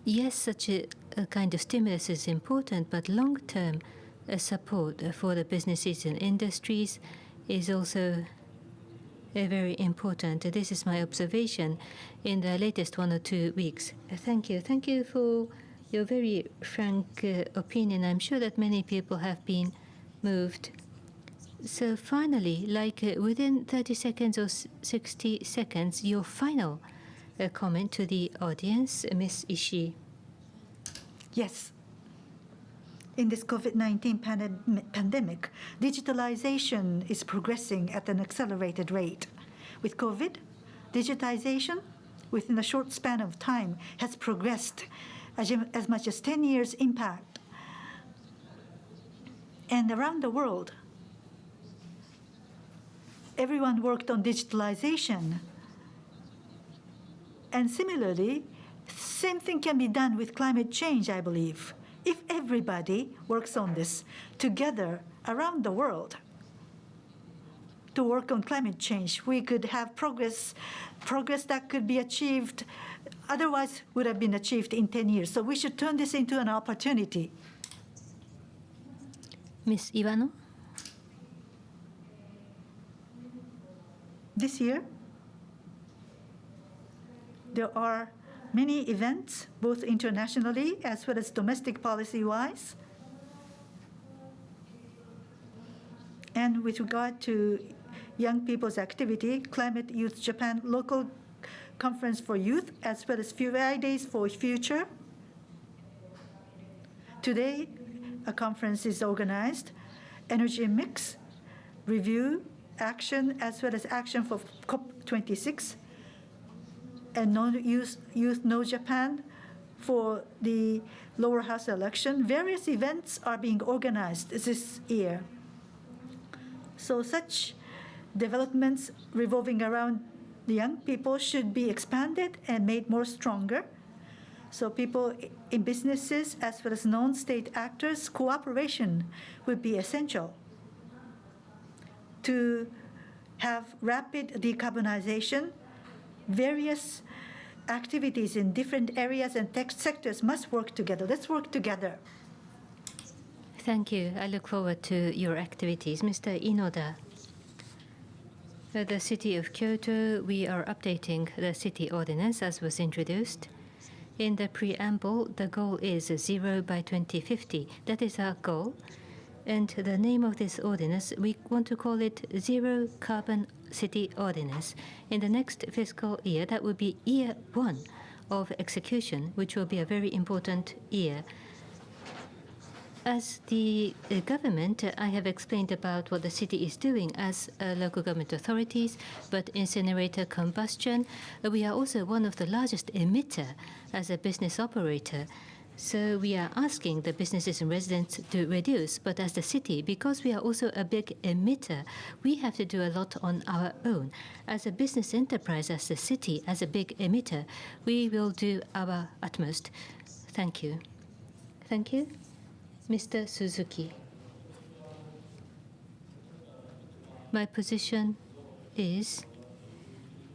Speaker 1: yes, such a kind of stimulus is important, but long-term support for the businesses and industries is also very important. This is my observation in the latest 1 or 2 weeks. Thank you. Thank you for your very frank opinion. I'm sure that many people have been moved. So finally, like within 30 seconds or 60 seconds, your final comment to the audience, Ms. Ishii.
Speaker 3: Yes. in this COVID-19 pandemic, digitalization is progressing at an accelerated rate. With COVID, digitization within a short span of time has progressed as much as 10 years impact. And around the world, everyone worked on digitalization. And similarly, same thing can be done with climate change, I believe. If everybody works on this together around the world to work on climate change, we could have progress that could be achieved, otherwise would have been achieved in 10 years. So we should turn this into an opportunity.
Speaker 1: Ms. Iwano?
Speaker 3: This year, there are many events, both internationally as well as domestic policy-wise. And with regard to young people's activity, Climate Youth Japan Local Conference for Youth, as well as Fridays for Future. Today, a conference is organized, Energy Mix, Review, Action, as well as Action for COP26, and Youth Know Japan for the lower house election. Various events are being organized this year. So such developments revolving around the young people should be expanded and made more stronger. So people in businesses as well as non-state actors, cooperation would be essential to have rapid decarbonization. Various activities in different areas and sectors must work together. Let's work together.
Speaker 1: Thank you. I look forward to your activities. Mr. Inoda, the city of Kyoto, we are updating the city ordinance as was introduced. In the preamble, the goal is 0 by 2050. That is our goal. And the name of this ordinance, we want to call it Zero Carbon City Ordinance. In the next fiscal year, that will be year 1 of execution, which will be a very important year. As the government, I have explained about what the city is doing as local government authorities, but incinerator combustion, we are also one of the largest emitter as a business operator. So we are asking the businesses and residents to reduce, but as the city, because we are also a big emitter, we have to do a lot on our own. As a business enterprise, as a city, as a big emitter, we will do our utmost. Thank you. Thank you. Mr. Suzuki. My position is,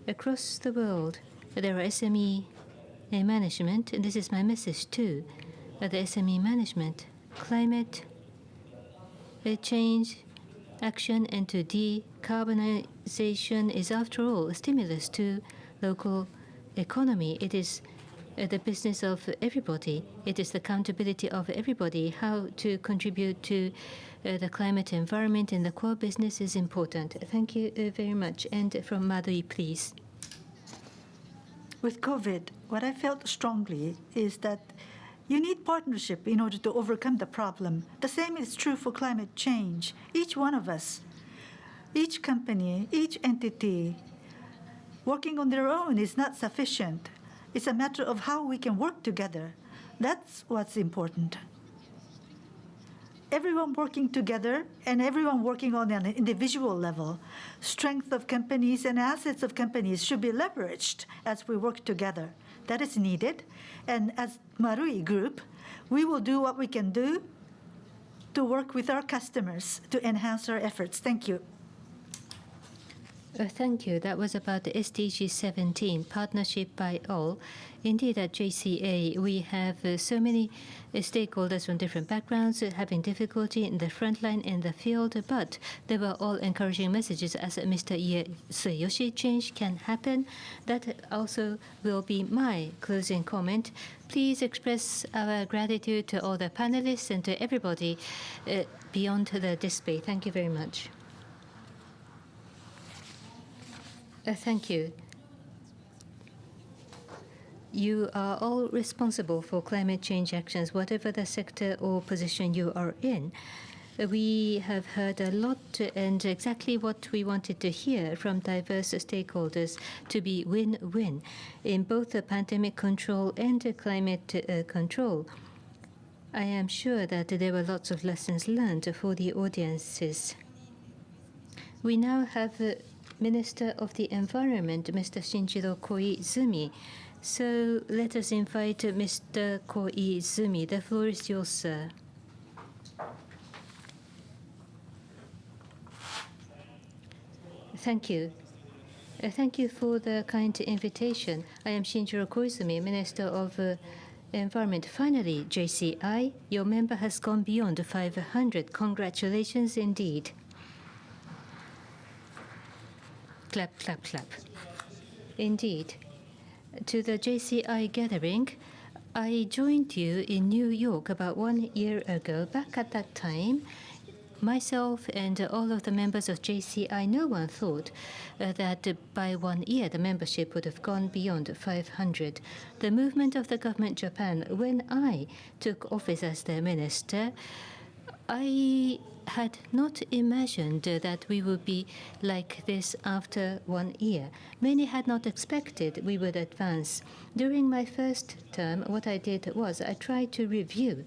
Speaker 1: across the world, there are SME management, and this is my message too, the SME management, climate change, action, and to decarbonization is, after all, a stimulus to local economy. It is the business of everybody. It is the accountability of everybody. How to contribute to the climate environment and the core business is important. Thank you very much. And from Madui, please.
Speaker 3: With COVID, what I felt strongly is that you need partnership in order to overcome the problem. The same is true for climate change. Each one of us, each company, each entity, working on their own is not sufficient. It's a matter of how we can work together. That's what's important. Everyone working together and everyone working on an individual level. Strength of companies and assets of companies should be leveraged as we work together. That is needed. And as Marui Group, we will do what we can do to work with our customers to enhance our efforts. Thank you.
Speaker 1: Thank you. That was about the SDG 17, Partnership by All. Indeed, at JCA, we have so many stakeholders from different backgrounds having difficulty in the front line in the field, but they were all encouraging messages. As Mr. Yoshi, change can happen. That also will be my closing comment. Please express our gratitude to all the panelists and to everybody beyond the display. Thank you very much. Thank you. You are all responsible for climate change actions, whatever the sector or position you are in. We have heard a lot and exactly what we wanted to hear from diverse stakeholders to be win-win in both the pandemic control and the climate control. I am sure that there were lots of lessons learned for the audiences. We now have the Minister of the Environment, Mr. Shinjiro Koizumi. So let us invite Mr. Koizumi. The floor is yours, sir. Thank you. Thank you for the kind invitation. I am Shinjiro Koizumi, Minister of Environment. Finally, JCI, your member has gone beyond 500. Congratulations indeed. Clap, clap, clap. Indeed. To the JCI gathering, I joined you in New York about 1 year ago. Back at that time, myself and all of the members of JCI, no one thought that by 1 year the membership would have gone beyond 500. The movement of the government Japan, when I took office as the minister, I had not imagined that we would be like this after 1 year. Many had not expected we would advance. During my first term, what I did was I tried to review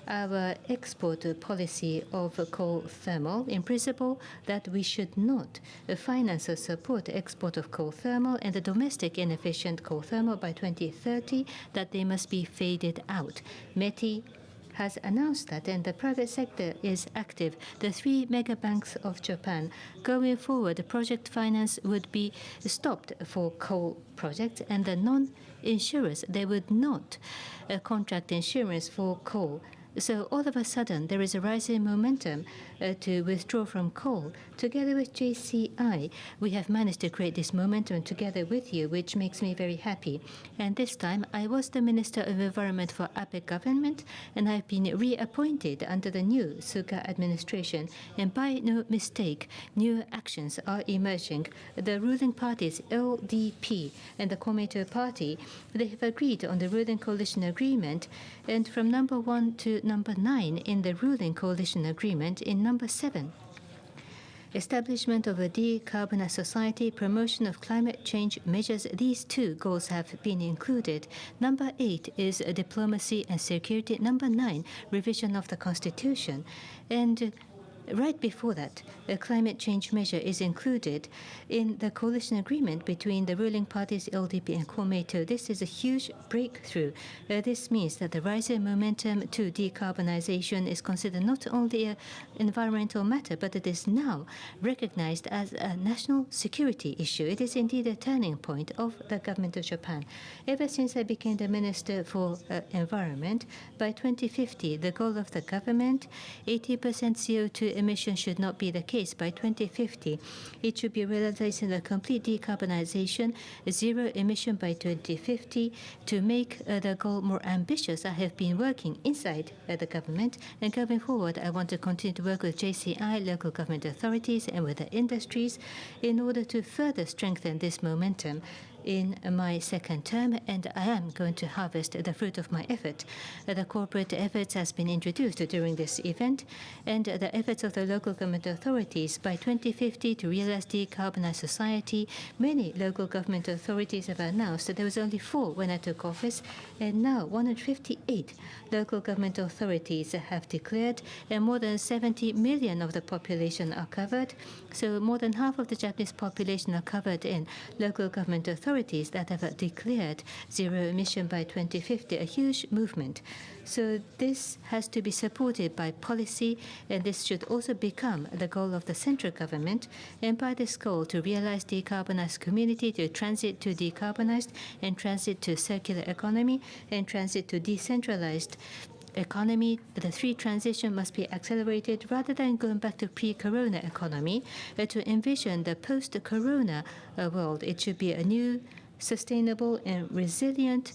Speaker 1: our export policy of coal thermal. In principle, that we should not finance or support export of coal thermal and the domestic inefficient coal thermal by 2030, that they must be faded out. METI has announced that, and the private sector is active. The 3 mega banks of Japan, going forward, project finance would be stopped for coal projects, and the non-insurers, they would not contract insurance for coal. So all of a sudden, there is a rising momentum to withdraw from coal. Together with JCI, we have managed to create this momentum together with you, which makes me very happy. And this time, I was the Minister of Environment for APEC government, and I've been reappointed under the new Suga administration. And by no mistake, new actions are emerging. The ruling parties, LDP and the Komeito Party, they have agreed on the ruling coalition agreement, and from number 1 to number 9 in the ruling coalition agreement, in number 7, establishment of a decarbonized society, promotion of climate change measures. These 2 goals have been included. Number 8 is diplomacy and security. Number 9, revision of the constitution. And right before that, a climate change measure is included in the coalition agreement between the ruling parties LDP and Komeito. This is a huge breakthrough. This means that the rising momentum to decarbonization is considered not only an environmental matter, but it is now recognized as a national security issue. It is indeed a turning point of the government of Japan. Ever since I became the Minister for Environment, by 2050, the goal of the government, 80% CO2 emissions should not be the case. By 2050, it should be realizing a complete decarbonization, zero emission by 2050. To make the goal more ambitious, I have been working inside the government, and going forward, I want to continue to work with JCI, local government authorities, and with the industries in order to further strengthen this momentum in my second term, and I am going to harvest the fruit of my effort. The corporate efforts has been introduced during this event, and the efforts of the local government authorities by 2050 to realize decarbonized society. Many local government authorities have announced that there was only 4 when I took office, and now 158 local government authorities have declared, and more than 70 million of the population are covered. So more than half of the Japanese population are covered in local government authorities that have declared zero emission by 2050, a huge movement. So this has to be supported by policy, and this should also become the goal of the central government. And by this goal, to realize decarbonized community, to transit to decarbonized, and transit to circular economy, and transit to decentralized economy, the 3 transition must be accelerated rather than going back to pre-corona economy. To envision the post-corona world, it should be a new, sustainable, and resilient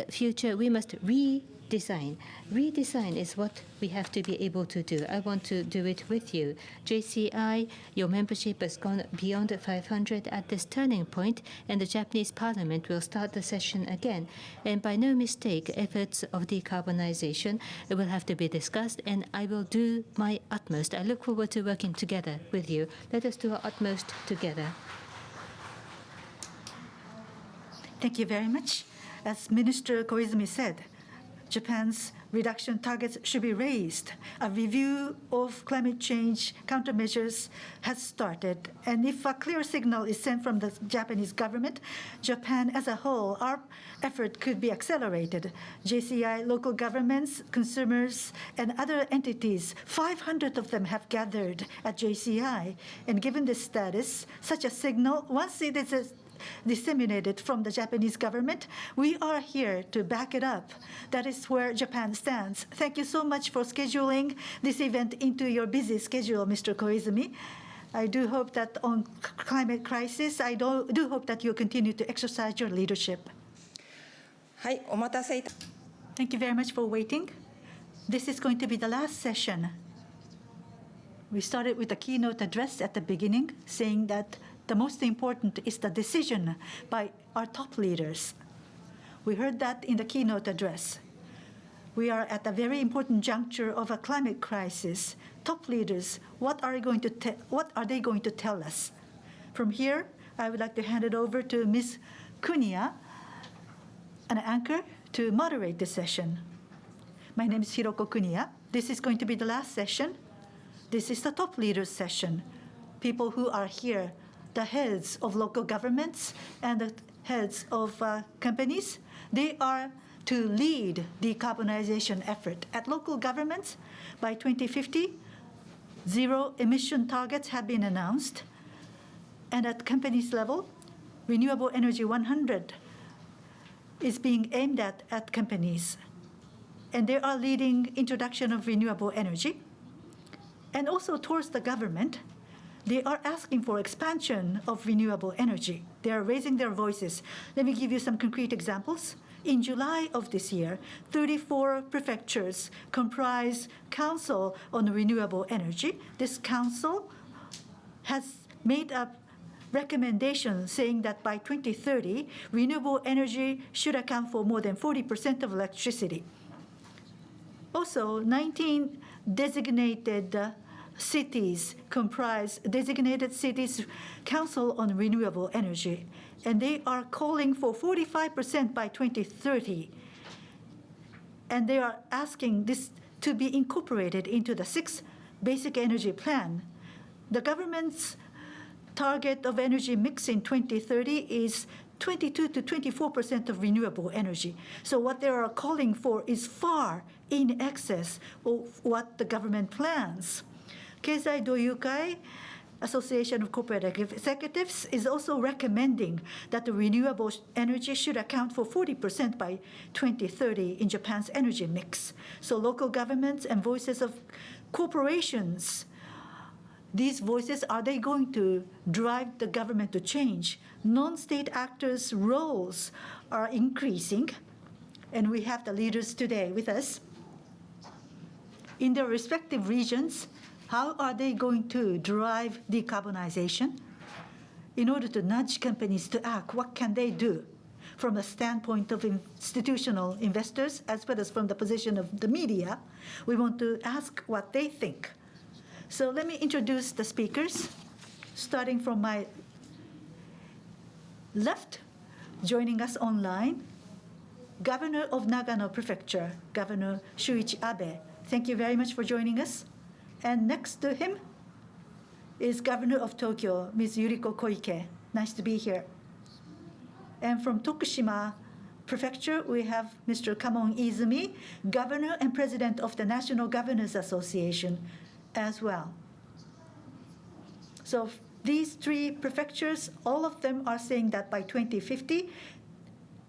Speaker 1: future. We must design. Redesign is what we have to be able to do. I want to do it with you. JCI, your membership has gone beyond 500 at this turning point, and the Japanese Parliament will start the session again. And by no mistake, efforts of decarbonization will have to be discussed, and I will do my utmost. I look forward to working together with you. Let us do our utmost together.
Speaker 3: Thank you very much. As Minister Koizumi said, Japan's reduction targets should be raised. A review of climate change countermeasures has started. And if a clear signal is sent from the Japanese government, Japan as a whole, our effort could be accelerated. JCI, local governments, consumers, and other entities, 500 of them have gathered at JCI. And given this status, such a signal, once it is disseminated from the Japanese government, we are here to back it up. That is where Japan stands. Thank you so much for scheduling this event into your busy schedule, Mr. Koizumi. I do hope that on climate crisis, I do hope that you continue to exercise your leadership.
Speaker 2: はい、お待たせいた。
Speaker 3: Thank you very much for waiting. This is going to be the last session. We started with a keynote address at the beginning, saying that the most important is the decision by our top leaders. We heard that in the keynote address. We are at a very important juncture of a climate crisis. Top leaders, what are they going to tell us? From here, I would like to hand it over to Ms. Kuniya, an anchor, to moderate the session. My name is Hiroko Kuniya. This is going to be the last session. This is the top leaders session. People who are here, the heads of local governments and the heads of companies, they are to lead decarbonization effort. At local governments, by 2050, zero emission targets have been announced. And at companies level, Renewable Energy 100 is being aimed at companies. And they are leading introduction of renewable energy. And also towards the government, they are asking for expansion of renewable energy. They are raising their voices. Let me give you some concrete examples. In July of this year, 34 prefectures comprise Council on Renewable Energy. This council has made a recommendation saying that by 2030, renewable energy should account for more than 40% of electricity. Also, 19 designated cities comprise Designated Cities Council on Renewable Energy, and they are calling for 45% by 2030. And they are asking this to be incorporated into the 6th Basic Energy Plan. The government's target of energy mix in 2030 is 22 to 24% of renewable energy. So what they are calling for is far in excess of what the government plans. Keizai Doyukai, Association of Corporate Executives, is also recommending that the renewable energy should account for 40% by 2030 in Japan's energy mix. So local governments and voices of corporations, these voices, are they going to drive the government to change? Non-state actors' roles are increasing, and we have the leaders today with us. In their respective regions, how are they going to drive decarbonization? In order to nudge companies to act, what can they do? From the standpoint of institutional investors, as well as from the position of the media, we want to ask what they think. So let me introduce the speakers, starting from my left, joining us online, Governor of Nagano Prefecture, Governor Shuichi Abe. Thank you very much for joining us. And next to him is Governor of Tokyo, Ms. Yuriko Koike. Nice to be here. And from Tokushima Prefecture, we have Mr. Kamon Izumi, Governor and President of the National Governors Association as well. So these three prefectures, all of them are saying that by 2050,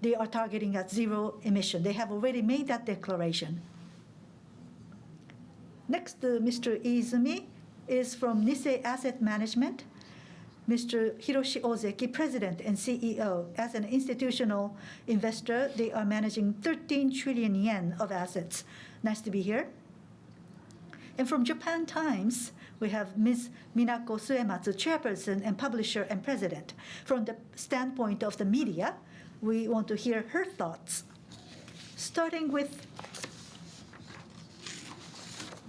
Speaker 3: they are targeting at zero emission. They have already made that declaration. Next to Mr. Izumi is from Nissay Asset Management. Mr. Hiroshi Ozeki, President and CEO. As an institutional investor, they are managing 13 trillion yen of assets. Nice to be here. And from Japan Times, we have Ms. Minako Suematsu, Chairperson and Publisher and President. From the standpoint of the media, we want to hear her thoughts. Starting with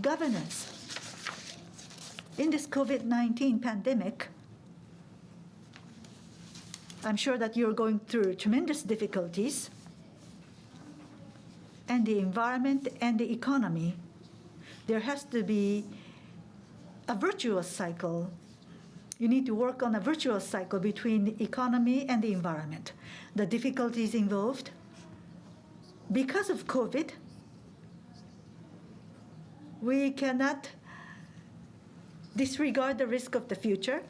Speaker 3: governance. In this COVID-19 pandemic, I'm sure that you're going through tremendous difficulties, and the environment and the economy. There has to be a virtuous cycle. You need to work on a virtuous cycle between the economy and the environment. The difficulties involved, because of COVID, we cannot disregard the risk of the future.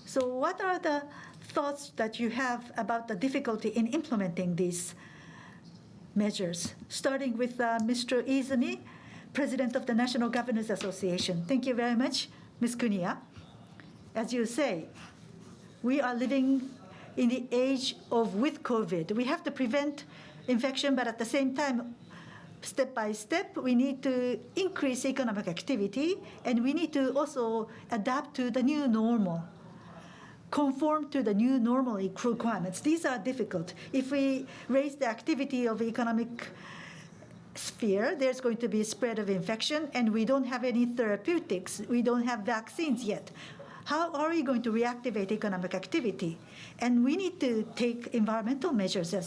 Speaker 3: So what are the thoughts that you have about the difficulty in implementing these measures? Starting with Mr. Izumi, President of the National Governors Association. Thank you very much, Ms. Kuniya. As you say, we are living in the age of with COVID. We have to prevent infection, but at the same time, step by step, we need to increase economic activity, and we need to also adapt to the new normal, conform to the new normal requirements. These are difficult. If we raise the activity of economic sphere, there's going to be a spread of infection, and we don't have any therapeutics. We don't have vaccines yet. How are we going to reactivate economic activity? And we need to take environmental measures at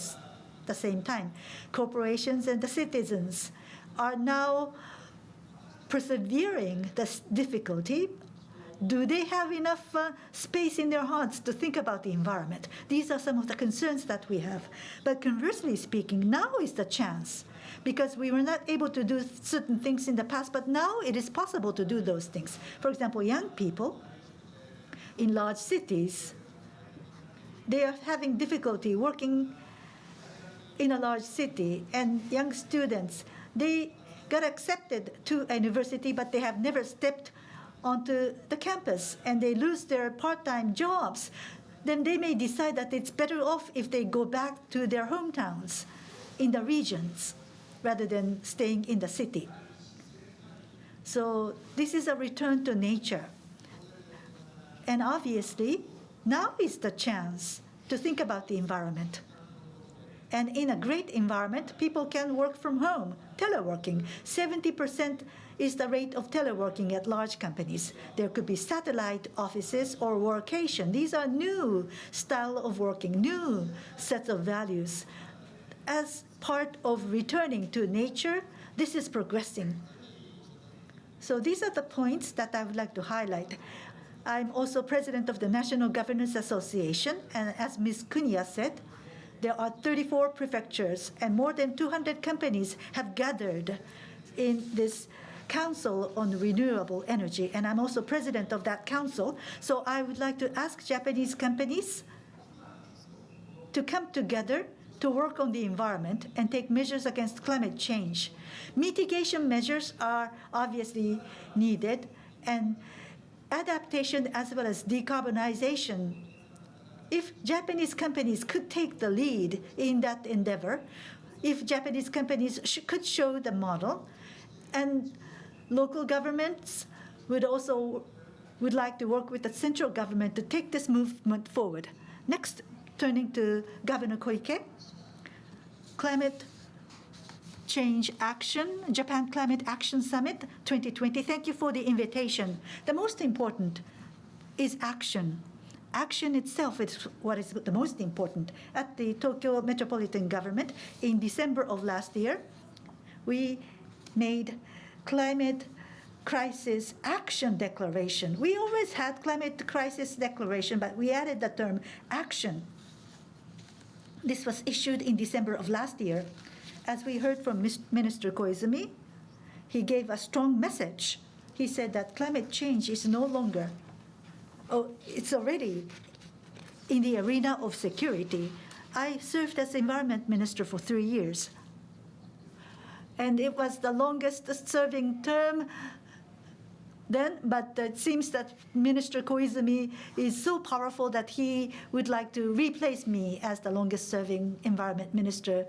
Speaker 3: the same time. Corporations and the citizens are now persevering this difficulty. Do they have enough space in their hearts to think about the environment? These are some of the concerns that we have. But conversely speaking, now is the chance, because we were not able to do certain things in the past, but now it is possible to do those things. For example, young people in large cities, they are having difficulty working in a large city, and young students, they got accepted to a university, but they have never stepped onto the campus, and they lose their part-time jobs. Then they may decide that it's better off if they go back to their hometowns in the regions rather than staying in the city. So this is a return to nature. And obviously, now is the chance to think about the environment. And in a great environment, people can work from home, teleworking. 70% is the rate of teleworking at large companies. There could be satellite offices or workation. These are new style of working, new sets of values. As part of returning to nature, this is progressing. So these are the points that I would like to highlight. I'm also president of the National Governors Association, and as Ms. Kuniya said, there are 34 prefectures, and more than 200 companies have gathered in this Council on Renewable Energy, and I'm also president of that council. So I would like to ask Japanese companies to come together to work on the environment and take measures against climate change. Mitigation measures are obviously needed, and adaptation as well as decarbonization. If Japanese companies could take the lead in that endeavor, if Japanese companies could show the model, and local governments would like to work with the central government to take this movement forward. Next, turning to Governor Koike, Climate Change Action, Japan Climate Action Summit 2020. Thank you for the invitation. The most important is action. Action itself is what is the most important. At the Tokyo Metropolitan Government in December of last year, we made Climate Crisis Action Declaration. We always had Climate Crisis Declaration, but we added the term action. This was issued in December of last year. As we heard from Minister Koizumi, he gave a strong message. He said that climate change is no longer, it's already in the arena of security. I served as Environment Minister for 3 years, and it was the longest serving term then, but it seems that Minister Koizumi is so powerful that he would like to replace me as the longest-serving environment minister.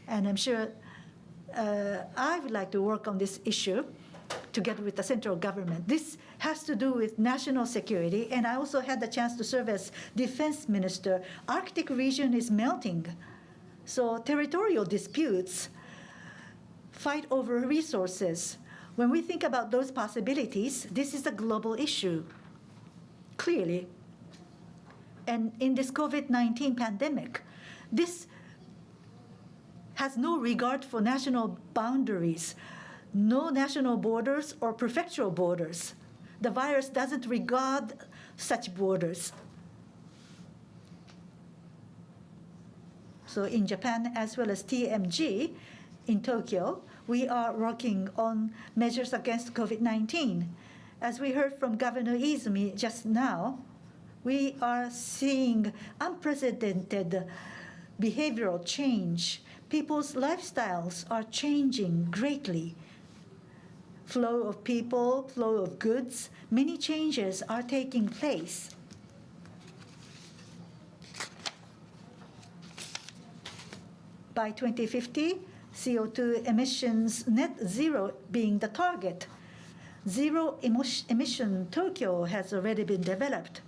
Speaker 3: And I'm sure I would like to work on this issue together with the central government. This has to do with national security, and I also had the chance to serve as defense minister. Arctic region is melting, so territorial disputes, fight over resources. When we think about those possibilities, this is a global issue, clearly. And in this COVID-19 pandemic, this has no regard for national boundaries, no national borders or prefectural borders. The virus doesn't regard such borders. So in Japan, as well as TMG in Tokyo, we are working on measures against COVID-19. As we heard from Governor Izumi just now, we are seeing unprecedented behavioral change. People's lifestyles are changing greatly. Flow of people, flow of goods, many changes are taking place. By 2050, CO2 emissions net zero being the target. Zero emission Tokyo has already been developed.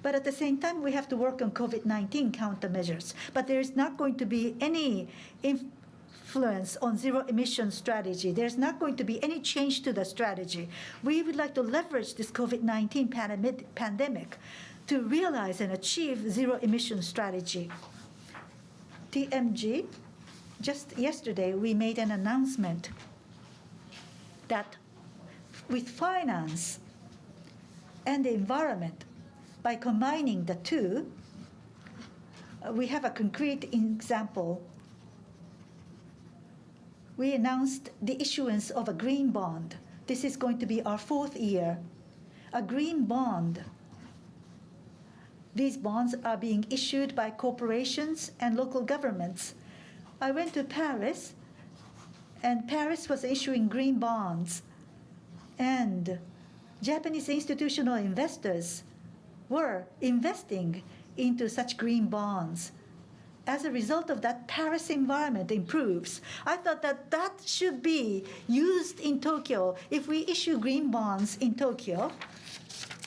Speaker 3: But at the same time, we have to work on COVID-19 countermeasures. But there is not going to be any influence on zero emission strategy. There's not going to be any change to the strategy. We would like to leverage this COVID-19 pandemic to realize and achieve zero emission strategy. TMG, just yesterday, we made an announcement that with finance and the environment, by combining the two, we have a concrete example. We announced the issuance of a green bond. This is going to be our 4th year. A green bond. These bonds are being issued by corporations and local governments. I went to Paris, and Paris was issuing green bonds. And Japanese institutional investors were investing into such green bonds. As a result of that, Paris environment improves. I thought that that should be used in Tokyo. If we issue green bonds in Tokyo,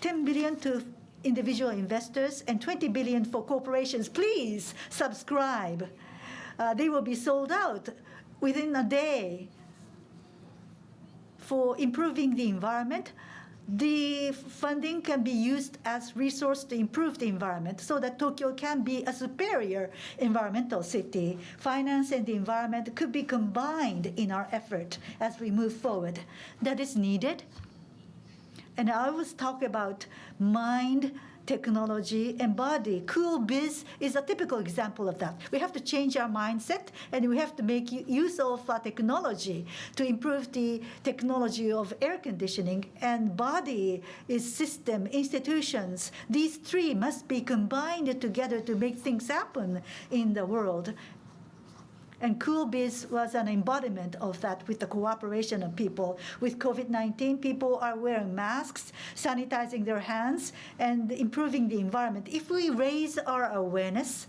Speaker 3: 10 billion to individual investors and 20 billion for corporations, please subscribe. They will be sold out within a day. For improving the environment, the funding can be used as resource to improve the environment so that Tokyo can be a superior environmental city. Finance and the environment could be combined in our effort as we move forward. That is needed. And I always talk about mind, technology, and body. Cool Biz is a typical example of that. We have to change our mindset, and we have to make use of technology to improve the technology of air conditioning. And body is system, institutions. These three must be combined together to make things happen in the world. And Cool Biz was an embodiment of that with the cooperation of people. With COVID-19, people are wearing masks, sanitizing their hands, and improving the environment. If we raise our awareness,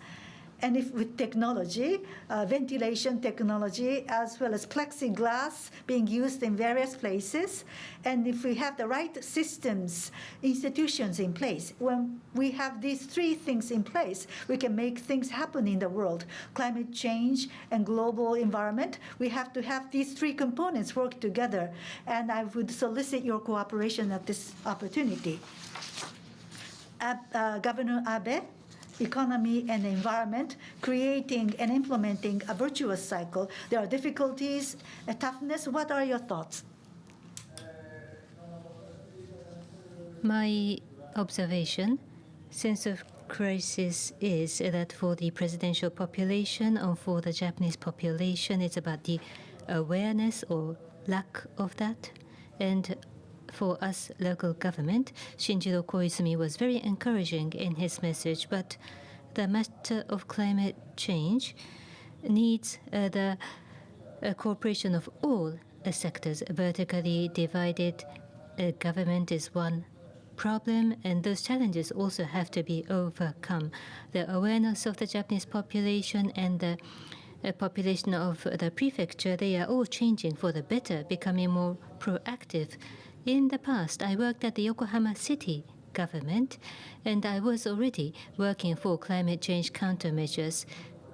Speaker 3: and if with technology, ventilation technology, as well as plexiglass being used in various places, and if we have the right systems, institutions in place, when we have these three things in place, we can make things happen in the world. Climate change and global environment, we have to have these three components work together. And I would solicit your cooperation at this opportunity. Governor Abe, economy and environment, creating and implementing a virtuous cycle. There are difficulties, a toughness. What are your thoughts?
Speaker 1: My observation, sense of crisis is that for the presidential population and for the Japanese population, it's about the awareness or lack of that. And for us, local government, Shinjiro Koizumi was very encouraging in his message, but the matter of climate change needs the cooperation of all sectors. Vertically divided government is one problem, and those challenges also have to be overcome. The awareness of the Japanese population and the population of the prefecture, they are all changing for the better, becoming more proactive. In the past, I worked at the Yokohama city government, and I was already working for climate change countermeasures.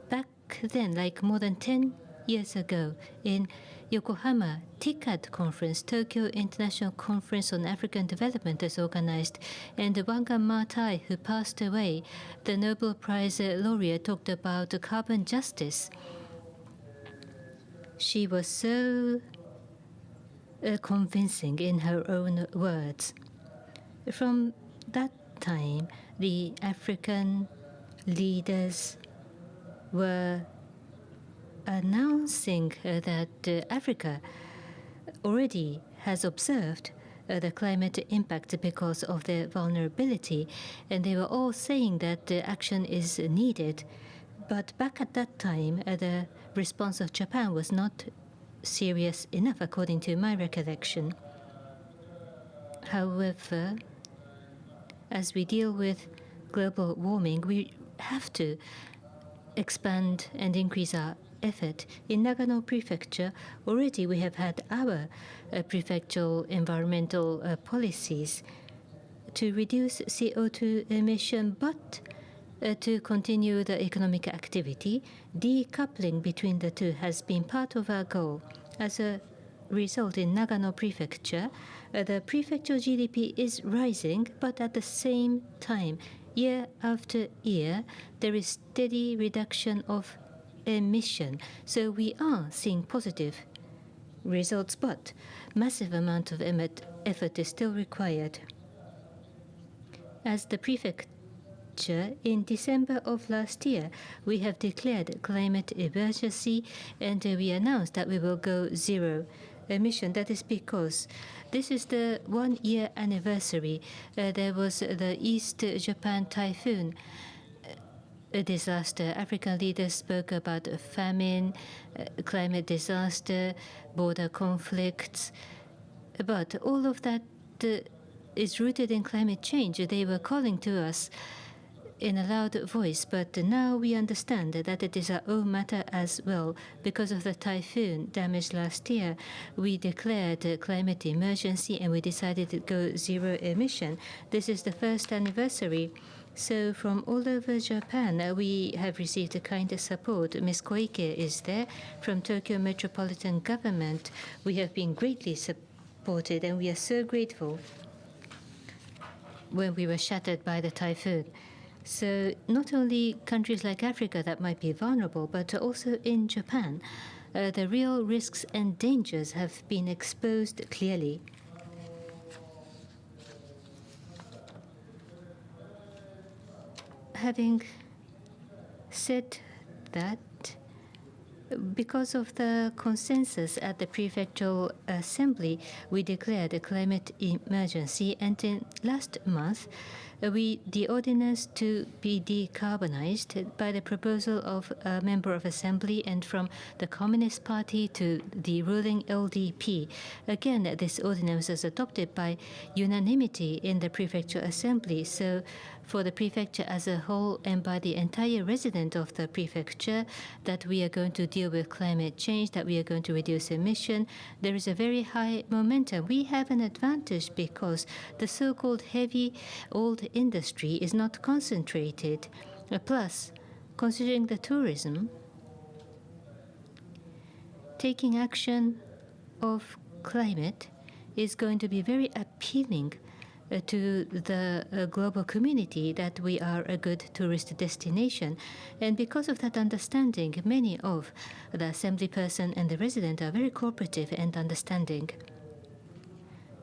Speaker 1: Back then, like more than 10 years ago, in Yokohama TICAD conference, Tokyo International Conference on African Development, was organized, and Wanga Maatai, who passed away, the Nobel Prize laureate, talked about carbon justice. She was so convincing in her own words. From that time, the African leaders were announcing that Africa already has observed the climate impact because of their vulnerability, and they were all saying that action is needed. But back at that time, the response of Japan was not serious enough, according to my recollection. However, as we deal with global warming, we have to expand and increase our effort. In Nagano Prefecture, already we have had our prefectural environmental policies to reduce CO2 emission, but to continue the economic activity. Decoupling between the two has been part of our goal. As a result, in Nagano Prefecture, the prefectural GDP is rising, but at the same time, year after year, there is steady reduction of emission. So we are seeing positive results, but massive amount of effort is still required. As the prefecture, in December of last year, we have declared climate emergency, and we announced that we will go zero emission. That is because this is the 1-year anniversary. There was the East Japan typhoon disaster. African leaders spoke about famine, climate disaster, border conflicts. But all of that is rooted in climate change. They were calling to us in a loud voice, but now we understand that it is our own matter as well. Because of the typhoon damage last year, we declared a climate emergency and we decided to go zero emission. This is the first anniversary. So from all over Japan, we have received a kind of support. Ms. Koike is there from Tokyo Metropolitan Government. We have been greatly supported, and we are so grateful when we were shattered by the typhoon. So not only countries like Africa that might be vulnerable, but also in Japan, the real risks and dangers have been exposed clearly. Having said that, because of the consensus at the prefectural assembly, we declared a climate emergency, and in last month, the ordinance to be decarbonized by the proposal of a member of assembly and from the Communist Party to the ruling LDP. Again, this ordinance was adopted by unanimity in the prefectural assembly. So for the prefecture as a whole and by the entire resident of the prefecture, that we are going to deal with climate change, that we are going to reduce emission, there is a very high momentum. We have an advantage because the so-called heavy old industry is not concentrated. Plus, considering the tourism, taking action of climate is going to be very appealing to the global community that we are a good tourist destination. And because of that understanding, many of the assembly person and the resident are very cooperative and understanding.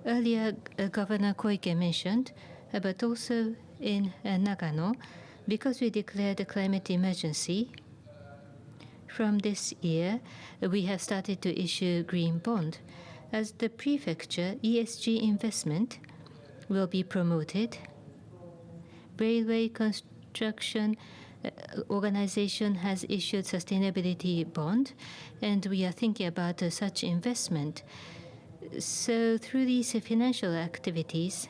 Speaker 1: Earlier, Governor Koike mentioned, but also in Nagano, because we declared a climate emergency, from this year, we have started to issue green bond. As the prefecture, ESG investment will be promoted. Railway construction organization has issued sustainability bond, and we are thinking about such investment. So through these financial activities,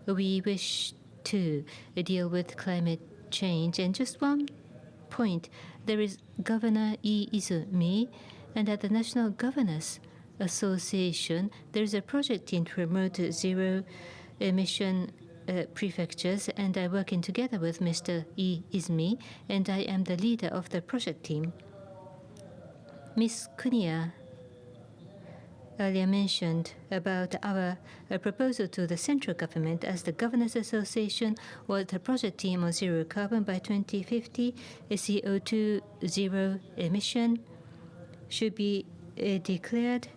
Speaker 1: we wish to deal with climate change. And just one point, there is Governor Izumi, and at the National Governors Association, there is a project team to promote zero emission prefectures, and I working together with Mr. Izumi, and I am the leader of the project team. Ms. Kuniya earlier mentioned about our proposal to the central government as the Governors Association or the project team on zero carbon by 2050, CO2 zero emission should be declared.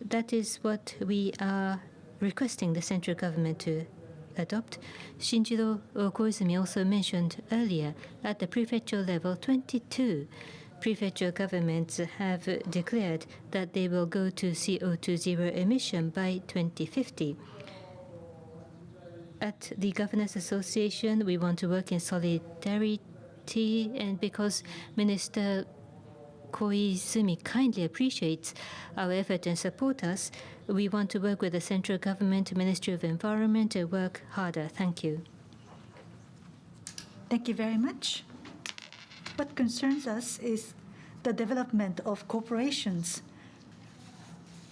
Speaker 1: That is what we are requesting the central government to adopt. Shinjiro Koizumi also mentioned earlier at the prefecture level, 22 prefecture governments have declared that they will go to CO2 zero emission by 2050. At the Governors Association, we want to work in solidarity, and because Minister Koizumi kindly appreciates our effort and support us, we want to work with the central government, Ministry of Environment, to work harder. Thank you.
Speaker 3: Thank you very much. What concerns us is the development of corporations.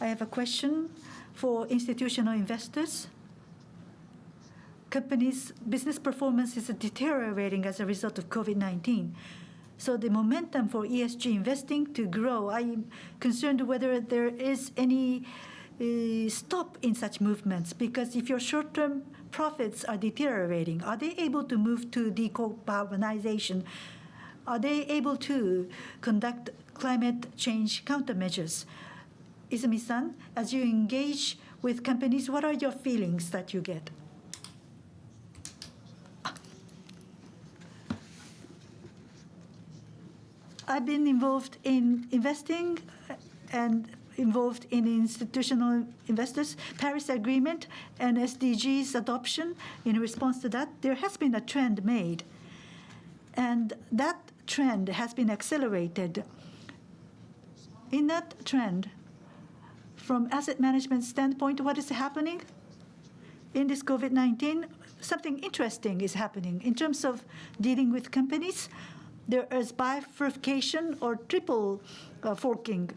Speaker 3: I have a question for institutional investors. Companies' business performance is deteriorating as a result of COVID-19. So the momentum for ESG investing to grow, I'm concerned whether there is any stop in such movements, because if your short-term profits are deteriorating, are they able to move to decarbonization? Are they able to conduct climate change countermeasures? Izumi-san, as you engage with companies, what are your feelings that you get? I've been involved in investing and involved in institutional investors, Paris Agreement and SDGs adoption. In response to that, there has been a trend made. And that trend has been accelerated. In that trend, from asset management standpoint, what is happening? In this COVID-19, something interesting is happening. In terms of dealing with companies, there is bifurcation or triple forking.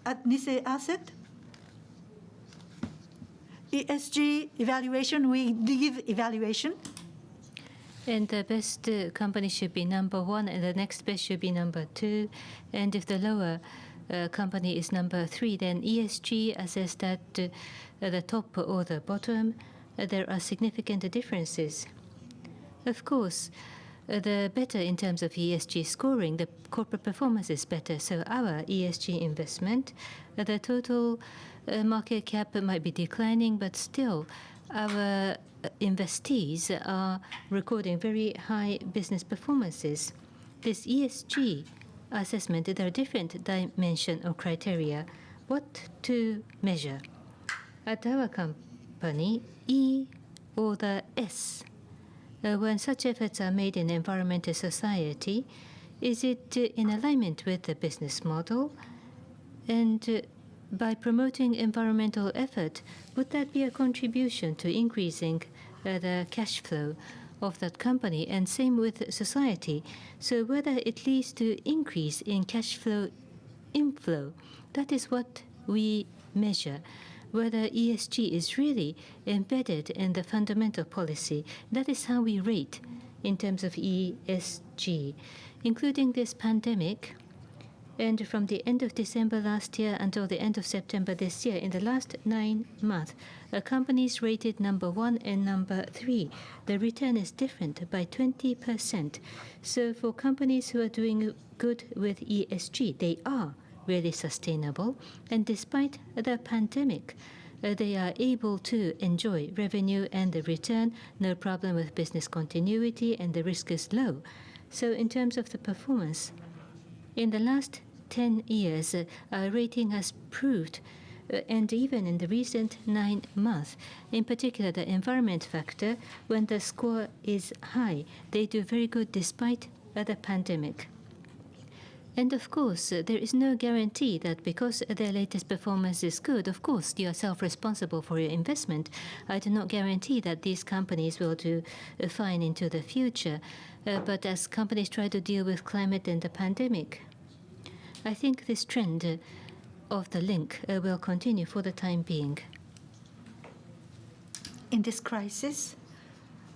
Speaker 3: At Nisei Asset, ESG evaluation, we give evaluation.
Speaker 1: And the best company should be number 1, and the next best should be number 2. And if the lower company is number 3, then ESG assessed at the top or the bottom. There are significant differences. Of course, the better in terms of ESG scoring, the corporate performance is better. So our ESG investment, the total market cap might be declining, but still our investees are recording very high business performances. This ESG assessment, there are different dimensions or criteria. What to measure? At our company, E or the S, when such efforts are made in environmental society, is it in alignment with the business model? And by promoting environmental effort, would that be a contribution to increasing the cash flow of that company? And same with society. So whether it leads to increase in cash flow inflow, that is what we measure. Whether ESG is really embedded in the fundamental policy, that is how we rate in terms of ESG, including this pandemic. And from the end of December last year until the end of September this year, in the last 9 months, companies rated number 1 and number 3, the return is different by 20%. So for companies who are doing good with ESG, they are really sustainable. And despite the pandemic, they are able to enjoy revenue and the return, no problem with business continuity, and the risk is low. So in terms of the performance, in the last 10 years, our rating has proved And even in the recent 9 months, in particular the environment factor, when the score is high, they do very good despite the pandemic. And of course, there is no guarantee that because their latest performance is good, of course, you are self-responsible for your investment. I do not guarantee that these companies will do fine into the future. But as companies try to deal with climate and the pandemic, I think this trend of the link will continue for the time being.
Speaker 3: In this crisis,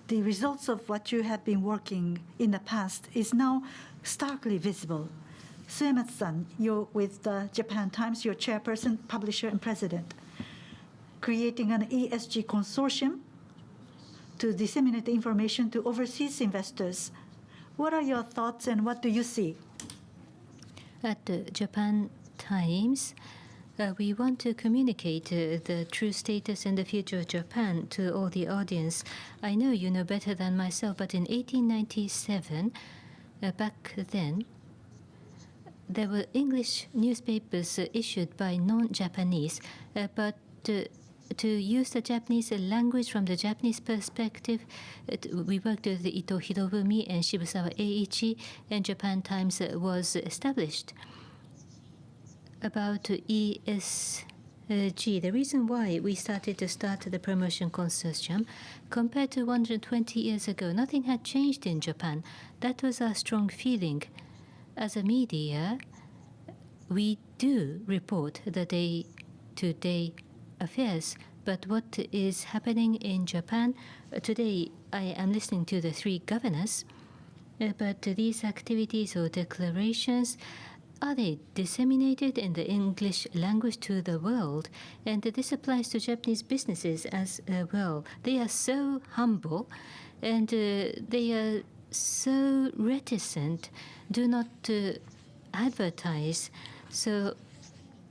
Speaker 3: the results of what you have been working in the past is now starkly visible. Suematsu-san, you're with the Japan Times, you're chairperson, publisher, and president, creating an ESG consortium to disseminate information to overseas investors. What are your thoughts and what do you see?
Speaker 1: At the Japan Times, we want to communicate the true status and the future of Japan to all the audience. I know you know better than myself, but in 1897, back then, there were English newspapers issued by non-Japanese, but to use the Japanese language from the Japanese perspective, we worked with Ito Hirofumi and Shibusawa Eiichi, and Japan Times was established. About ESG, the reason why we started the promotion consortium, compared to 120 years ago, nothing had changed in Japan. That was our strong feeling. As a media, we do report the day-to-day affairs, but what is happening in Japan today, I am listening to the 3 governors, but these activities or declarations, are they disseminated in the English language to the world? And this applies to Japanese businesses as well. They are so humble and they are so reticent, do not advertise. So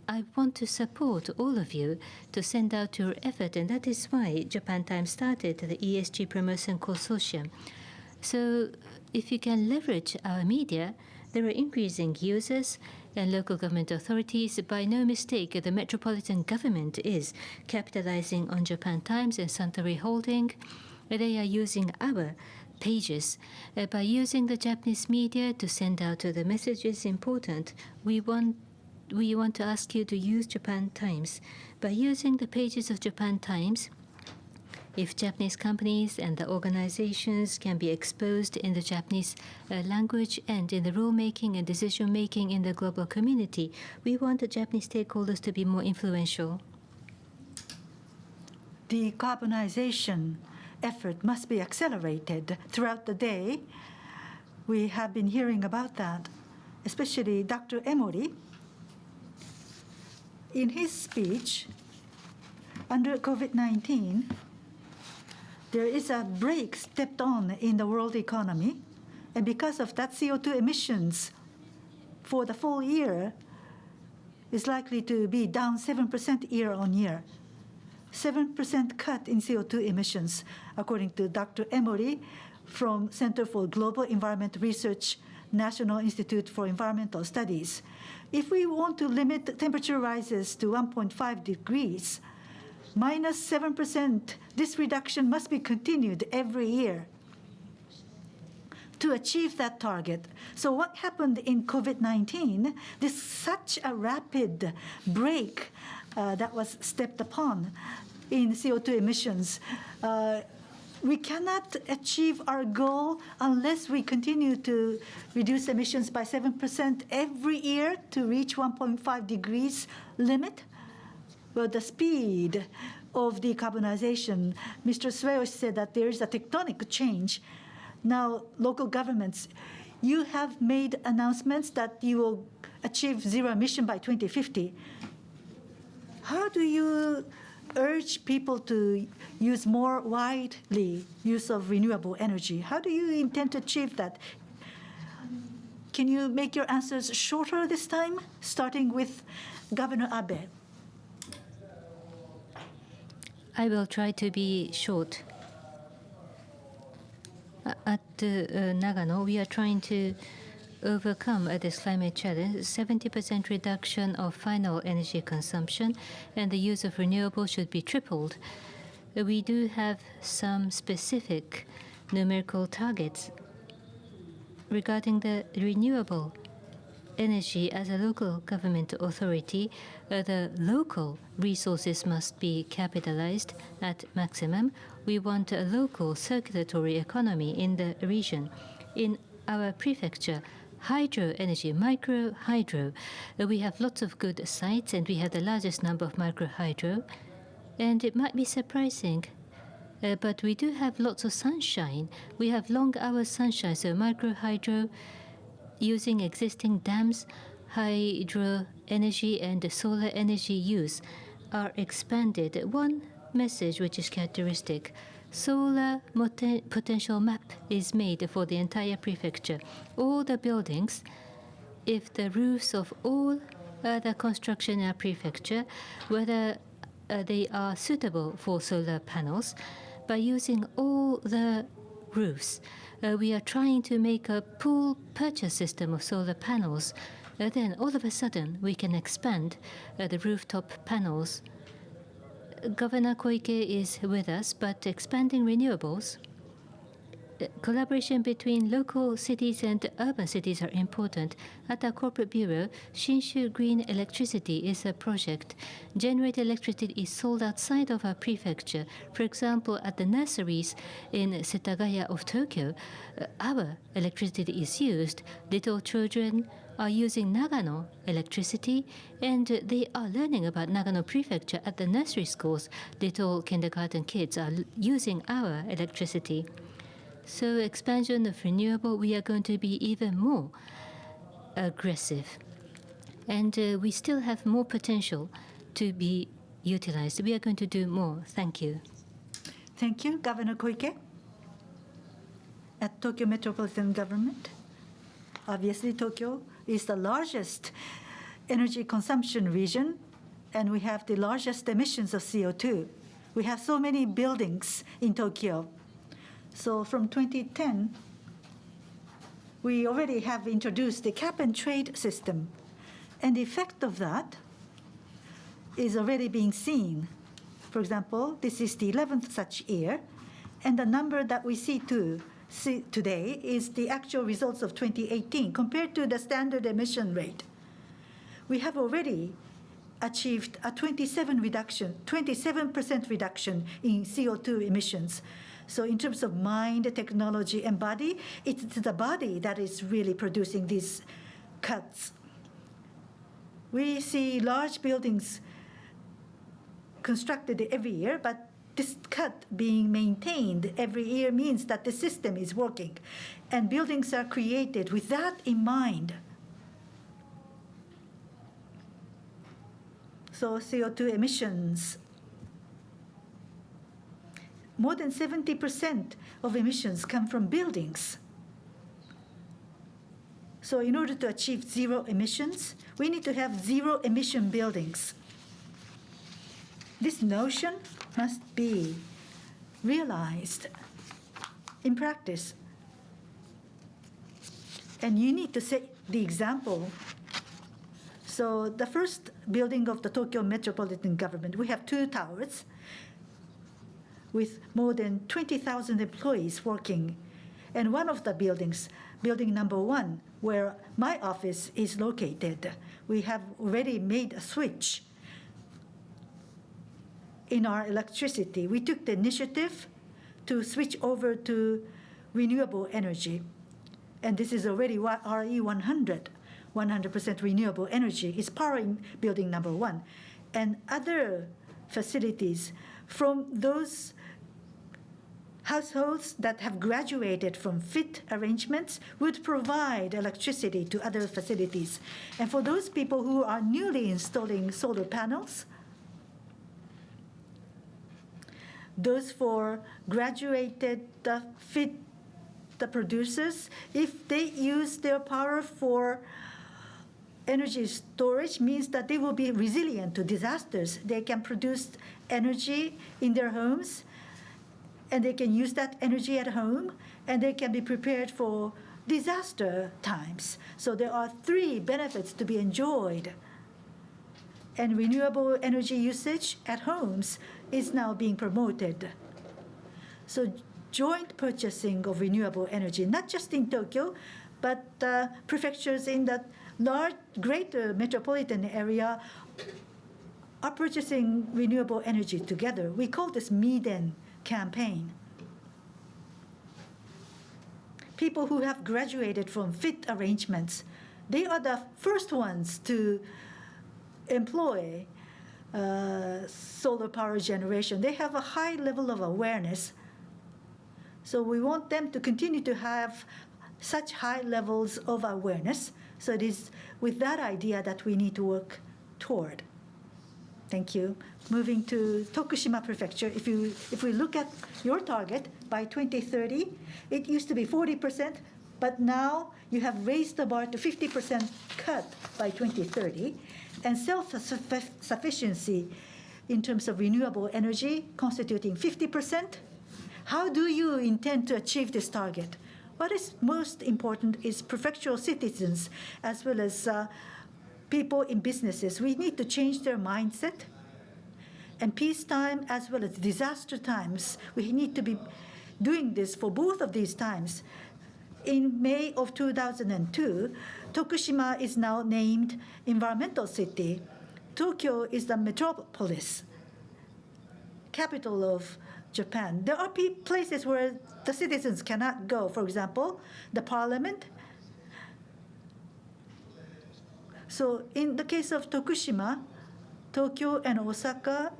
Speaker 1: I want to support all of you to send out your effort, and that is why Japan Times started the ESG Promotion Consortium. So if you can leverage our media, there are increasing users and local government authorities. By no mistake, the metropolitan government is capitalizing on Japan Times and Suntory Holding. They are using our pages. By using the Japanese media to send out the messages important, we want to ask you to use Japan Times. By using the pages of Japan Times, if Japanese companies and the organizations can be exposed in the Japanese language and in the rule-making and decision-making in the global community, we want the Japanese stakeholders to be more influential.
Speaker 3: Decarbonization effort must be accelerated throughout the day. We have been hearing about that, especially Dr. EMORI. In his speech, under COVID-19, there is a brake stepped on in the world economy, and because of that, CO2 emissions for the full year is likely to be down 7% year on year. 7% cut in CO2 emissions, according to Dr. EMORI from Center for Global Environment Research, National Institute for Environmental Studies. If we want to limit temperature rises to 1.5 degrees, minus 7%, this reduction must be continued every year to achieve that target. So what happened in COVID-19, this such a rapid break that was stepped upon in CO2 emissions. We cannot achieve our goal unless we continue to reduce emissions by 7% every year to reach 1.5 degrees limit. Well, the speed of decarbonization, Mr. Sueyoshi said that there is a tectonic change. Now, local governments, you have made announcements that you will achieve zero emission by 2050. How do you urge people to use more widely use of renewable energy? How do you intend to achieve that? Can you make your answers shorter this time, starting with Governor Abe?
Speaker 1: I will try to be short. At Nagano, we are trying to overcome this climate challenge, 70% reduction of final energy consumption, and the use of renewable should be tripled. We do have some specific numerical targets regarding the renewable energy. As a local government authority, the local resources must be capitalized at maximum. We want a local circulatory economy in the region. In our prefecture, hydro energy, micro hydro, we have lots of good sites, and we have the largest number of micro hydro. And it might be surprising, but we do have lots of sunshine. We have long hours sunshine, so micro hydro, using existing dams, hydro energy and solar energy use are expanded. One message which is characteristic: solar potential map is made for the entire prefecture. All the buildings, if the roofs of all the construction in our prefecture, whether they are suitable for solar panels, by using all the roofs, we are trying to make a pool purchase system of solar panels. Then all of a sudden we can expand the rooftop panels. Governor Koike is with us, but expanding renewables, collaboration between local cities and urban cities are important. At our corporate bureau, Shinshu Green Electricity is a project. Generated electricity is sold outside of our prefecture. For example, at the nurseries in Setagaya of Tokyo, our electricity is used. Little children are using Nagano electricity, and they are learning about Nagano prefecture at the nursery schools. Little kindergarten kids are using our electricity. So expansion of renewable, we are going to be even more aggressive. And we still have more potential to be utilized. We are going to do more. Thank you.
Speaker 3: Thank you, Governor Koike. At Tokyo Metropolitan Government, obviously Tokyo is the largest energy consumption region, and we have the largest emissions of CO2. We have so many buildings in Tokyo. So from 2010, we already have introduced the cap and trade system. And the effect of that is already being seen. For example, this is the 11th such year, and the number that we see today is the actual results of 2018 compared to the standard emission rate. We have already achieved a 27% reduction in CO2 emissions. So in terms of mind, technology, and body, it's the body that is really producing these cuts. We see large buildings constructed every year, but this cut being maintained every year means that the system is working, and buildings are created with that in mind. So CO2 emissions, more than 70% of emissions come from buildings. So in order to achieve zero emissions, we need to have zero emission buildings. This notion must be realized in practice. And you need to set the example. So the first building of the Tokyo Metropolitan Government, we have 2 towers with more than 20,000 employees working. And one of the buildings, building number 1, where my office is located, we have already made a switch in our electricity. We took the initiative to switch over to renewable energy. And this is already RE100, 100% renewable energy is powering building number 1. And other facilities from those households that have graduated from FIT arrangements would provide electricity to other facilities. And for those people who are newly installing solar panels, those for graduated FIT producers, if they use their power for energy storage, means that they will be resilient to disasters. They can produce energy in their homes, and they can use that energy at home, and they can be prepared for disaster times. So there are 3 benefits to be enjoyed. And renewable energy usage at homes is now being promoted. So joint purchasing of renewable energy, not just in Tokyo, but prefectures in the large, greater metropolitan area are purchasing renewable energy together. We call this Miden campaign. People who have graduated from FIT arrangements, they are the first ones to employ solar power generation. They have a high level of awareness. So we want them to continue to have such high levels of awareness. So it is with that idea that we need to work toward. Thank you. Moving to Tokushima Prefecture, if we look at your target by 2030, it used to be 40%, but now you have raised the bar to 50% cut by 2030, and self-sufficiency in terms of renewable energy constituting 50%. How do you intend to achieve this target? What is most important is prefectural citizens as well as people in businesses. We need to change their mindset. And peacetime as well as disaster times, we need to be doing this for both of these times. In May of 2002, Tokushima is now named environmental city. Tokyo is the metropolis, capital of Japan. There are places where the citizens cannot go. For example, the parliament. So in the case of Tokushima, Tokyo and Osaka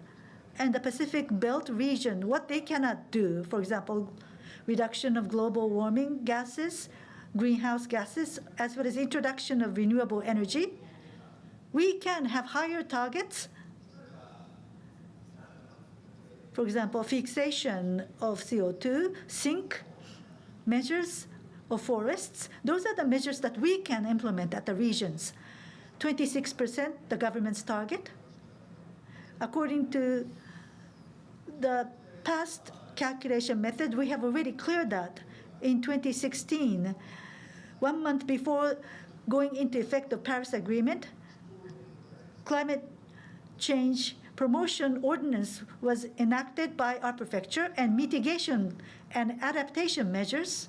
Speaker 3: and the Pacific Belt region, what they cannot do, for example, reduction of global warming gases, greenhouse gases, as well as introduction of renewable energy, we can have higher targets. For example, fixation of CO2, sink measures of forests. Those are the measures that we can implement at the regions. 26%, the government's target. According to the past calculation method, we have already cleared that in 2016. 1 month before going into effect of Paris Agreement, climate change promotion ordinance was enacted by our prefecture, and mitigation and adaptation measures.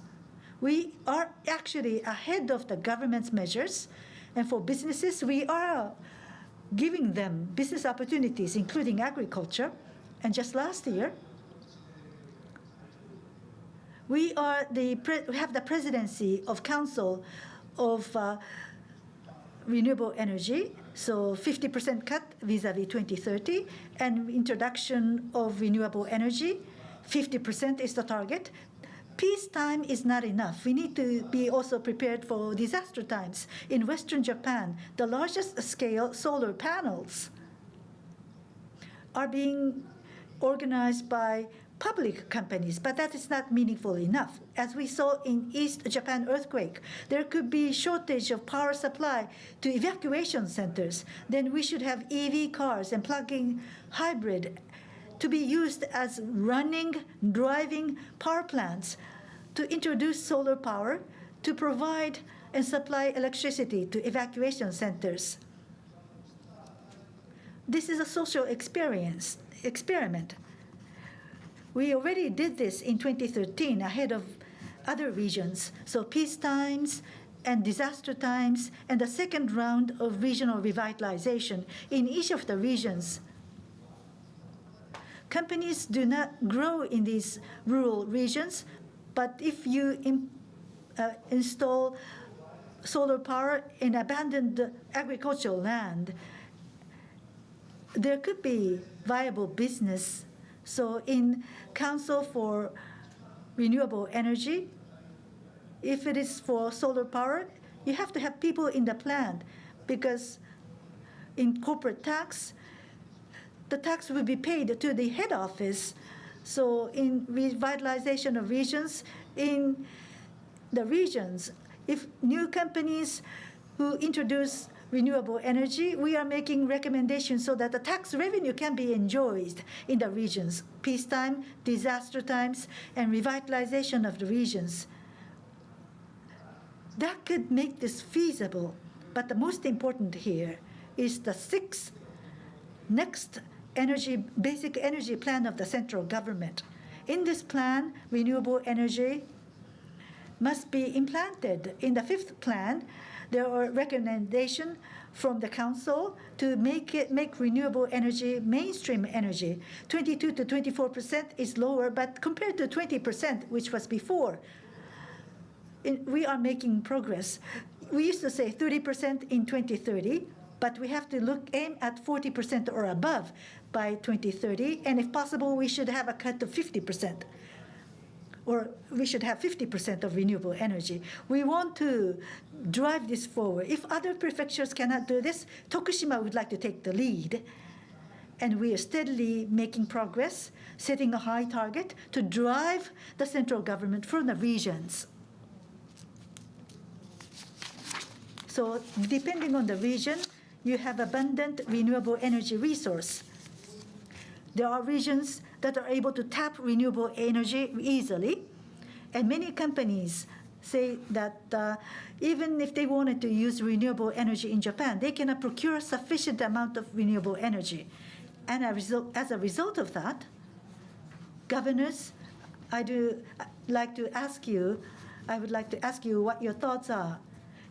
Speaker 3: We are actually ahead of the government's measures. And for businesses, we are giving them business opportunities, including agriculture. And just last year, we have the presidency of Council of Renewable Energy, so 50% cut vis-a-vis 2030, and introduction of renewable energy, 50% is the target. Peacetime is not enough. We need to be also prepared for disaster times. In Western Japan, the largest scale solar panels are being organized by public companies, but that is not meaningful enough. As we saw in East Japan earthquake, there could be shortage of power supply to evacuation centers. Then we should have EV cars and plug-in hybrid to be used as running, driving power plants to introduce solar power to provide and supply electricity to evacuation centers. This is a social experiment. We already did this in 2013 ahead of other regions. So peace times and disaster times and the second round of regional revitalization in each of the regions. Companies do not grow in these rural regions, but if you install solar power in abandoned agricultural land, there could be viable business. So in Council for Renewable Energy, if it is for solar power, you have to have people in the plant, because in corporate tax, the tax will be paid to the head office. So in revitalization of regions, in the regions, if new companies who introduce renewable energy, we are making recommendations so that the tax revenue can be enjoyed in the regions, peacetime, disaster times, and revitalization of the regions. That could make this feasible. But the most important here is the next basic energy plan of the central government. In this plan, renewable energy must be implanted. In the 5th plan, there are recommendations from the Council to make renewable energy mainstream energy. 22 to 24% is lower, but compared to 20%, which was before, we are making progress. We used to say 30% in 2030, but we have to aim at 40% or above by 2030, and if possible, we should have a cut to 50%. Or we should have 50% of renewable energy. We want to drive this forward. If other prefectures cannot do this, Tokushima would like to take the lead. And we are steadily making progress, setting a high target to drive the central government from the regions. So depending on the region, you have abundant renewable energy resource. There are regions that are able to tap renewable energy easily. And many companies say that even if they wanted to use renewable energy in Japan, they cannot procure sufficient amount of renewable energy. And as a result of that, governors, I would like to ask you what your thoughts are.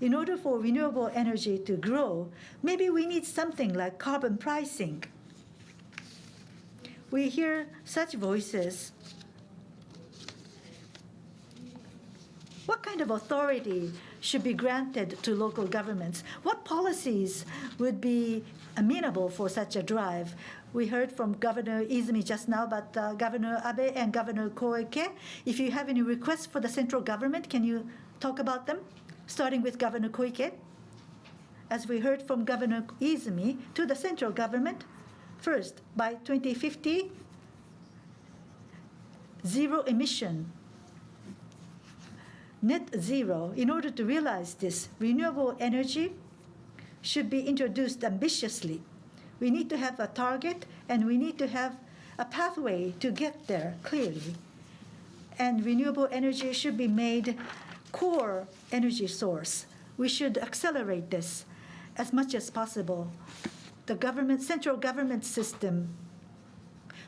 Speaker 3: In order for renewable energy to grow, maybe we need something like carbon pricing. We hear such voices. What kind of authority should be granted to local governments? What policies would be amenable for such a drive? We heard from Governor Izumi just now, but Governor Abe and Governor Koike, if you have any requests for the central government, can you talk about them? Starting with Governor Koike. As we heard from Governor Izumi, to the central government, first, by 2050, zero emission, net zero. In order to realize this, renewable energy should be introduced ambitiously. We need to have a target, and we need to have a pathway to get there clearly. And renewable energy should be made core energy source. We should accelerate this as much as possible. The central government system,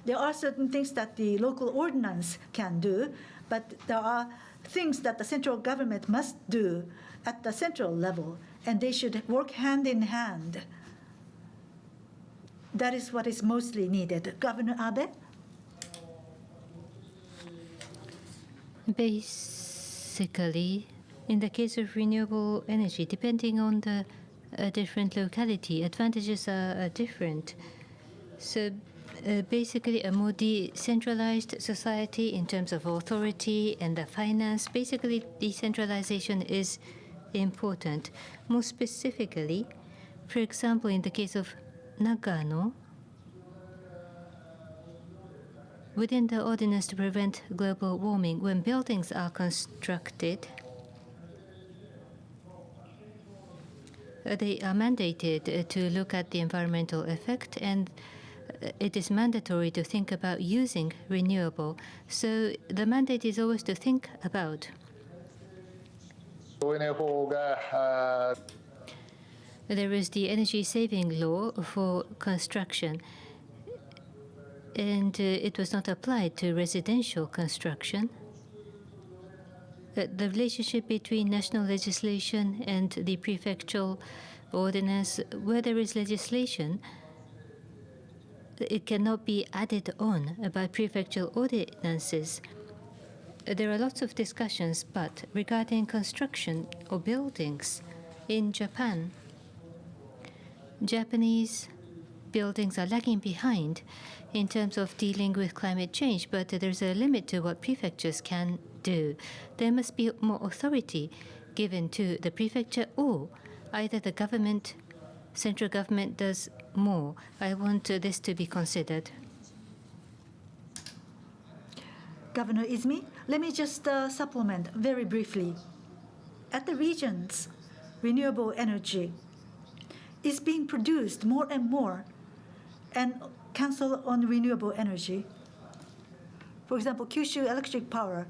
Speaker 3: there are certain things that the local ordinance can do, but there are things that the central government must do at the central level, and they should work hand in hand. That is what is mostly needed. Governor Abe?
Speaker 1: Basically, in the case of renewable energy, depending on the different locality, advantages are different. So basically, a more decentralized society in terms of authority and the finance, basically decentralization is important. More specifically, for example, in the case of Nagano, within the ordinance to prevent global warming, when buildings are constructed, they are mandated to look at the environmental effect, and it is mandatory to think about using renewable. So the mandate is always to think about. There is the energy saving law for construction, and it was not applied to residential construction. The relationship between national legislation and the prefectural ordinance, where there is legislation, it cannot be added on by prefectural ordinances. There are lots of discussions, but regarding construction or buildings in Japan, Japanese buildings are lagging behind in terms of dealing with climate change, but there's a limit to what prefectures can do. There must be more authority given to the prefecture, or either the government, central government does more. I want this to be considered.
Speaker 3: Governor Izumi, let me just supplement very briefly. At the regions, renewable energy is being produced more and more, and Council on Renewable Energy. For example, Kyushu Electric Power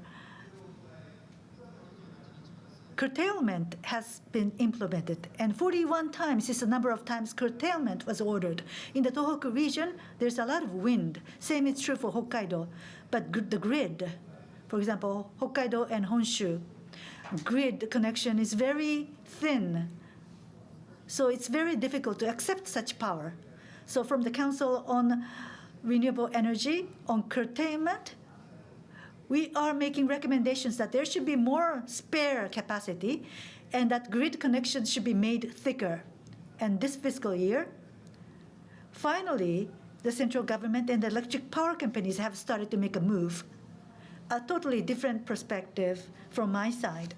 Speaker 3: curtailment has been implemented, and 41 times is the number of times curtailment was ordered. In the Tohoku region, there's a lot of wind. Same is true for Hokkaido. But the grid, for example, Hokkaido and Honshu, grid connection is very thin. So it's very difficult to accept such power. So from the Council on Renewable Energy, on curtailment, we are making recommendations that there should be more spare capacity and that grid connections should be made thicker. And this fiscal year, finally, the central government and the electric power companies have started to make a move. A totally different perspective from my side.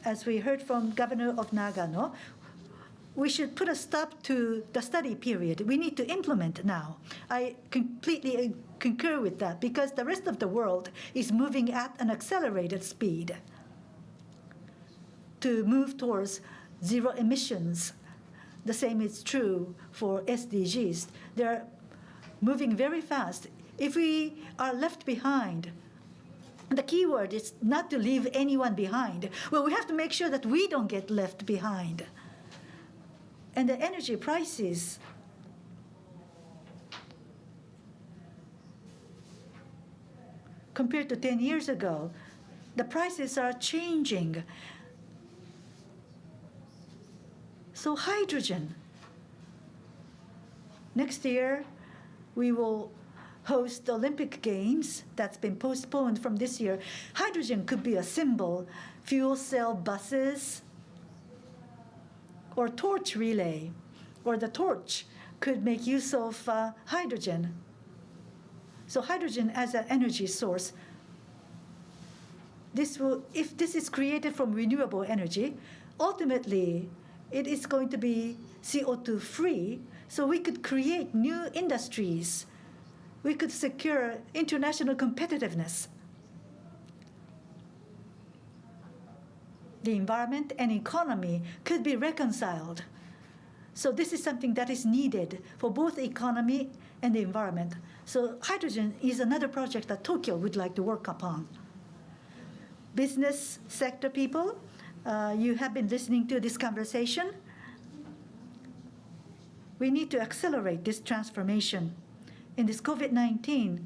Speaker 3: As we heard from Governor of Nagano, we should put a stop to the study period. We need to implement now. I completely concur with that because the rest of the world is moving at an accelerated speed to move towards zero emissions. The same is true for SDGs. They're moving very fast. If we are left behind, the key word is not to leave anyone behind. Well, we have to make sure that we don't get left behind. And the energy prices, compared to 10 years ago, the prices are changing. So hydrogen. Next year, we will host the Olympic Games that's been postponed from this year. Hydrogen could be a symbol, fuel cell buses, or torch relay, or the torch could make use of hydrogen. So hydrogen as an energy source, if this is created from renewable energy, ultimately it is going to be CO2 free, so we could create new industries. We could secure international competitiveness. The environment and economy could be reconciled. So this is something that is needed for both the economy and the environment. So hydrogen is another project that Tokyo would like to work upon. Business sector people, you have been listening to this conversation. We need to accelerate this transformation. In this COVID-19,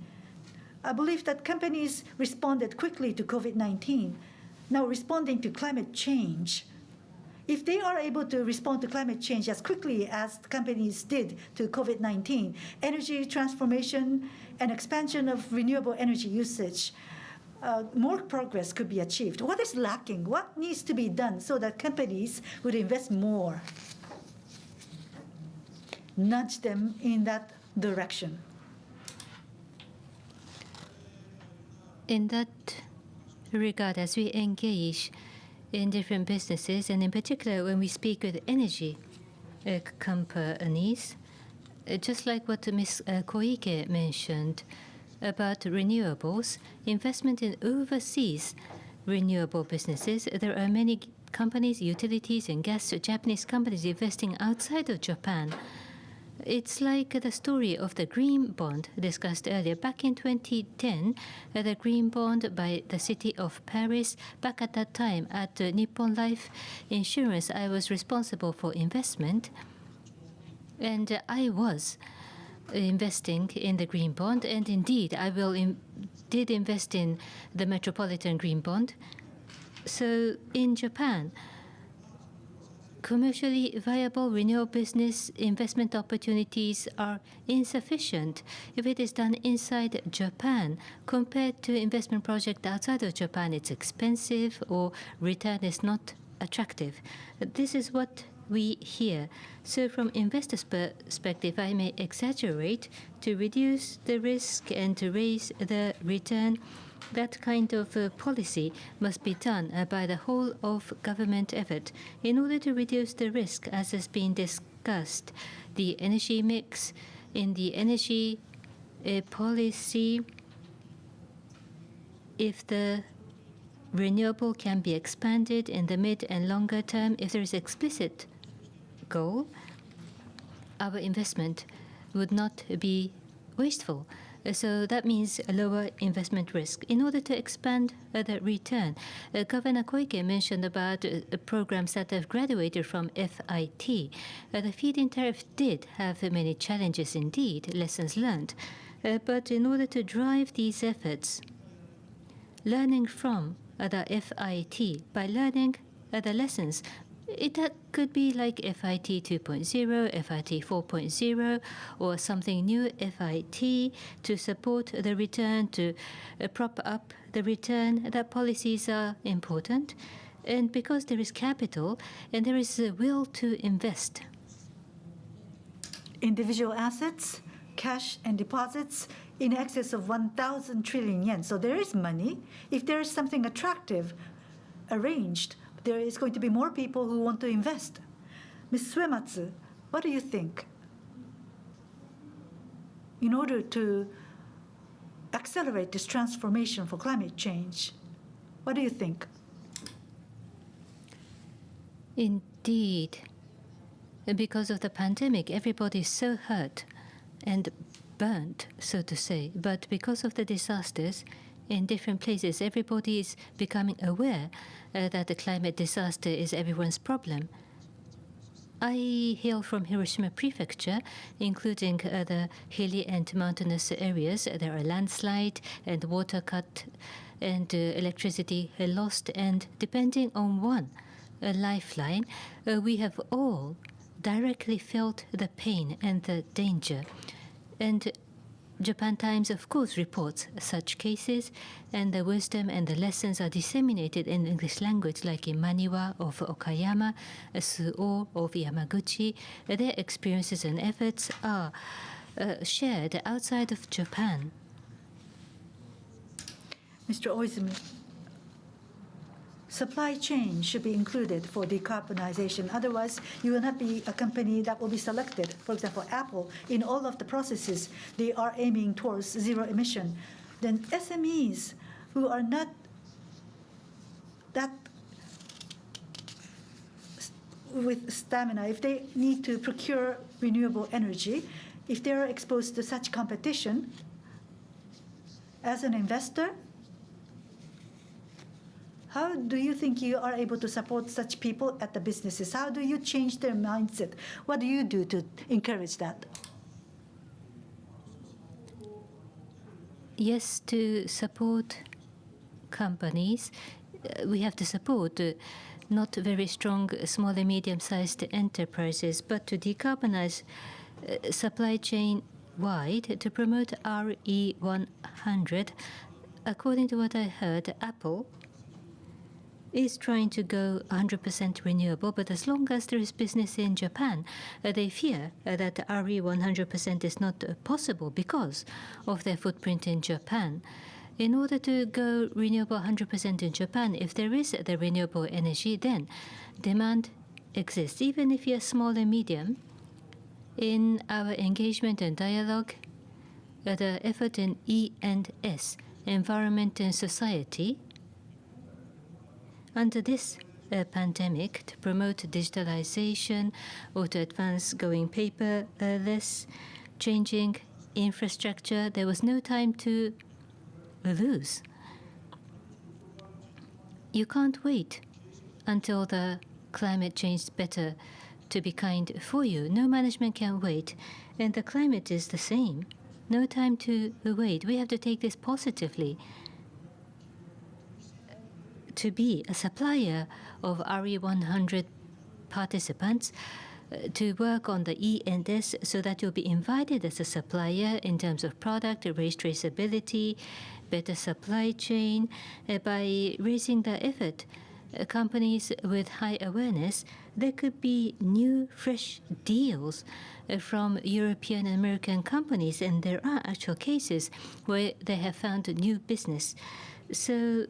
Speaker 3: I believe that companies responded quickly to COVID-19. Now responding to climate change. If they are able to respond to climate change as quickly as companies did to COVID-19, energy transformation and expansion of renewable energy usage, more progress could be achieved. What is lacking? What needs to be done so that companies would invest more? Nudge them in that direction.
Speaker 1: In that regard, as we engage in different businesses, and in particular when we speak with energy companies, just like what Ms. Koike mentioned about renewables, investment in overseas renewable businesses, there are many companies, utilities and gas Japanese companies investing outside of Japan. It's like the story of the green bond discussed earlier. Back in 2010, the green bond by the city of Paris, back at that time at Nippon Life Insurance, I was responsible for investment. And I was investing in the green bond. And indeed, I did invest in the Metropolitan Green Bond. So in Japan, commercially viable renewable business investment opportunities are insufficient if it is done inside Japan. Compared to investment project outside of Japan, it's expensive or return is not attractive. This is what we hear. So from investors' perspective, I may exaggerate to reduce the risk and to raise the return. That kind of policy must be done by the whole of government effort in order to reduce the risk, as has been discussed. The energy mix in the energy policy, if the renewable can be expanded in the mid and longer term, if there is explicit goal, our investment would not be wasteful. So that means a lower investment risk. In order to expand the return, Governor Koike mentioned about programs that have graduated from FIT. The feed-in tariff did have many challenges indeed, lessons learned. But in order to drive these efforts, learning from the FIT, by learning the lessons, that could be like FIT 2.0, FIT 4.0, or something new, FIT, to support the return, to prop up the return. That policies are important. And because there is capital and there is a will to invest.
Speaker 3: Individual assets, cash and deposits in excess of 1,000 trillion yen. So there is money. If there is something attractive arranged, there is going to be more people who want to invest. Ms. Suematsu, what do you think? In order to accelerate this transformation for climate change, what do you think?
Speaker 1: Indeed. Because of the pandemic, everybody is so hurt and burnt, so to say. But because of the disasters in different places, everybody is becoming aware that the climate disaster is everyone's problem. I hail from Hiroshima Prefecture, including the hilly and mountainous areas. There are landslides and water cut and electricity lost. And depending on one lifeline, we have all directly felt the pain and the danger. And Japan Times, of course, reports such cases, and the wisdom and the lessons are disseminated in English language, like in Maniwa of Okayama, Suo of Yamaguchi. Their experiences and efforts are shared outside of Japan.
Speaker 3: Mr. Oizumi, supply chain should be included for decarbonization. Otherwise, you will not be a company that will be selected. For example, Apple, in all of the processes, they are aiming towards zero emission. Then SMEs who are not that with stamina, if they need to procure renewable energy, if they are exposed to such competition, as an investor, how do you think you are able to support such people at the businesses? How do you change their mindset? What do you do to encourage that?
Speaker 1: Yes, to support companies, we have to support not very strong small and medium-sized enterprises, but to decarbonize supply chain wide, to promote RE100. According to what I heard, Apple is trying to go 100% renewable, but as long as there is business in Japan, they fear that RE100% is not possible because of their footprint in Japan. In order to go renewable 100% in Japan, if there is the renewable energy, then demand exists. Even if you're small and medium, in our engagement and dialogue, the effort in E&S, environment and society, under this pandemic, to promote digitalization or to advance going paperless, changing infrastructure, there was no time to lose. You can't wait until the climate change better to be kind for you. No management can wait, and the climate is the same. No time to wait. We have to take this positively. To be a supplier of RE100 participants, to work on the E&S so that you'll be invited as a supplier in terms of product, raise traceability, better supply chain. By raising the effort, companies with high awareness, there could be new, fresh deals from European and American companies, and there are actual cases where they have found a new business. So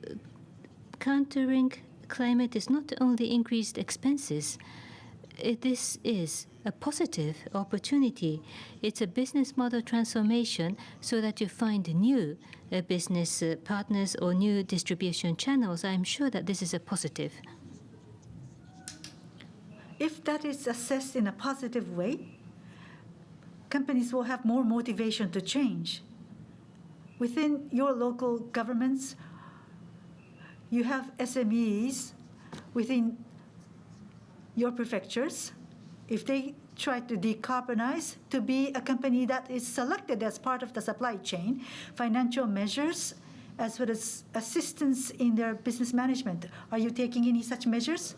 Speaker 1: countering climate is not only increased expenses. This is a positive opportunity. It's a business model transformation so that you find new business partners or new distribution channels. I'm sure that this is a positive.
Speaker 3: If that is assessed in a positive way, companies will have more motivation to change. Within your local governments, you have SMEs within your prefectures. If they try to decarbonize to be a company that is selected as part of the supply chain, financial measures as well as assistance in their business management. Are you taking any such measures?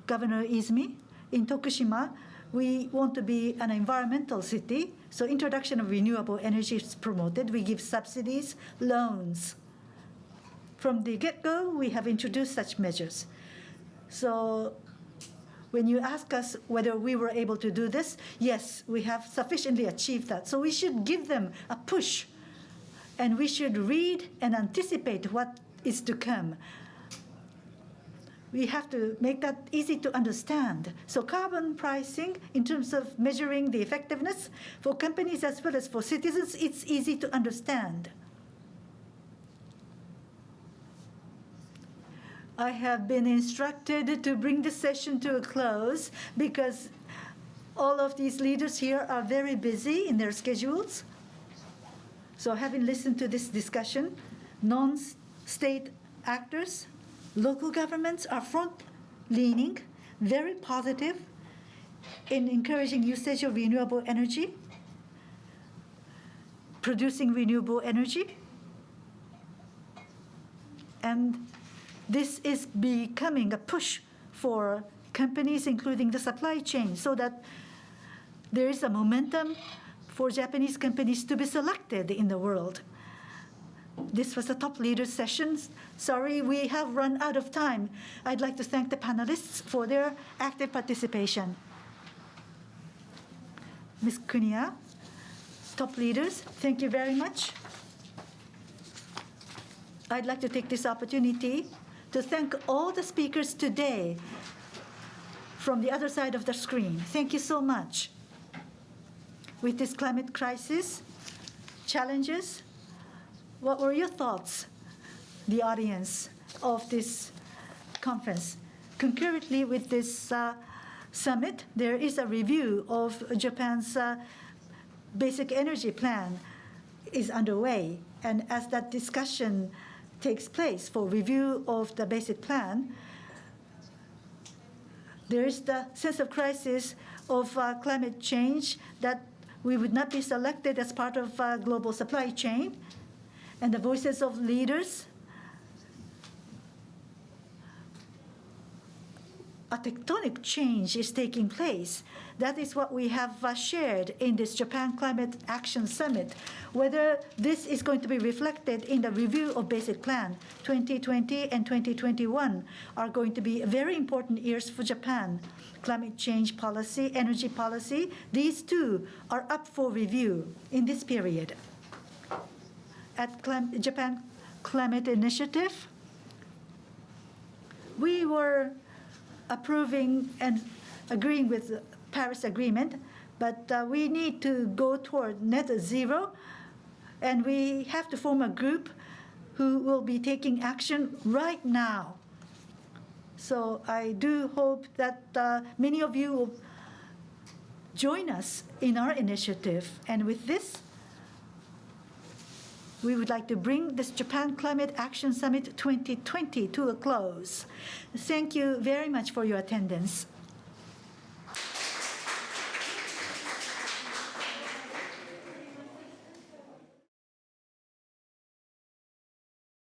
Speaker 3: Governor Izumi, in Tokushima, we want to be an environmental city, so introduction of renewable energy is promoted. We give subsidies, loans. From the get-go, we have introduced such measures. So when you ask us whether we were able to do this, yes, we have sufficiently achieved that. So we should give them a push, and we should read and anticipate what is to come. We have to make that easy to understand. So carbon pricing, in terms of measuring the effectiveness, for companies as well as for citizens, it's easy to understand. I have been instructed to bring the session to a close because all of these leaders here are very busy in their schedules. So having listened to this discussion, non-state actors, local governments are front-leaning, very positive in encouraging usage of renewable energy, producing renewable energy. And this is becoming a push for companies, including the supply chain, so that there is a momentum for Japanese companies to be selected in the world. This was a top leaders session. Sorry, we have run out of time. I'd like to thank the panelists for their active participation. Ms. Kuniya, top leaders, thank you very much. I'd like to take this opportunity to thank all the speakers today from the other side of the screen. Thank you so much. With this climate crisis, challenges, what were your thoughts, the audience of this conference? Concurrently with this summit, there is a review of Japan's basic energy plan is underway. And as that discussion takes place for review of the basic plan, there is the sense of crisis of climate change, that we would not be selected as part of a global supply chain. And the voices of leaders, a tectonic change is taking place. That is what we have shared in this Japan Climate Action Summit. Whether this is going to be reflected in the review of Basic Plan, 2020 and 2021 are going to be very important years for Japan. Climate change policy, energy policy, these two are up for review in this period. At Japan Climate Initiative, we were approving and agreeing with the Paris Agreement, but we need to go toward net zero, and we have to form a group who will be taking action right now. So I do hope that many of you will join us in our initiative. And with this, we would like to bring this Japan Climate Action Summit 2020 to a close. Thank you very much for your attendance.